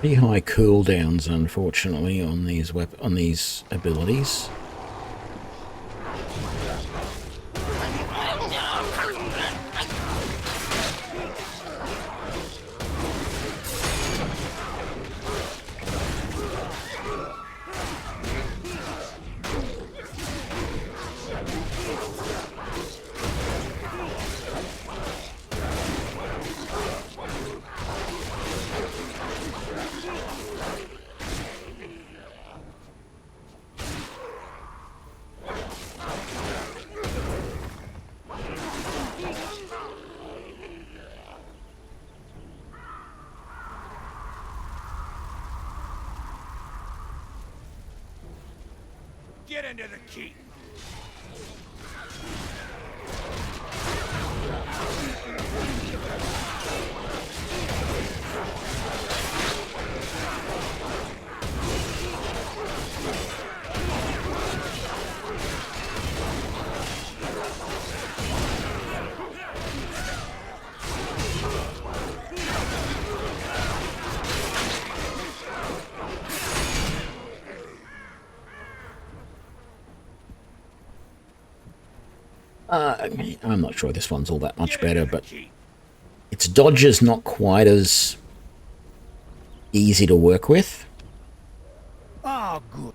Speaker 1: Pretty high cooldowns, unfortunately, on these abilities.
Speaker 6: Get into the keep.
Speaker 1: I'm not sure this one's all that much better, but its dodge is not quite as easy to work with.
Speaker 4: Ah, good.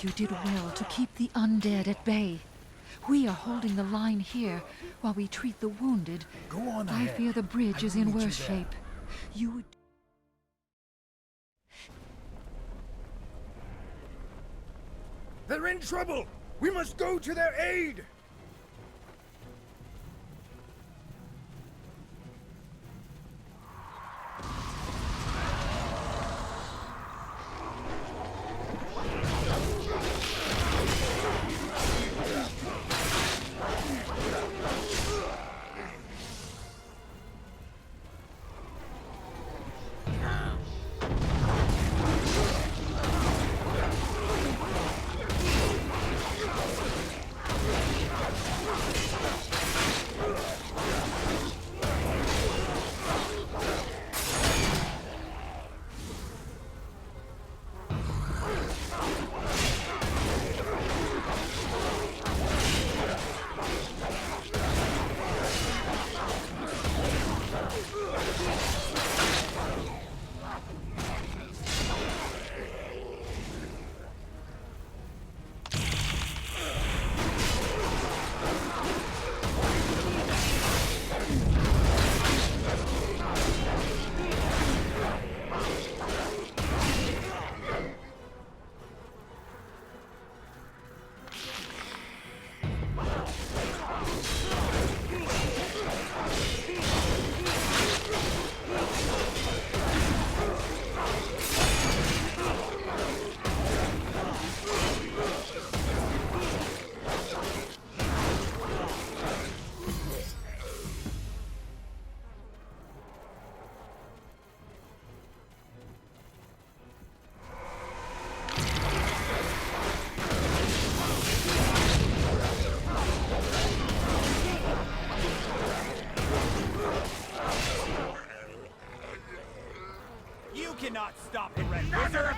Speaker 5: You did well to keep the undead at bay. We are holding the line here while we treat the wounded.
Speaker 4: Go on
Speaker 5: I
Speaker 4: ahead.
Speaker 5: fear the bridge
Speaker 4: I
Speaker 5: is
Speaker 4: will
Speaker 5: in
Speaker 4: meet you
Speaker 5: worse
Speaker 4: there.
Speaker 5: shape. You would...
Speaker 3: They're in trouble! We must go to their aid!
Speaker 6: You cannot stop the Red Wizard!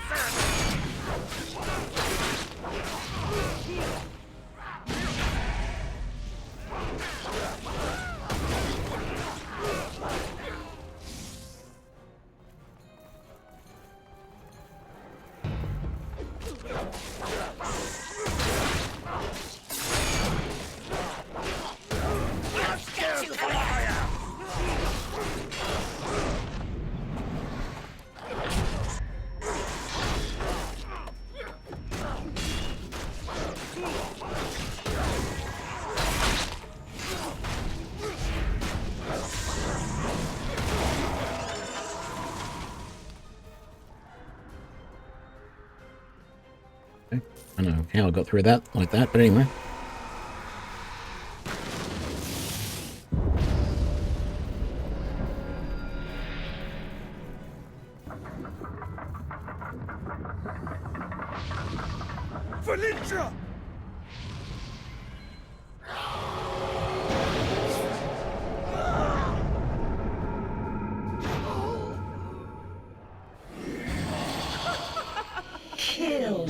Speaker 1: I don't know how I got through that like that, but anyway.
Speaker 4: Valindra!
Speaker 16: Kill.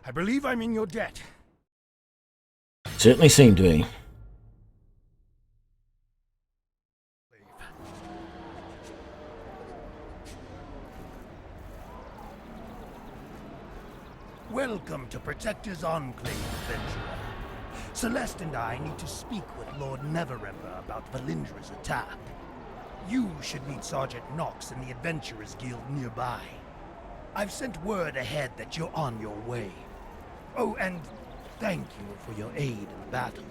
Speaker 3: I believe I'm in your debt.
Speaker 1: Certainly seem to be.
Speaker 4: Welcome to Protector's Enclave, adventurer. Celeste and I need to speak with Lord Neverwinter about Valindra's attack. You should meet Sergeant Knox in the Adventurers Guild nearby. I've sent word ahead that you're on your way. Oh, and thank you for your aid in the battle.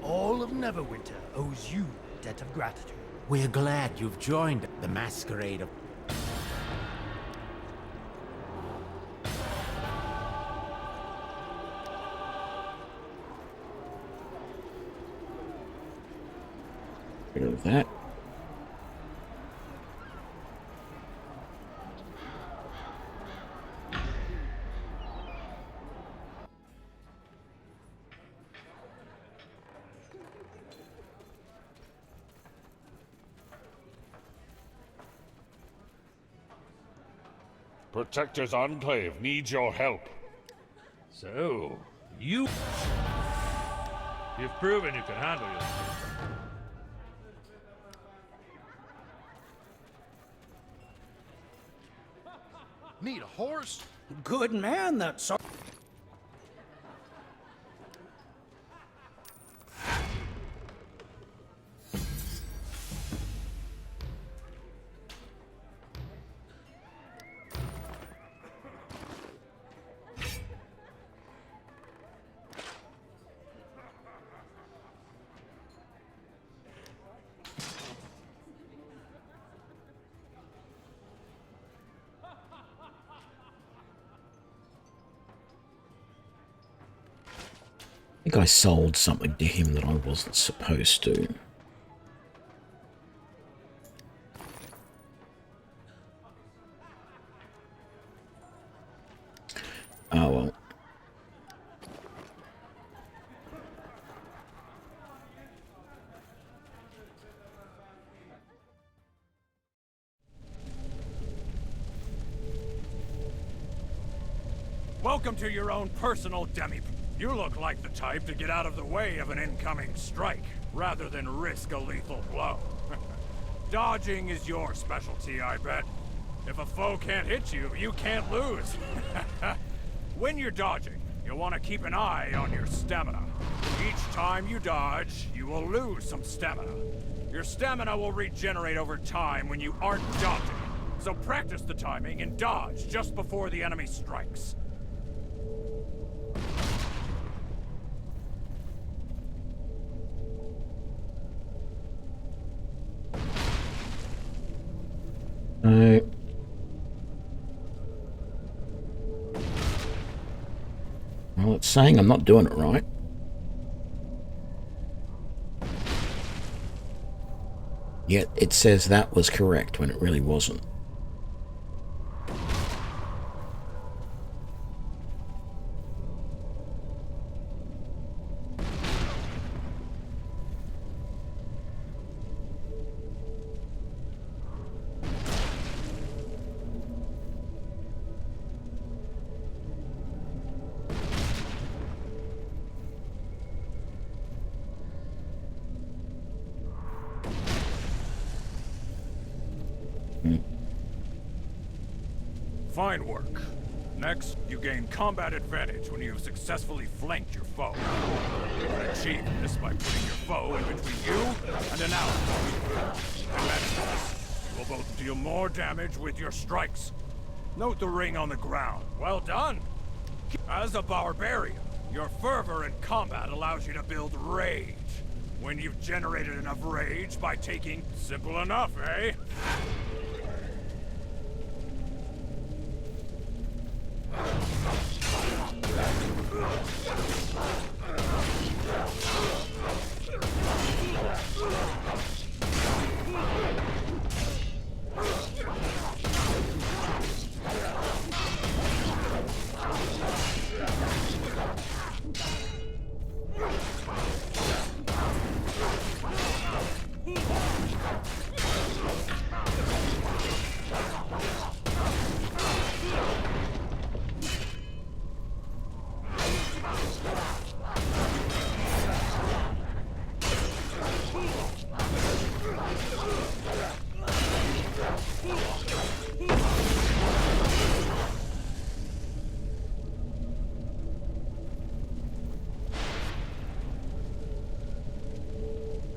Speaker 4: All of Neverwinter owes you a debt of gratitude.
Speaker 15: We're glad you've joined the masquerade of...
Speaker 1: Get rid of that.
Speaker 12: Protector's Enclave needs your help.
Speaker 7: So, you've proven you can handle yourself.
Speaker 8: Need a horse?
Speaker 9: Good man, that Sergeant.
Speaker 1: I think I sold something to him that I wasn't supposed to. Oh well.
Speaker 6: Welcome to your own personal demi. You look like the type to get out of the way of an incoming strike, rather than risk a lethal blow. Dodging is your specialty, I bet. If a foe can't hit you, you can't lose. When you're dodging, you'll want to keep an eye on your stamina. Each time you dodge, you will lose some stamina. Your stamina will regenerate over time when you aren't dodging. So practice the timing and dodge just before the enemy strikes.
Speaker 1: Well, it's saying I'm not doing it right. Yet it says that was correct when it really wasn't.
Speaker 6: Fine work. Next, you gain combat advantage when you have successfully flanked your foe. You can achieve this by putting your foe in between you and an ally. And manage this, you will both deal more damage with your strikes. Note the ring on the ground. Well done! As a barbarian, your fervor in combat allows you to build rage. When you've generated enough rage by taking... Simple enough, eh?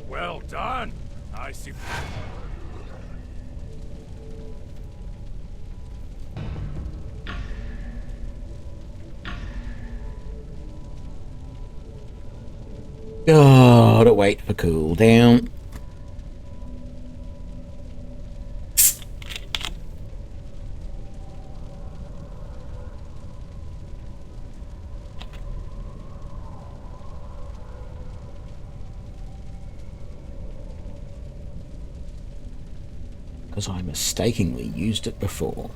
Speaker 6: Well done! I see...
Speaker 1: Gotta wait for cooldown. Because I mistakenly used it before.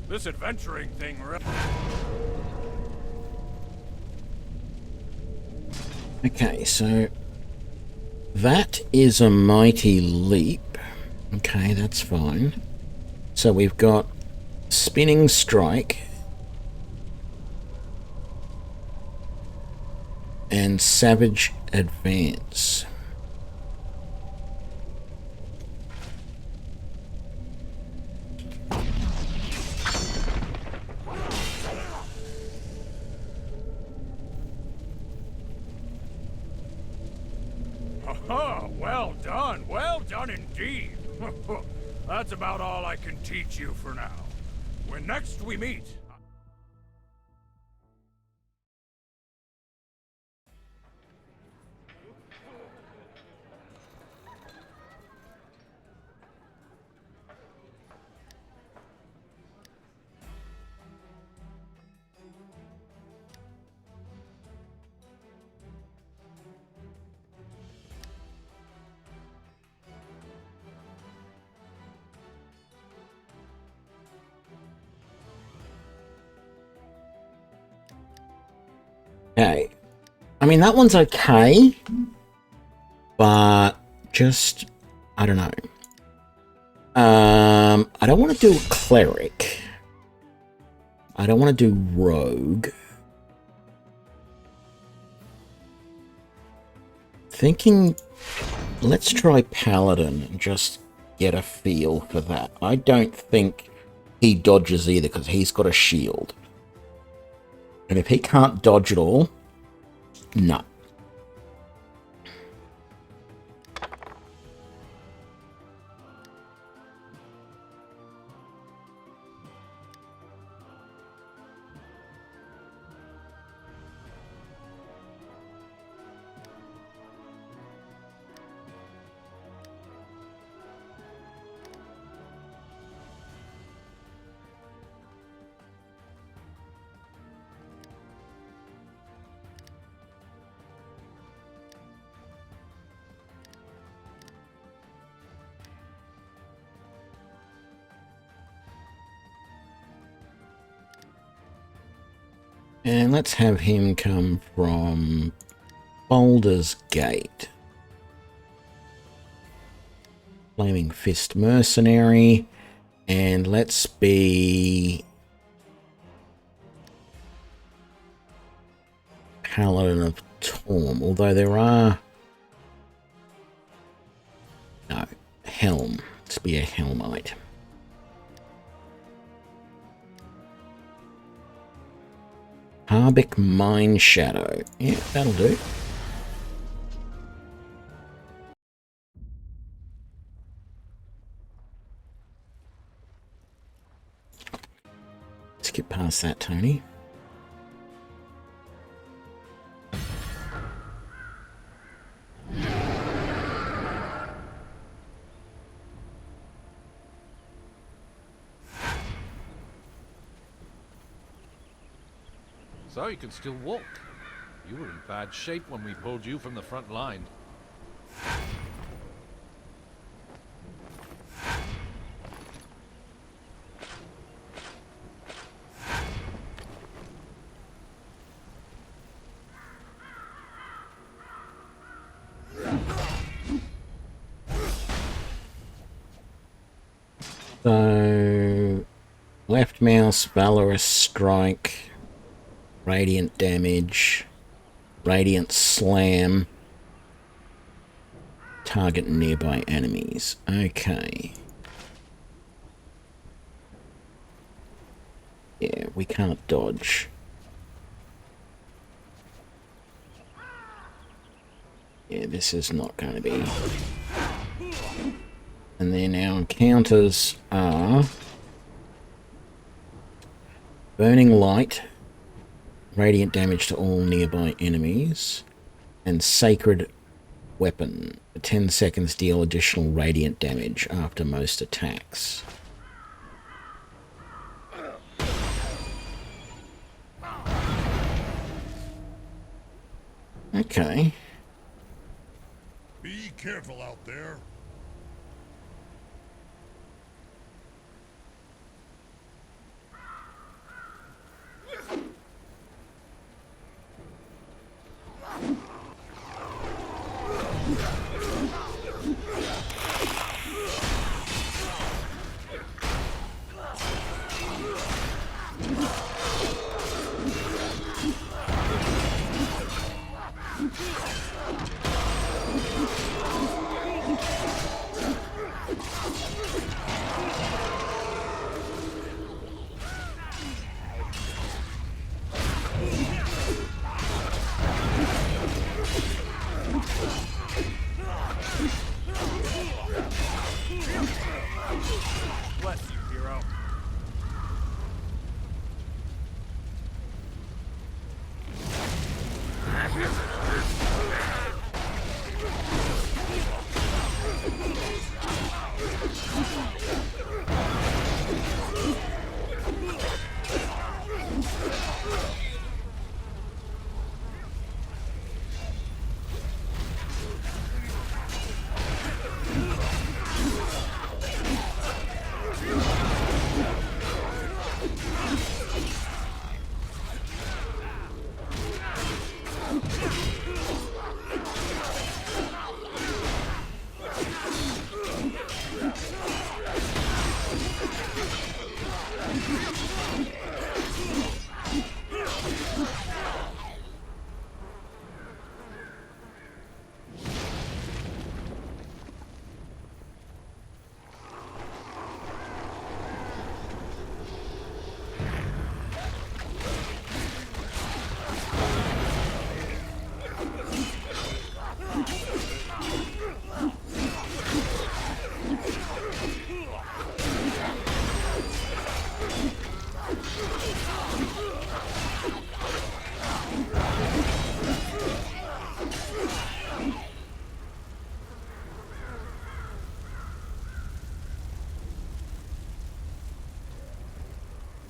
Speaker 6: This adventuring thing...
Speaker 1: Okay, so that is a mighty leap. Okay, that's fine. So we've got spinning strike and savage advance.
Speaker 6: Well done indeed. That's about all I can teach you for now. When next we meet...
Speaker 1: Okay. I mean, that one's okay, but just, I don't know. I don't want to do cleric. I don't want to do rogue. Thinking Let's try Paladin and just get a feel for that. I don't think he dodges either because he's got a shield. And if he can't dodge at all, no. And let's have him come from Baldur's Gate. Flaming Fist Mercenary. And let's be Paladin of Torm. Although there are... No, Helm. Let's be a Helmite. Harbic Mind Shadow. Yeah, that'll do. Let's get past that, Tony.
Speaker 2: So you can still walk. You were in bad shape when we pulled you from the front line.
Speaker 1: So, left mouse, Valorous Strike, Radiant Damage, Radiant Slam, target nearby enemies. Okay. Yeah, we can't dodge. Yeah, this is not going to be... And then our encounters are Burning Light, Radiant Damage to all nearby enemies, and Sacred Weapon. For 10 seconds deal additional Radiant Damage after most attacks. Okay.
Speaker 8: Be careful out there.
Speaker 6: Bless you, hero.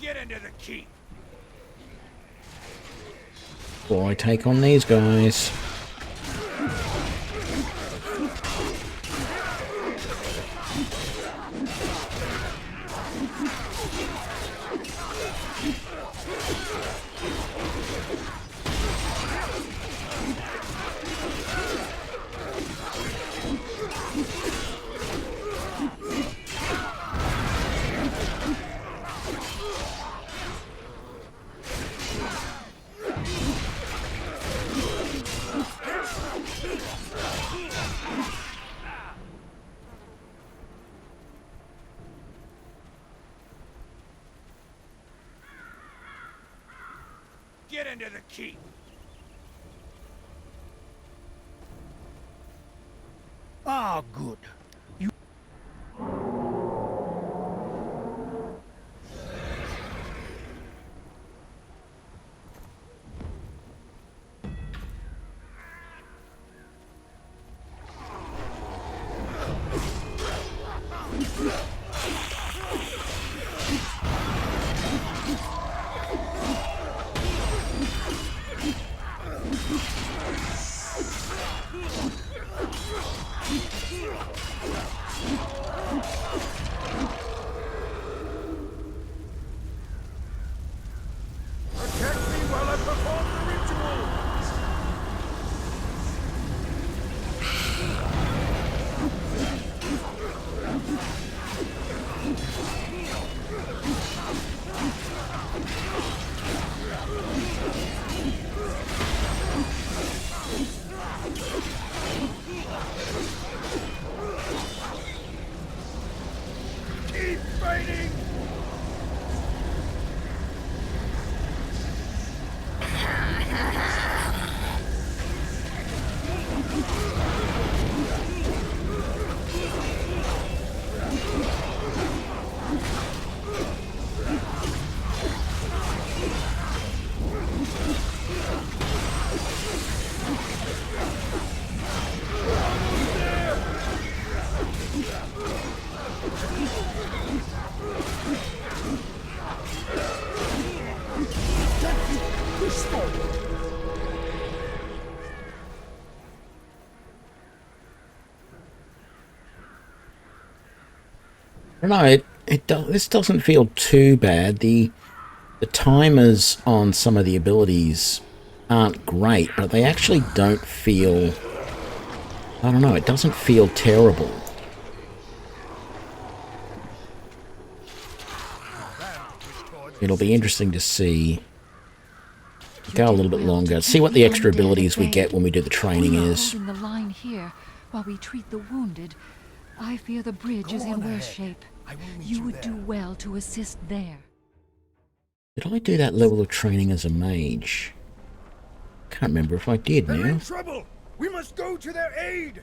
Speaker 6: Get into the keep.
Speaker 1: Before I take on these guys.
Speaker 6: Get into the keep.
Speaker 4: Ah, good.
Speaker 6: Protect me while I perform the ritual. Keep fighting.
Speaker 1: I don't know, this doesn't feel too bad. The timers on some of the abilities aren't great, but they actually don't feel... I don't know, it doesn't feel terrible. It'll be interesting to see. Go a little bit longer. See what the extra abilities we get when we do the training is.
Speaker 5: Holding the line here while we treat the wounded. I fear the bridge is in worse shape. You would do well to assist there.
Speaker 1: Did I do that level of training as a mage? Can't remember if I did
Speaker 6: They're
Speaker 1: now.
Speaker 6: in trouble. We must go to their aid.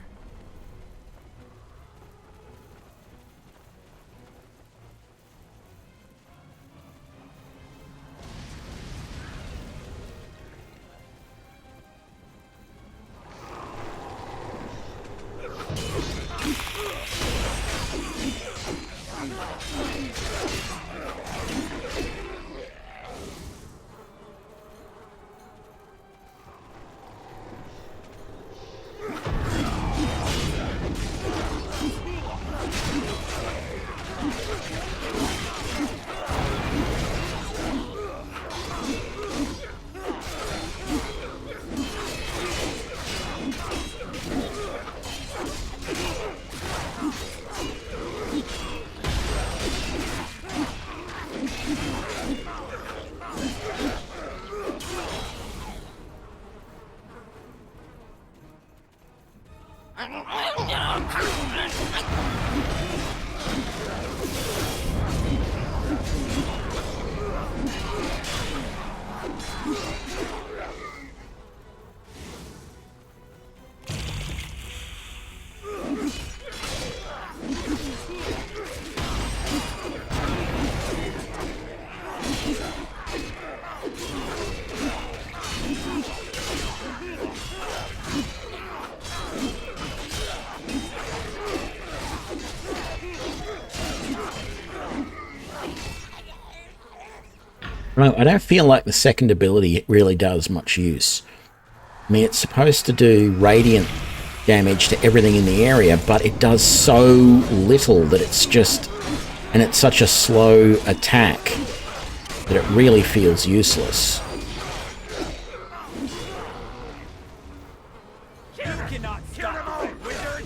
Speaker 1: No, I don't feel like the second ability really does much use. I mean, it's supposed to do radiant damage to everything in the area, but it does so little that it's just... And it's such a slow attack that it really feels useless.
Speaker 6: You cannot stop me, wizard!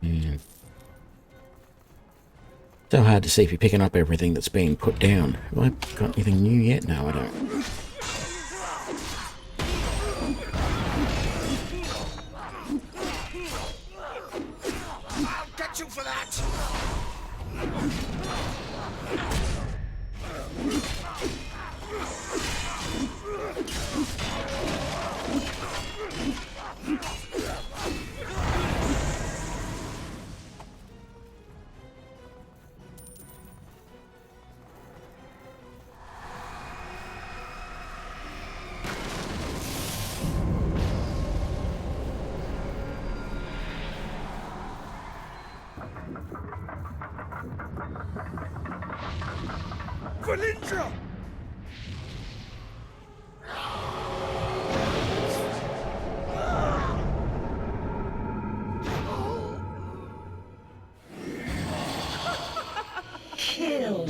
Speaker 1: Yeah. So hard to see if you're picking up everything that's being put down. Have I got anything new yet? No, I don't.
Speaker 6: I'll get you for that! Valindra!
Speaker 16: Kill.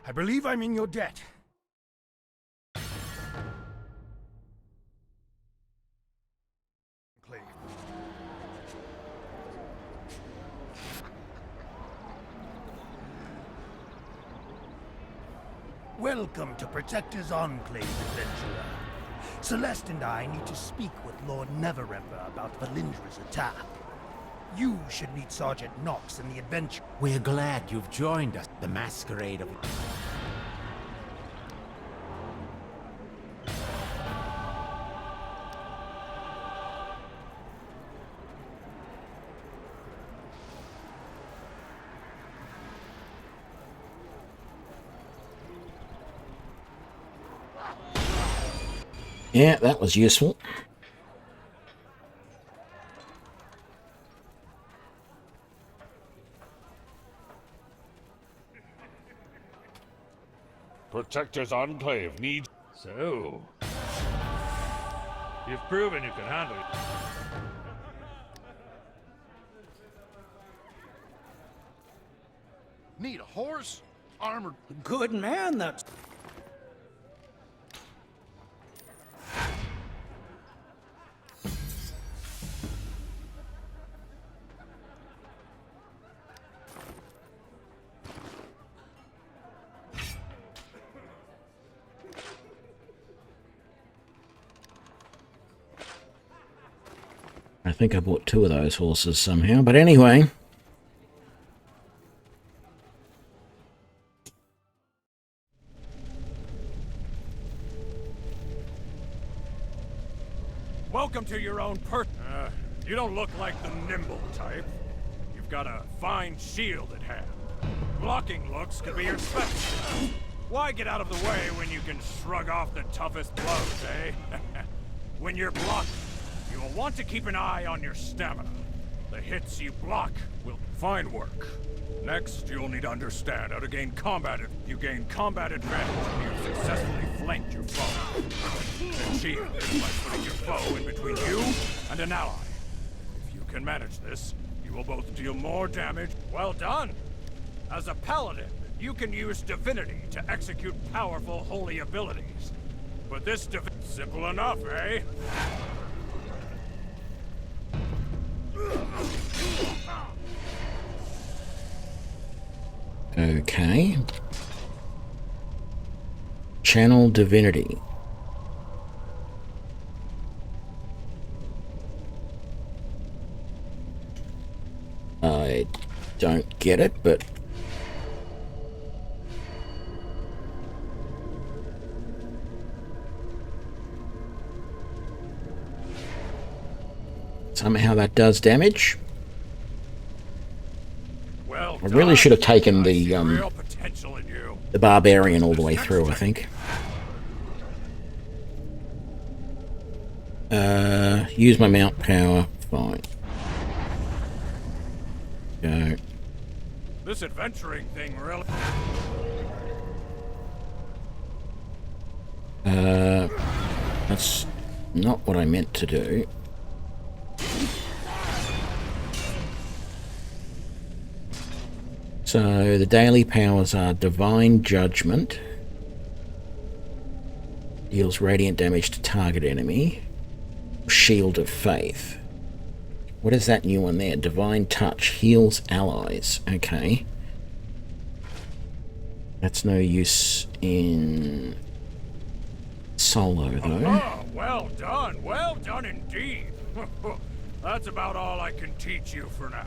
Speaker 3: I believe I'm in your debt.
Speaker 4: Welcome to Protector's Enclave, adventurer. Celeste and I need to speak with Lord Neverember about Valindra's attack. You should meet Sergeant Knox in the adventure.
Speaker 15: We're glad you've joined us. The masquerade of...
Speaker 1: Yeah, that was useful.
Speaker 7: Protector's Enclave needs... So... You've proven you can handle it.
Speaker 8: Need a horse? Armored...
Speaker 9: Good man, that's...
Speaker 1: I think I bought 2 of those horses somehow, but anyway.
Speaker 6: Welcome to your own you don't look like the nimble type. You've got a fine shield at hand. Blocking looks could be your specialty. Why get out of the way when you can shrug off the toughest blows, eh? When you're blocking, you will want to keep an eye on your stamina. The hits you block will... Fine work. Next, you'll need to understand how to gain combat... You gain combat advantage when you've successfully flanked your foe. achieve this by putting your foe in between you and an ally. If you can manage this, you will both deal more damage. Well done! As a paladin, you can use divinity to execute powerful holy abilities. But this simple enough, eh?
Speaker 1: Okay. Channel divinity. I don't get it, but somehow that does damage.
Speaker 6: Well
Speaker 1: I really should have taken the
Speaker 6: real potential in you.
Speaker 1: the barbarian all the way through, I think. Use my mount power. Fine. Go.
Speaker 6: This adventuring thing really...
Speaker 1: That's not what I meant to do. So the daily powers are Divine Judgment. Deals radiant damage to target enemy. Shield of Faith. What is that new one there? Divine Touch. Heals allies. Okay. That's no use in solo, though.
Speaker 6: Oh, well done indeed. That's about all I can teach you for now.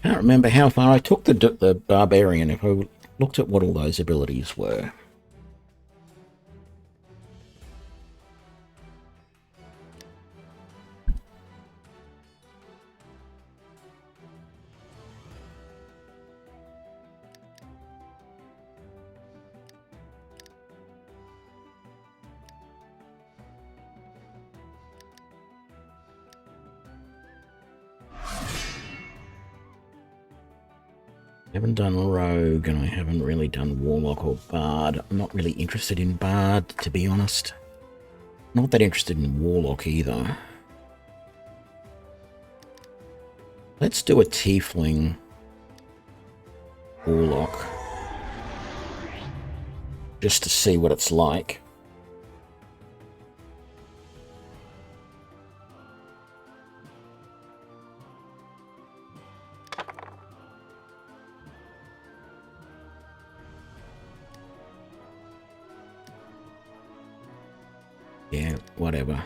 Speaker 1: I can't remember how far I took the barbarian if I looked at what all those abilities were. I haven't done Rogue, and I haven't really done Warlock or Bard. I'm not really interested in Bard, to be honest. Not that interested in Warlock either. Let's do a Tiefling Warlock. Just to see what it's like. Yeah, whatever.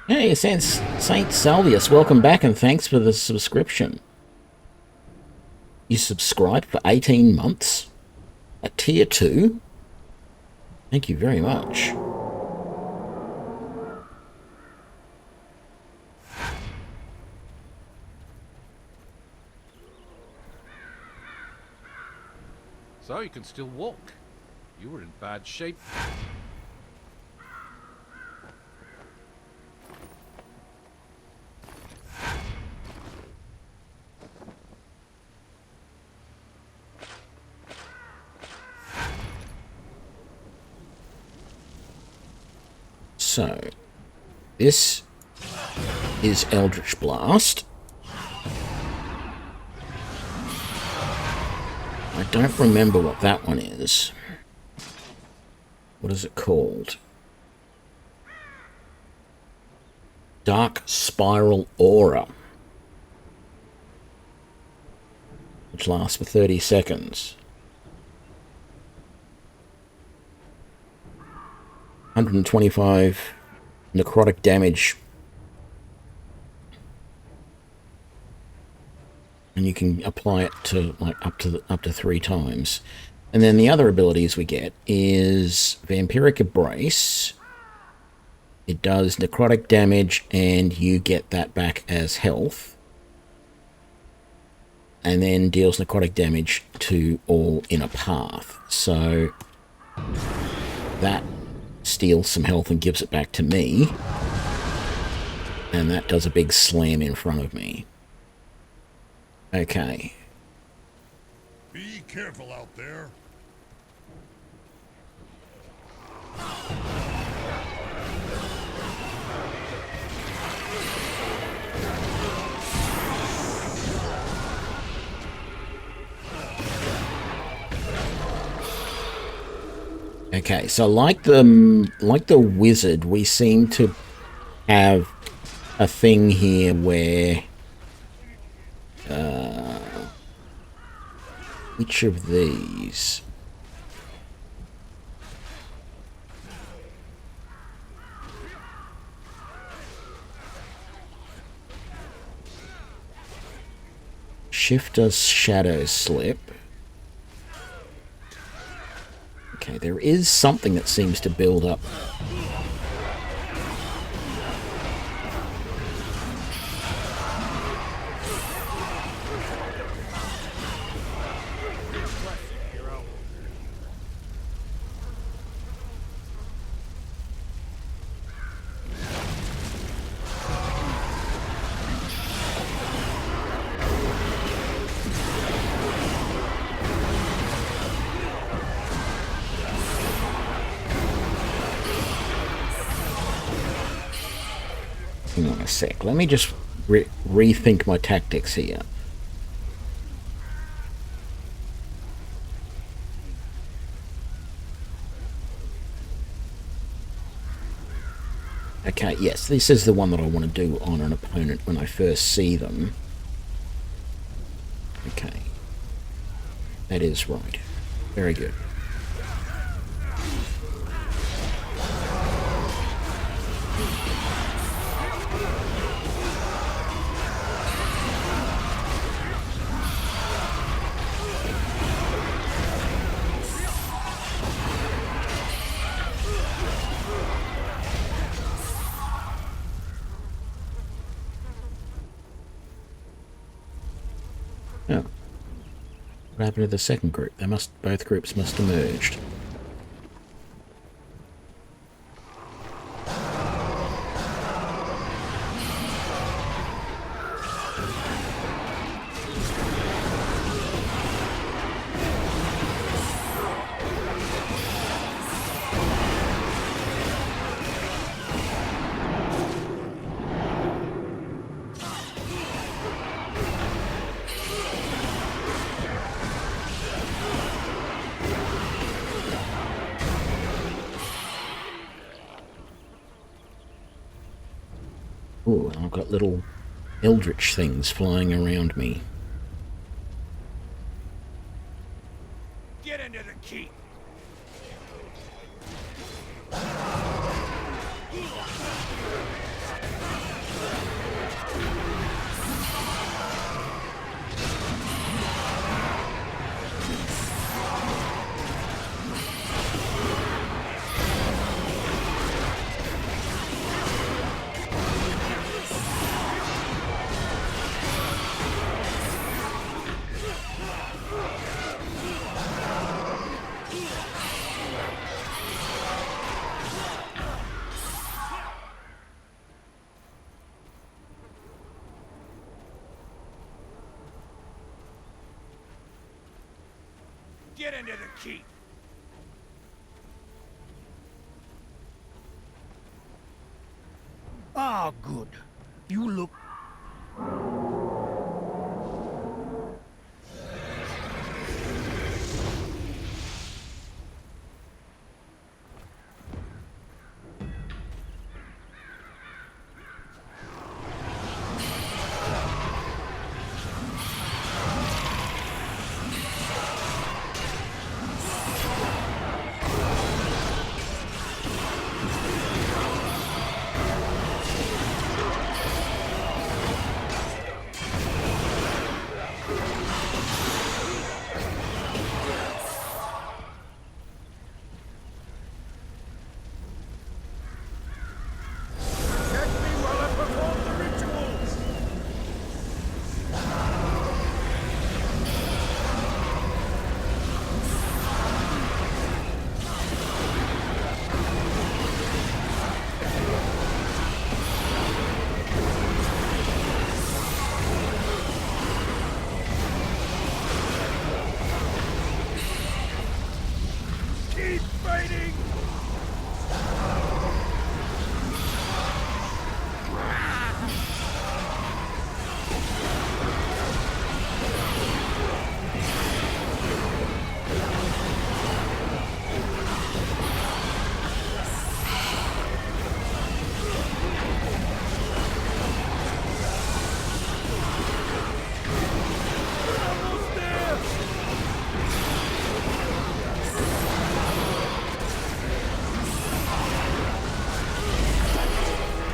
Speaker 1: Hey, Saint Salvius, welcome back and thanks for the subscription. You subscribed for 18 months? At tier 2? Thank you very much.
Speaker 2: So you can still walk. You were in bad shape.
Speaker 1: So, this is Eldritch Blast. I don't remember what that one is. What is it called? Dark Spiral Aura. Which lasts for 30 seconds. 125 necrotic damage. And you can apply it to like up to 3 times. And then the other abilities we get is Vampiric Embrace, It does necrotic damage, and you get that back as health. And then deals necrotic damage to all in a path. So that steals some health and gives it back to me. And that does a big slam in front of me. Okay.
Speaker 8: Be careful out there.
Speaker 1: Okay, so like the wizard, we seem to have a thing here where which of these? Shift does shadow slip. Okay, there is something that seems to build up. Hang on a sec. Let me just rethink my tactics here. Okay, yes, this is the one that I want to do on an opponent when I first see them. Okay. That is right. Very good. Oh. What happened to the second group? Both groups must have merged. Ooh, and I've got little eldritch things flying around me.
Speaker 6: Get into the keep. Get into the keep.
Speaker 4: Ah, good. You look...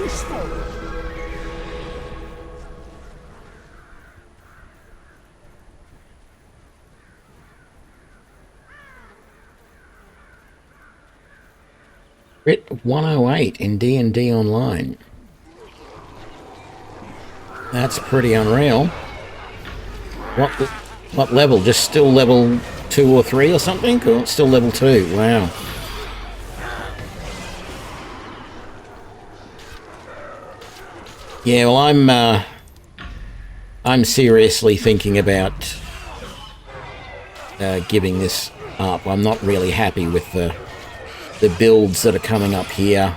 Speaker 9: push forward.
Speaker 1: Crit 108 in D&D Online. That's pretty unreal. What level? Just still level 2 or 3 or something? Cool. Still level 2. Wow. Yeah, well, I'm seriously thinking about giving this up. I'm not really happy with the builds that are coming up here.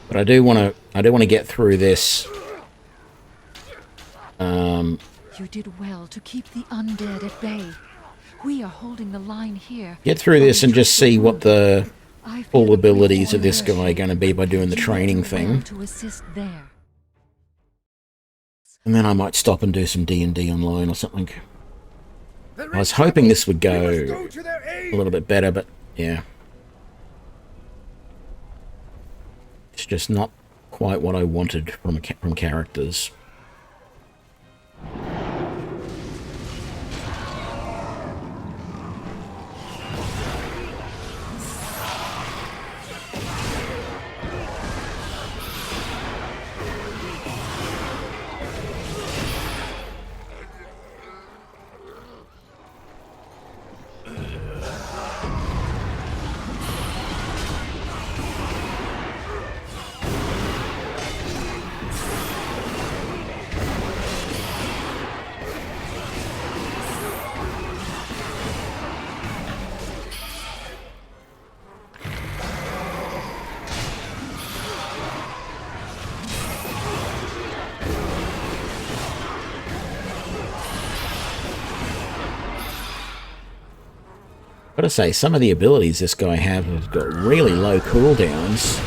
Speaker 1: But I do want to get through this.
Speaker 5: You did well to keep the undead at bay. We are holding the line here.
Speaker 1: Get through this and just see what the full abilities of this guy are going to be by doing the training thing.
Speaker 5: To assist there.
Speaker 1: And then I might stop and do some D&D online or something. I was hoping this would go a little bit better, but yeah. It's just not quite what I wanted from characters. Gotta say, some of the abilities this guy has got really low cooldowns.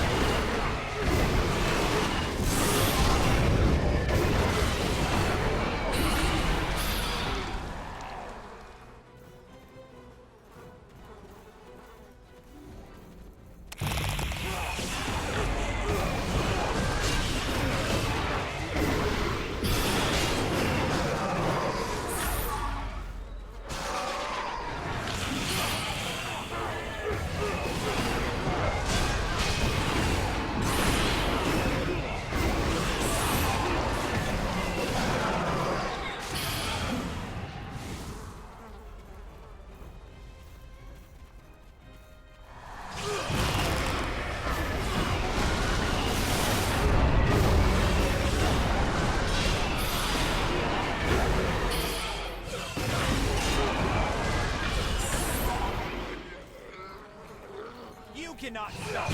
Speaker 6: Cannot stop.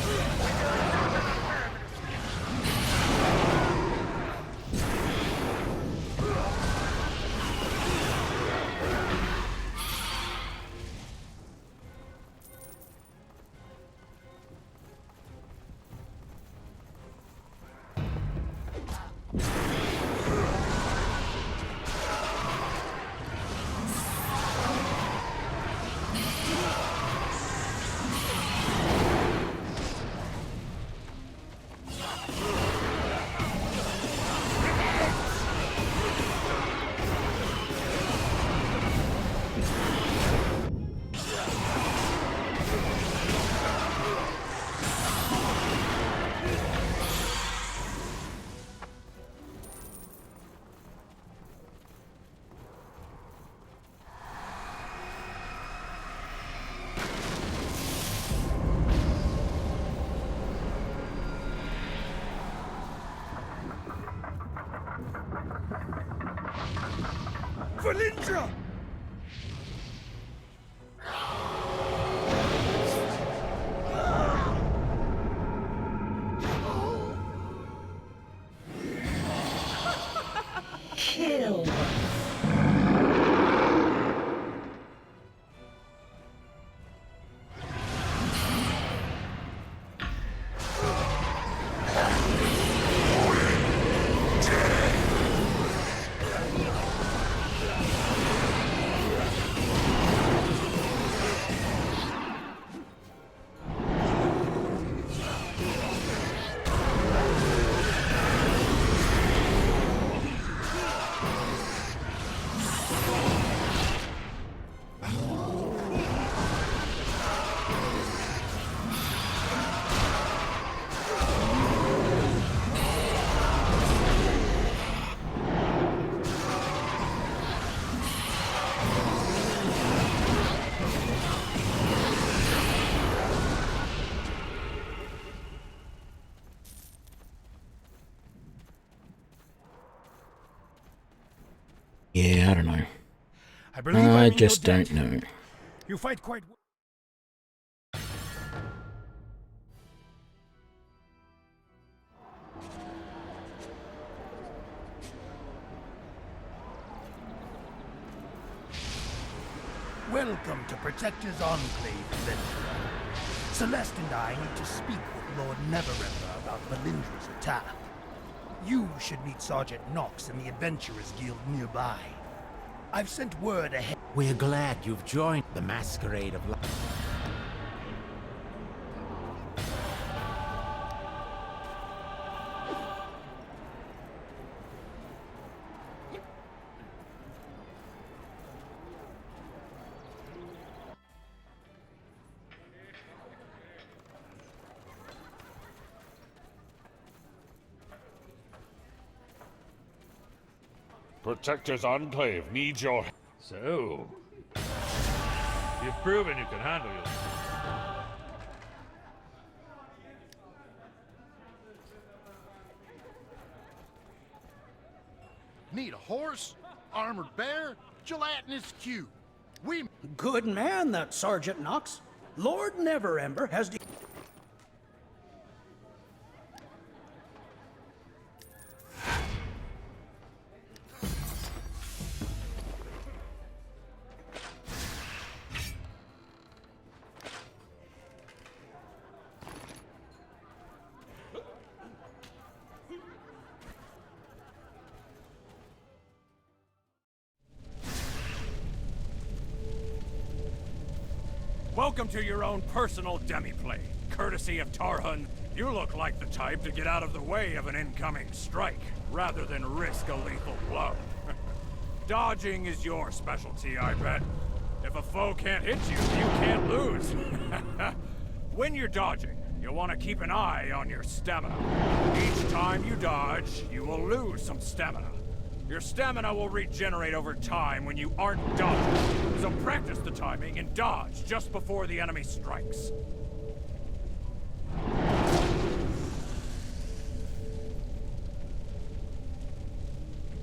Speaker 9: Valindra!
Speaker 16: Kill.
Speaker 1: don't know.
Speaker 3: I believe
Speaker 1: I
Speaker 3: I'm in
Speaker 1: just
Speaker 3: your
Speaker 1: don't
Speaker 3: debt.
Speaker 1: know.
Speaker 3: You fight quite well.
Speaker 4: Welcome to Protector's Enclave, adventurer. Celeste and I need to speak with Lord Neverwinter about Melindra's attack. You should meet Sergeant Knox in the Adventurers Guild nearby. I've sent word ahead.
Speaker 15: We're glad you've joined the masquerade of life.
Speaker 12: Protector's Enclave needs your...
Speaker 7: So, you've proven you can handle yourself.
Speaker 8: Need a horse? Armored bear? Gelatinous cube. We...
Speaker 9: Good man, that Sergeant Knox. Lord Neverember has...
Speaker 6: Welcome to your own personal demi-plane, courtesy of Tarhun. You look like the type to get out of the way of an incoming strike, rather than risk a lethal blow. Dodging is your specialty, I bet. If a foe can't hit you, you can't lose. When you're dodging, you'll want to keep an eye on your stamina. Each time you dodge, you will lose some stamina. Your stamina will regenerate over time when you aren't dodging, so practice the timing and dodge just before the enemy strikes.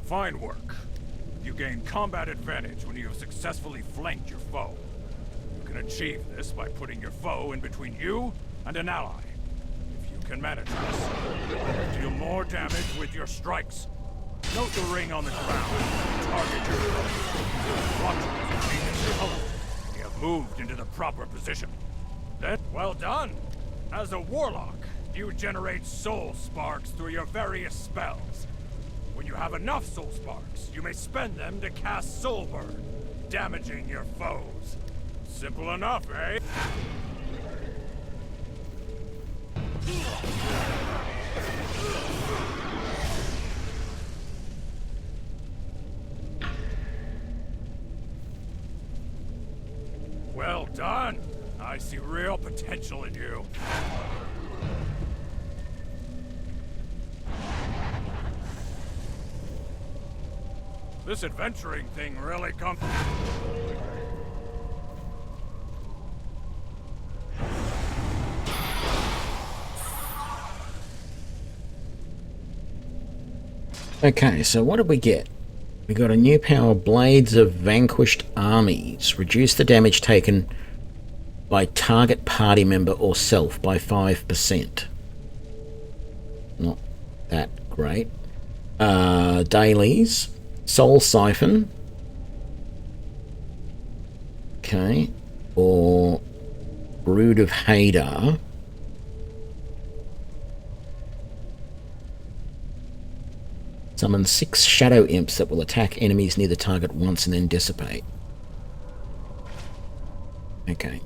Speaker 6: Fine work. You gain combat advantage when you have successfully flanked your foe. You can achieve this by putting your foe in between you and an ally. If you can manage this, you'll deal more damage with your strikes. Note the ring on the ground. Target your foe. Watch it as it changes your host. You have moved into the proper position. Then, well done. As a warlock, you generate soul sparks through your various spells. When you have enough soul sparks, you may spend them to cast Soul Burn, damaging your foes. Simple enough, eh? Well done. I see real potential in you. This adventuring thing really comes...
Speaker 1: Okay, so what did we get? We got a new power, Blades of Vanquished Armies. Reduce the damage taken by target party member or self by 5%. Not that great. Dailies. Soul Siphon. Okay. Or Brood of Hadar. Summon 6 shadow imps that will attack enemies near the target once and then dissipate. Okay.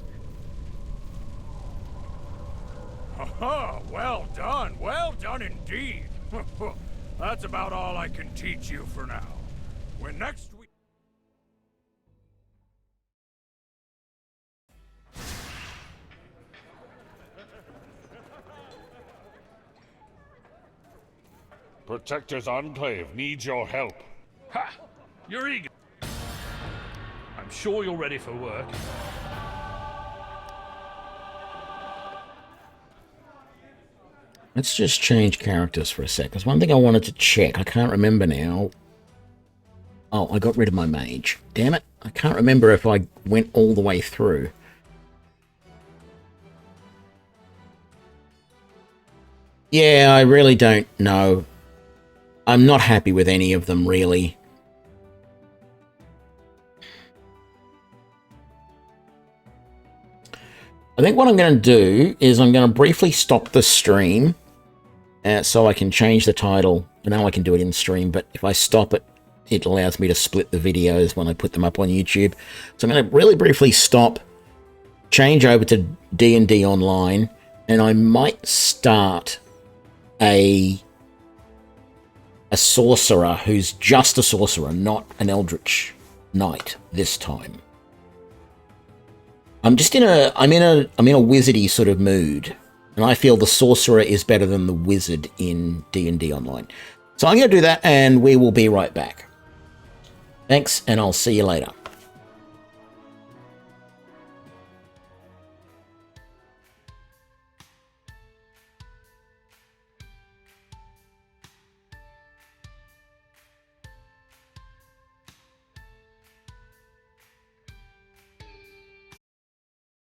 Speaker 6: Haha, well done indeed. That's about all I can teach you for now. When next we...
Speaker 12: Protector's Enclave needs your help.
Speaker 7: Ha! You're eager. I'm sure you're ready for work.
Speaker 1: Let's just change characters for a sec, because one thing I wanted to check, I can't remember now. Oh, I got rid of my mage. Damn it. I can't remember if I went all the way through. Yeah, I really don't know. I'm not happy with any of them, really. I think what I'm going to do is I'm going to briefly stop the stream so I can change the title. Now I can do it in stream, but if I stop it, it allows me to split the videos when I put them up on YouTube. So I'm going to really briefly stop, change over to D&D Online, and I might start a sorcerer who's just a sorcerer, not an eldritch knight this time. I'm in a wizardy sort of mood, and I feel the sorcerer is better than the wizard in D&D Online. So I'm going to do that, and we will be right back. Thanks, and I'll see you later.